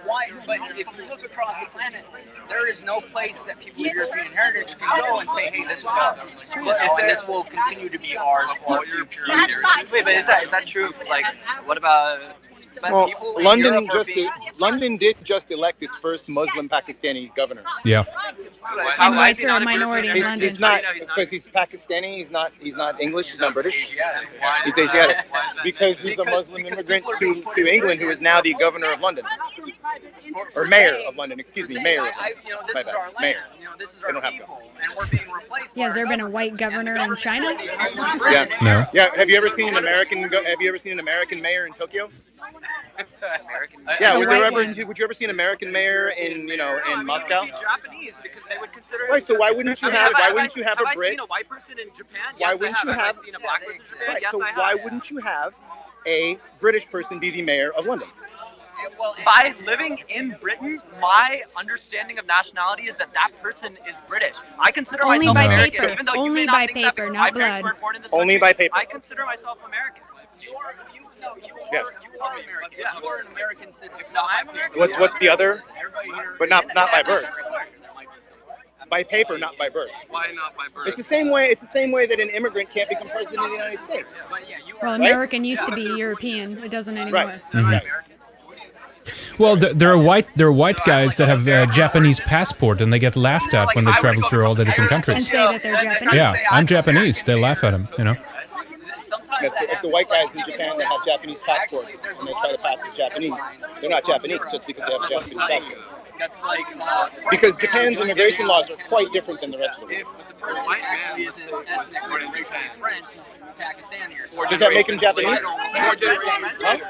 Why? But if you look across the planet, there is no place that people of European heritage can go and say, "Hey, this is ours," and this will continue to be ours for our future years. Wait, but is that true? Like, what about? Well, people in London Europe are just being- London did just elect its first Muslim Pakistani governor. Yeah. And whites are a minority in He's London. not because he's Pakistani. He's not English. He's not British. He's Asiatic because he's a Muslim immigrant to England who is now the governor of London or mayor of London. Excuse me, mayor. Of London. This My is bad. our land. Mayor. This is They our don't have people, and we're being replaced. Yeah, has there been a white governor in China? Yeah. No. Yeah. Have you ever seen an American? Have you ever seen an American mayor in Tokyo? Yeah. Would you ever see an American mayor in Moscow? Japanese because they would consider. Right. So why wouldn't you have? Why wouldn't you have a I Brit? seen a white person in Japan? Why Yes, wouldn't I have. you Have I have? seen a black person in Japan? Right. Yes, So I have. why wouldn't you have a British person be the mayor of London? By living in Britain, my understanding of nationality is that person is British. I consider Only myself by American, paper. even though you Only may not by think that paper, because not my parents blood. weren't born in this Only country. by paper. I consider myself American. You are Yes. American. Yeah. You are an American citizen. No, I'm American. What's the other? Everybody here. But not by birth. By paper, not by birth. Why not by birth? It's the same way. It's the same way that an immigrant can't become president of the United States. Well, American used to be European. It doesn't anymore. Right. Mhm. Well, there are white guys that have a Japanese passport and they get laughed at when they travel through all the different And countries. say that they're Japanese. Yeah, I'm Japanese. They laugh at them, you know. Yes, if the white guys in Japan that have Japanese passports and they try to pass as Japanese, they're not Japanese just because they have a Japanese passport. That's like Because Japan's immigration laws are quite different than the rest of the world. the person actually is ethnically French, Pakistani, or something. Does that make him Japanese? Huh?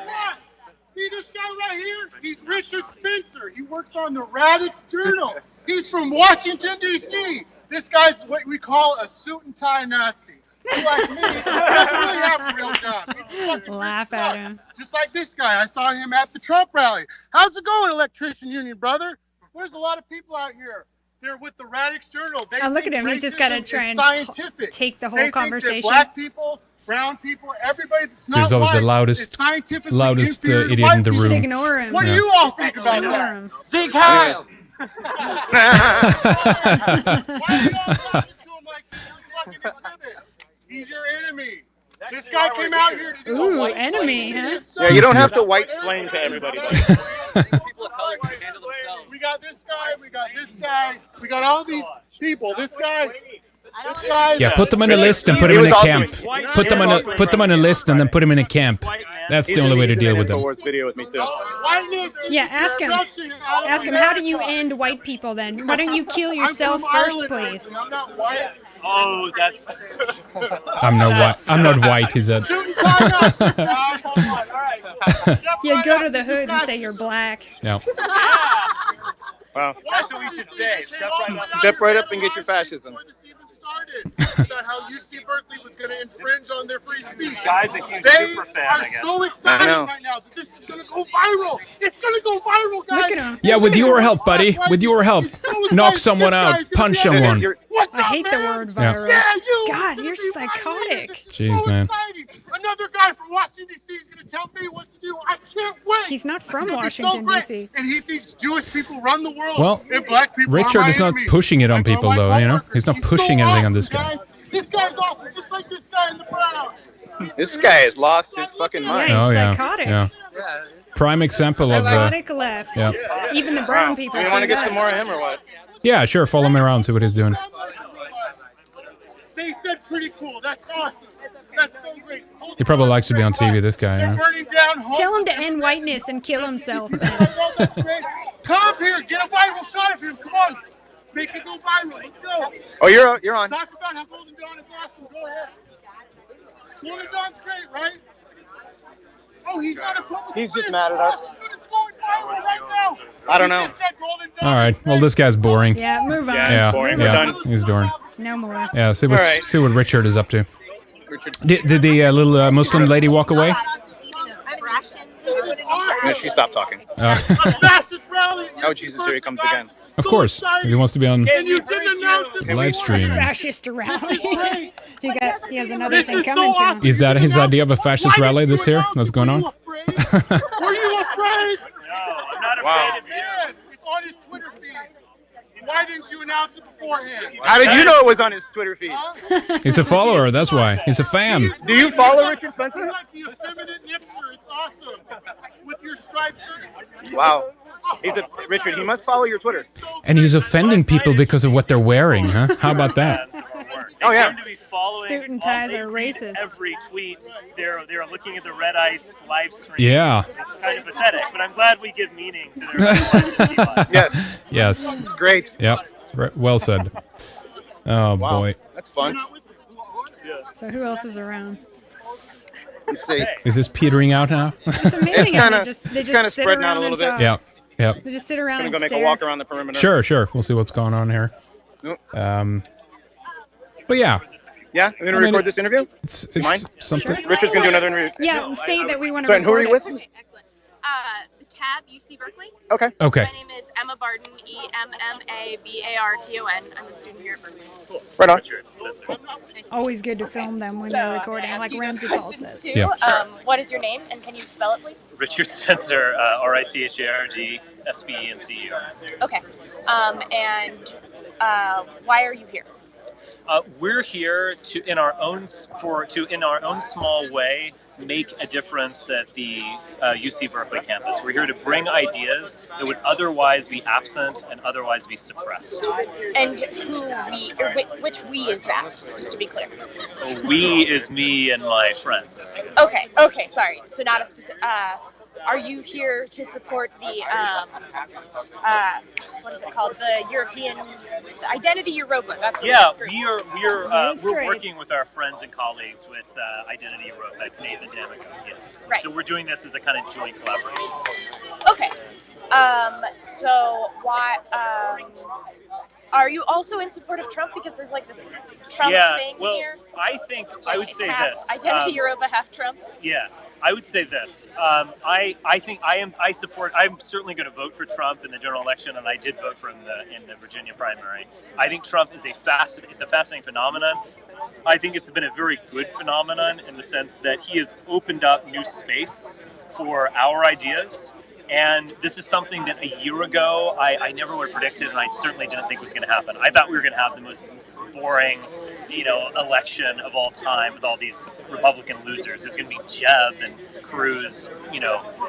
See this guy right here? He's Richard Spencer. He works on the Radix Journal. He's from Washington, D.C. This guy's what we call a suit and tie Nazi. He's like me. He doesn't really have a real job. He's a fucking Laugh rich at fuck. him. Just like this guy. I saw him at the Trump rally. How's it going, electrician union, brother? There's a lot of people out here. They're with the Radix Journal. They Oh, look at think him. He's just got to racism try is and scientific. take the They whole think that conversation. black people, brown people, everybody that's not He's always the white loudest- is scientifically loudest, inferior to idiot white in the people. room. Ignore him. What do Yeah. you all think about Ignore that? him. Zeke Heil! Why are you all talking to him like he's a fucking exhibit? He's your enemy. This guy came out here to do Ooh, a white enemy, splaining to huh? his Yeah, you don't son. have to white splain to everybody. We got this guy, we got this guy, we got all these people. This guy. Yeah, put them on a list and put them in a camp. Put them on a list and then put them in a camp. That's the only way to deal with them. Wars video with me too. Yeah, ask him. Ask him, how do you end white people then? Why don't you kill yourself first, please? I'm not white. Oh, that's. I'm not white. He said. Yeah, go to the hood and say you're black. Yeah. Wow. That's what we should say. Step right up and get your fascism. About how UC Berkeley was going to infringe on their free speech. This guy's a huge They super fan, are I guess. so excited I know. right now that this is going to go viral. It's going to go viral, guys. Look at him. Yeah, with your help, buddy. With your help. Knock someone out. Punch someone. What's I up, hate the man? word viral. Yeah, you. God, you're psychotic. Jeez, man. Exciting. Another guy from Washington, D.C. is going to tell me what to do. I can't wait. He's not It's from gonna be so Washington, great. D.C. And he thinks Jewish people run the world. Well, and black people Richard are my is not enemies. pushing it on Like my people, white though. You know, coworkers. he's not He's pushing so anything on awesome, this guy. guys. This guy's awesome, just like this guy in the Browns. This guy has lost his fucking Yeah, mind. he's Oh yeah. psychotic. Yeah. Prime example of. Psychotic left. Yeah. Even the brown people You say want to get that. some more of him or what? Yeah, sure. Follow him around. See what he's doing. They said pretty cool. That's awesome. That's so great. He probably likes to be on TV. This guy. They're Yeah. burning down homes. Tell him to end whiteness and kill himself. That's great. Come up here. Get a viral shot of him. Come on. Make it go viral. Let's go. Oh, you're on. Talk about how Golden Dawn is awesome. Go ahead. Golden Dawn's great, right? Oh, he's not a public. He's just mad at us. It's going viral right now. I don't know. He just said Golden Dawn All right. is Well, great. this guy's boring. Yeah, move on. Yeah. boring. We're Yeah. done. He's boring. No more. Yeah. See All right. what Richard is up to. Richard's Did the little Muslim lady walk away? No, she stopped talking. A fascist rally. Oh, Jesus, here he comes again. Of course, if he wants to be on And you didn't announce it. live stream. Fascist rally. he has another This thing is so coming to him. awesome. Is that his idea of a fascist rally this here? What's going on? Were you afraid? I'm not Wow. afraid of you. Man, it's on his Twitter feed. Why didn't you announce it beforehand? How did you know it was on his Twitter feed? He's a follower, that's why. He's a fan. Do you follow Richard Spencer? He's like the effeminate hipster. It's awesome. With your striped shirt. Wow. Richard, he must follow your Twitter. And he's offending people because of what they're wearing, huh? How about that? Oh, yeah. Seem to be following Suit and ties are read racist. Every tweet, they're looking at the Red Ice live stream. Yeah. It's kind of pathetic, but I'm glad we give meaning to their Yes. Yes. It's great. Yep. Well said. Oh, Wow. boy. That's fun. So who else is around? Let's see. Is this petering out now? It's amazing. It's how kinda- they just it's kinda sit spreading out around a little and bit. talk. Yeah. Yep. They just sit around I'm and gonna go make stare. a walk around the perimeter. Sure. We'll see what's going on here. Nope. But yeah. Yeah, I'm gonna record this interview. It's You mind? something. Richard's gonna do another interview. Yeah, say that we want to. Sorry, and who are you with? Excellent. Tab, UC Berkeley. Okay. Okay. My name is Emma Barton, EMMABARTON. I'm a student here at Berkeley. Right on. Always good to film them when they're recording, like Ramsey Paul says. Too. Yeah. What is your name, and can you spell it, please? Richard Spencer, RICHARD, SPE, and CU. Okay. And why are you here? We're here to, in our own small way, make a difference at the UC Berkeley campus. We're here to bring ideas that would otherwise be absent and otherwise be suppressed. And which we is that? Just to be clear. So we is me and my friends. Okay. Sorry. So not a specific. Are you here to support the what is it called? The European Identity Europa. That's what Yeah, it's called. we're working with our friends and colleagues with Identity Europa. It's Nathan Damico. Yes. Right. So we're doing this as a kind of joint collaboration. Okay. So why? Are you also in support of Trump because there's like this Trump thing here? I think I would say half this. Identity Europa, half Trump. Yeah, I would say this. I think I'm certainly going to vote for Trump in the general election, and I did vote for him in the Virginia primary. I think Trump is it's a fascinating phenomenon. I think it's been a very good phenomenon in the sense that he has opened up new space for our ideas. And this is something that a year ago I never would have predicted, and I certainly didn't think was going to happen. I thought we were going to have the most boring, election of all time with all these Republican losers. There's going to be Jeb and Cruz,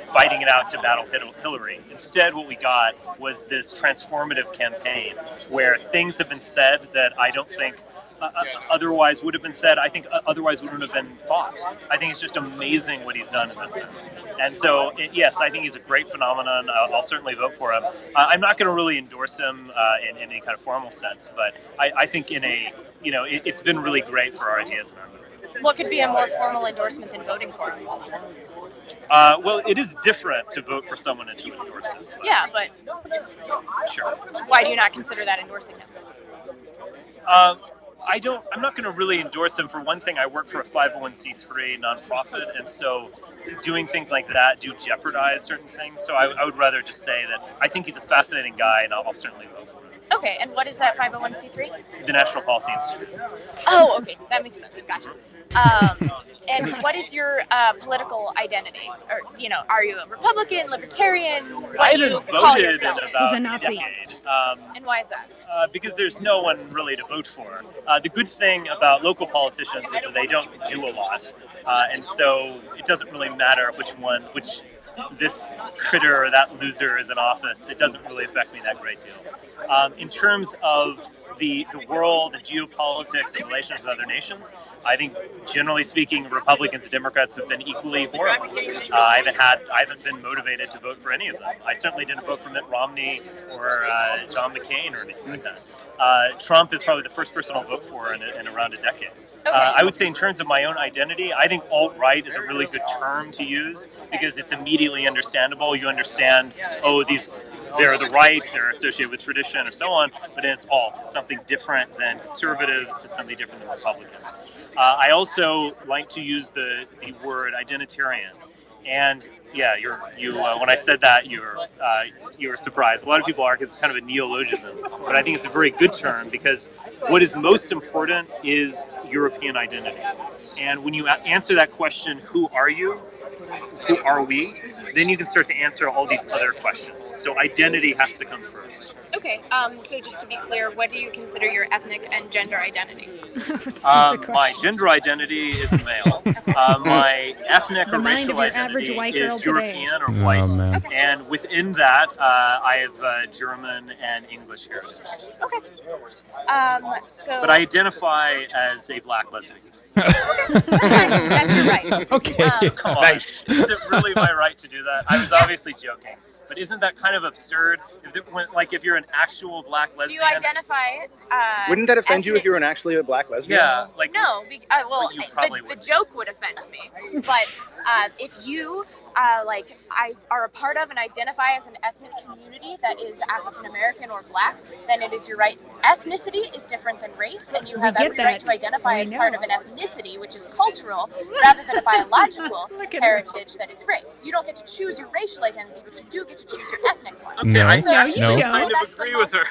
fighting it out to battle Hillary. Instead, what we got was this transformative campaign where things have been said that I don't think otherwise would have been said. I think otherwise wouldn't have been thought. I think it's just amazing what he's done in that sense. And so, yes, I think he's a great phenomenon. I'll certainly vote for him. I'm not going to really endorse him in any kind of formal sense, but I think it's been really great for our ideas and our movement. What could be a more formal endorsement than voting for him? Well, it is different to vote for someone and to endorse it. Yeah, but Sure. why do you not consider that endorsing him? I'm not going to really endorse him. For one thing, I work for a 501c3 nonprofit, and so doing things like that do jeopardize certain things. So I would rather just say that I think he's a fascinating guy, and I'll certainly vote for him. Okay, and what is that 501c3? The National Policy Institute. Oh, okay, that makes sense. Gotcha. And what is your political identity? Or, are you a Republican, Libertarian? What do you call yourself? He's a Nazi. And why is that? Because there's no one really to vote for. The good thing about local politicians is that they don't do a lot. And so it doesn't really matter which this critter or that loser is in office. It doesn't really affect me that great deal. In terms of the world and geopolitics and relations with other nations, I think generally speaking, Republicans and Democrats have been equally horrible. I haven't been motivated to vote for any of them. I certainly didn't vote for Mitt Romney or John McCain or anything like that. Trump is probably the first person I'll vote for in around a decade. I would say in terms of my own identity, I think alt-right is a really good term to use because it's immediately understandable. You understand, they're the right, they're associated with tradition or so on, but then it's alt. It's something different than conservatives, it's something different than Republicans. I also like to use the word identitarian. And yeah, when I said that, you were surprised. A lot of people are, because it's kind of a neologism, but I think it's a very good term, because what is most important is European identity. And when you answer that question, who are you? Who are we? Then you can start to answer all these other questions. So identity has to come first. Okay, so just to be clear, what do you consider your ethnic and gender identity? My gender identity is a male. My ethnic or racial identity is European or white. man. And within that, I have German and English heritage. Okay. So. But I identify as a black lesbian. That's your right. Okay. Come on. Nice. Is it really my right to do that? I was obviously joking. But isn't that kind of absurd? If you're an actual black lesbian. Do you identify? Wouldn't that offend you if you were actually a black lesbian? Yeah. No. The joke would offend me. But if you are a part of and identify as an ethnic community that is African American or black, then it is your right. Ethnicity is different than race, and you have every right to identify as part of an ethnicity, which is cultural, rather than a biological heritage that is race. You don't get to choose your racial identity, but you do get to choose your ethnic one. Okay, No. I No. kind of agree with her.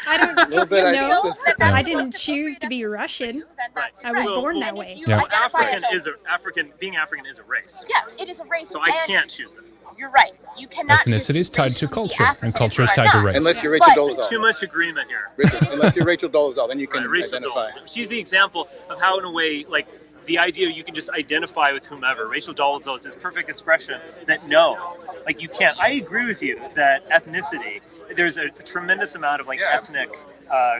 I didn't choose to be Russian. I was born that way. Yeah. Being African is a race. Yes, it is a race. So I can't choose it. You're right. You cannot. Ethnicity is tied to culture, and culture is tied to race. Unless you're Rachel Dolezal. Too much agreement here. Unless you're Rachel Dolezal, then you can identify. She's the example of how, in a way, like the idea you can just identify with whomever. Rachel Dolezal is this perfect expression that no, like you can't. I agree with you that ethnicity, there's a tremendous amount of ethnic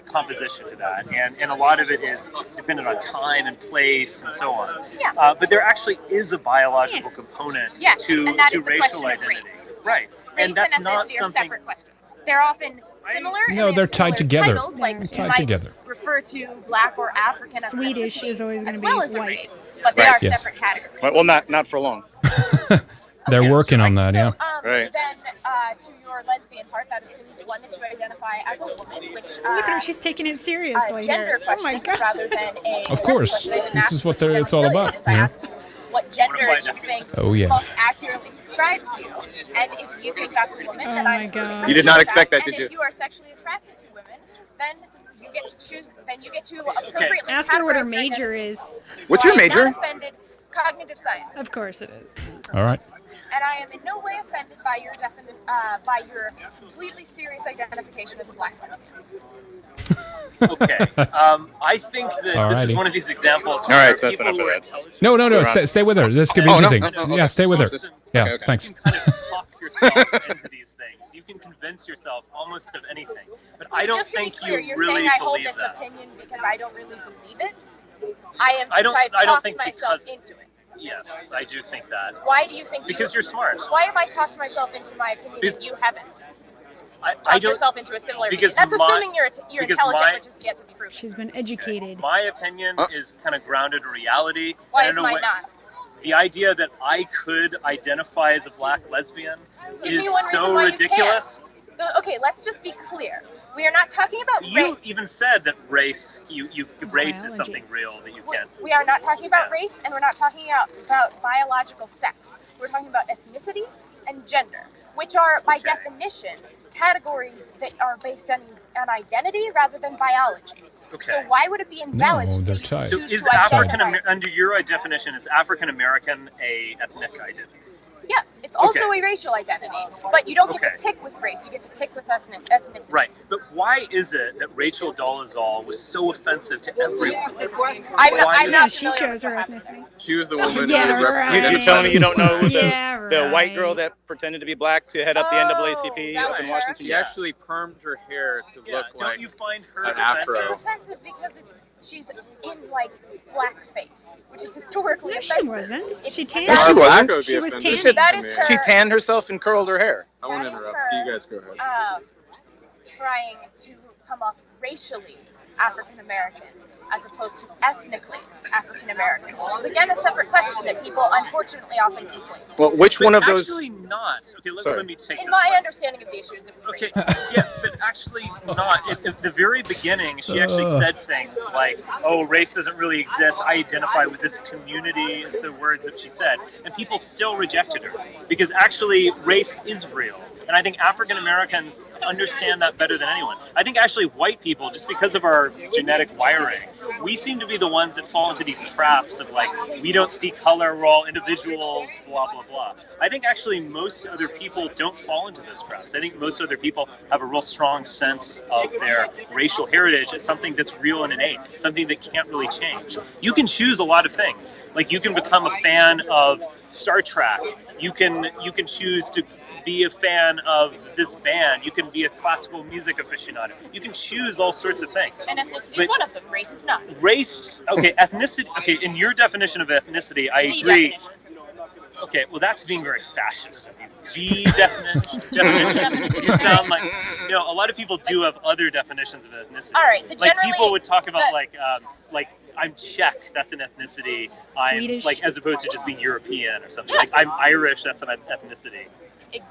composition to that, and a lot of it is dependent on time and place and so on. Yeah. But there actually is a biological component to racial identity, right? Race And that's and not ethnicity are something. separate questions. They're often similar. No, and they're tied similar together. Titles, like They're you tied might together. refer to black or African. Swedish is always going as to be well as a white. race, but they Right. are Yes. separate categories. Well, not for long. They're working on that, yeah. Right. Then to your lesbian part, that assumes one that you identify as a woman, which Look at her, she's taking it seriously gender here. Oh my question god. rather than a Of sex course. question. I didn't This ask is what what it's all genitalia about. is. I Yeah. asked you what gender you think Oh, yeah. most accurately describes you, and if you think that's a woman, then my I'm god. You did not expect that, did And if you? you are sexually attracted to women, then you get to choose. Then you get to appropriately Ask her what her categorize major identity. is. What's So your I am major? not offended. Cognitive science. Of course it is. All right. And I am in no way offended by your completely serious identification as a black lesbian. Okay. I think that this is Alrighty. one of these examples. All right, where so that's people enough who of are that. intelligent- No, stay with her. This could be Oh, no, interesting. no, Yeah, stay with her. Yeah, Okay. thanks. You can kind of talk yourself into these things. You can convince yourself almost of anything. But I don't Just to be think clear, you you're really saying I hold believe this that. opinion because I don't really believe it. I've I don't talked think myself because- into it. Yes, I do think that. Why do you think? Because you're smart. Why have I talked myself into my opinion Because- and you haven't? I Talked don't. yourself into a similar opinion. because That's my- assuming you're because intelligent, my- which is yet to be proven. She's been educated. My opinion is kind of grounded in reality. Why I is don't know mine not? The idea that I could identify as a black lesbian Give is me one reason so why you ridiculous. can't. Okay, let's just be clear. We are not talking about You race. even said that race, race biology. is something real that you can't. We are not talking about race, and we're not talking about biological sex. We're talking about ethnicity and gender, which are, by definition, categories that are based on identity rather than biology. Okay. So why would it be invalid to they're say you tied. So choose is to African identify? under your definition, is African American a ethnic identity? Yes, it's also a racial identity, but you don't get to pick with race. You get to pick with ethnicity. Right, but why is it that Rachel Dolezal was so offensive to everyone? I'm not She chose her ethnicity. She was the woman Yeah, who right. You're telling me you don't know Yeah, the white right. girl that pretended to be black to head up the NAACP up in Washington? She actually permed her hair to look Don't like you find her an afro. It's offensive because she's in blackface, which is historically No, she offensive. wasn't. She tanned. Yes, she wasn't. Would be She was offended. tanning. That is her. She tanned herself and curled her hair. I won't That is interrupt. her, You guys go ahead. Trying to come off racially African American as opposed to ethnically African American, which is again a separate question that people unfortunately often conflate. Well, which one of those? Actually not. Okay, let me take In this my one. understanding of the issues, it was Okay, yeah, but actually not. At the very beginning, she actually said things like, "Oh, race doesn't really exist. I identify with this community," is the words that she said, and people still rejected her because actually race is real. And I think African Americans understand that better than anyone. I think actually white people, just because of our genetic wiring, we seem to be the ones that fall into these traps of like, we don't see color, we're all individuals, blah, blah, blah. I think actually most other people don't fall into those traps. I think most other people have a real strong sense of their racial heritage as something that's real and innate, something that can't really change. You can choose a lot of things. Like you can become a fan of Star Trek. You can choose to be a fan of this band. You can be a classical music aficionado. You can choose all sorts of things. And ethnicity is one of them. Race is not. Race, okay, ethnicity, okay, in your definition of ethnicity, I agree. Definition. Okay, well, that's being very fascist of you. The definition. You sound like, a lot of people do have other definitions of ethnicity. All right, like people would talk about like I'm Czech, that's an ethnicity. Swedish. I'm like, as opposed to just being European or something. Yes. Like I'm Irish, that's an ethnicity.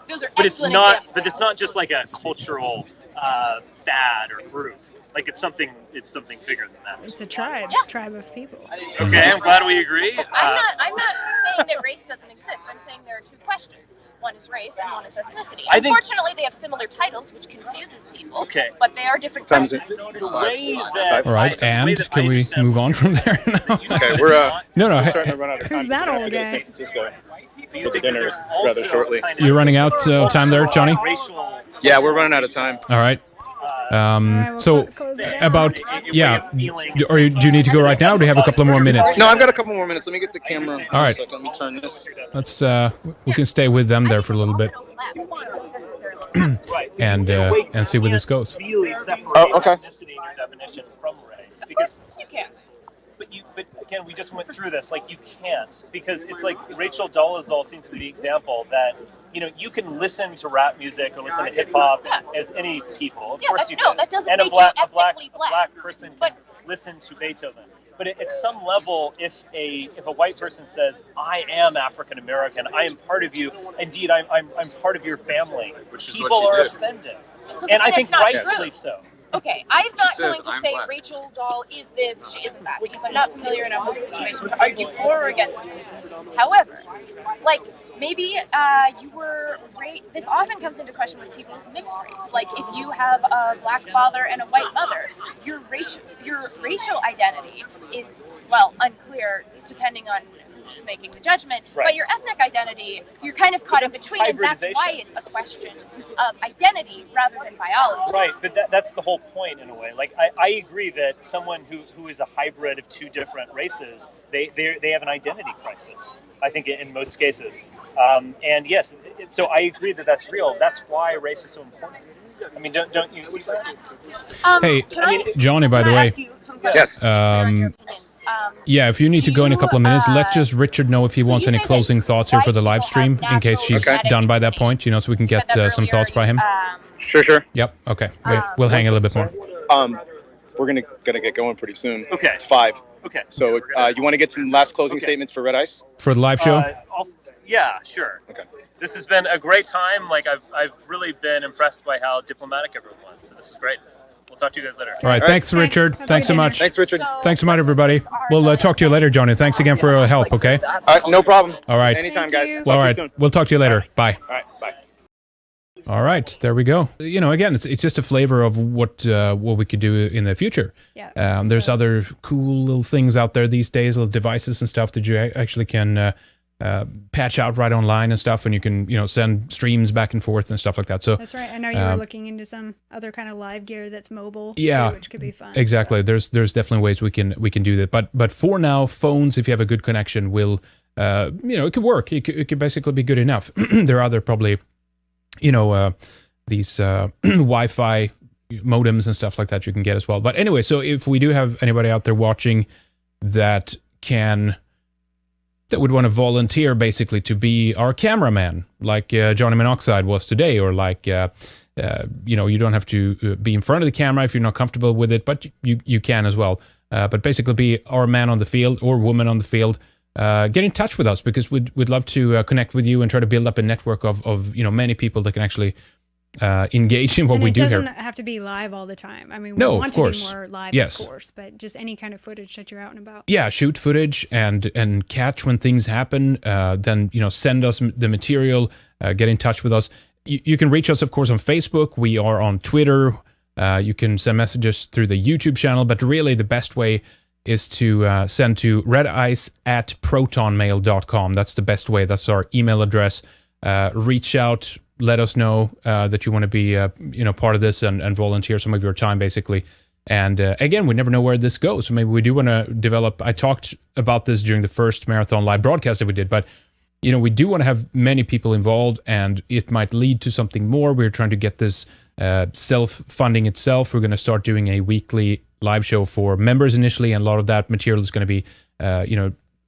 Those are But it's excellent not. examples. But it's not just like a cultural fad or group. Like it's something bigger than that. It's a tribe, tribe of people. Okay, I'm glad we agree. I'm not saying that race doesn't exist. I'm saying there are two questions. One is race and one is ethnicity. I think- Unfortunately, they have similar titles, which confuses people. Okay. But they are different Time's questions. The way that All right, and can we move on from there now? Okay, we're No. starting to run out of time. Who's that We're gonna old have to go to guy? San Francisco for the dinner rather shortly. You're running out of time there, Johnny? Yeah, we're running out of time. All right. So about or do you need to go right now? Or do you have a couple of more minutes? No, I've got a couple more minutes. Let me get the camera. All right. Let me turn this. Let's we can stay with them there for a little bit and see where this goes. Really separate okay. ethnicity in your definition from race, because you can. But again, we just went through this. Like you can't, because it's like Rachel Dolezal seems to be the example that you can listen to rap music or listen to hip hop as any people. Of course you can. That doesn't and make a black you black person can listen to Beethoven. But at some level, if a white person says, "I am African American, I am part of you. Indeed, I'm part of your family," Which is people what she are did. offended, Doesn't and I mean think it's not rightfully true. so. Okay, I'm not says, going to "I'm say black." Rachel Dahl is this, she isn't that, because I'm not familiar enough with the situation to argue for or against it. However, like, maybe this often comes into question with people with mixed race. Like, if you have a black father and a white mother, your racial identity is, well, unclear depending on who's making the judgment, Right. but your ethnic identity, you're kind of caught in between, and that's why it's a question of identity rather than biology. Right, but that's the whole point in a way. Like I agree that someone who is a hybrid of two different races, they have an identity crisis. I think in most cases, and yes, so I agree that that's real. That's why race is so important. I mean, don't you see that? Hey, Johnny, by the way. Yes. Yeah, if you need to go in a couple of minutes, let just Richard know if he wants any closing thoughts here for the live stream, in case she's done by that point, so we can get some thoughts by him. Sure. Yep. Okay. We'll hang a little bit more. We're gonna get going pretty soon. Okay. It's 5. Okay. So you want to get some last closing statements for Red Ice? For the live show? Yeah, sure. Okay. This has been a great time. Like I've really been impressed by how diplomatic everyone was. So this is great. We'll talk to you guys later. All right. Thanks, Richard. Thanks so much. Thanks, Richard. Thanks so much, everybody. We'll talk to you later, Johnny. Thanks again for your help, okay? All right, no problem. All right. Anytime, guys. Talk All to you right. soon. We'll talk to you later. Bye. All right, bye. All right, there we go. Again, it's just a flavor of what we could do in the future. Yeah. There's other cool little things out there these days, little devices and stuff that you actually can patch out right online and stuff, and you can send streams back and forth and stuff like that. So That's right. I know you were looking into some other kind of live gear that's mobile, yeah, too, which could be fun. Exactly. So. There's definitely ways we can do that. But for now, phones, if you have a good connection, will it could work. It could basically be good enough. There are other probably these Wi-Fi modems and stuff like that you can get as well. But anyway, so if we do have anybody out there watching that would want to volunteer basically to be our cameraman, like Johnny Monoxide was today, or like you don't have to be in front of the camera if you're not comfortable with it, but you can as well. but basically be our man on the field or woman on the field. Get in touch with us, because we'd love to connect with you and try to build up a network of many people that can actually engage in what we do here. It doesn't have to be live all the time. I mean, we No, want of to course. do more live, Yes. of course, but just any kind of footage that you're out and about. Yeah, shoot footage and catch when things happen. Then send us the material. Get in touch with us. You can reach us, of course, on Facebook. We are on Twitter. You can send messages through the YouTube channel, but really the best way is to send to redice@protonmail.com. That's the best way. That's our email address. Reach out. Let us know that you want to be part of this and volunteer some of your time, basically. And again, we never know where this goes. So maybe we do want to develop. I talked about this during the first marathon live broadcast that we did, but we do want to have many people involved, and it might lead to something more. We're trying to get this self-funding itself. We're going to start doing a weekly live show for members initially, and a lot of that material is going to be,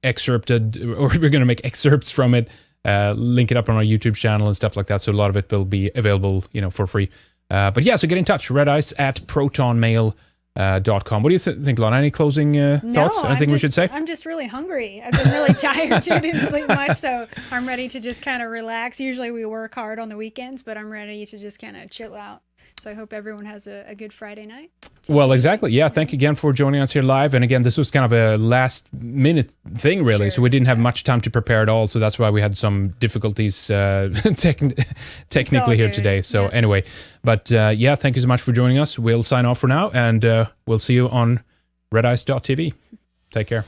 excerpted, or we're going to make excerpts from it, link it up on our YouTube channel and stuff like that. So a lot of it will be available, for free. But yeah, so get in touch, redice@protonmail.com. What do you think, Lana? Any closing thoughts? Anything we should say? I'm just really hungry. I've been really tired too. Didn't sleep much, so I'm ready to just kind of relax. Usually we work hard on the weekends, but I'm ready to just kind of chill out. So I hope everyone has a good Friday night. Well, exactly. Yeah, thank you again for joining us here live. And again, this was kind of a last-minute thing, really. Sure. So we didn't have much time to prepare at all. So that's why we had some difficulties technically here today. So anyway, but thank you so much for joining us. We'll sign off for now, and we'll see you on redice.tv. Take care.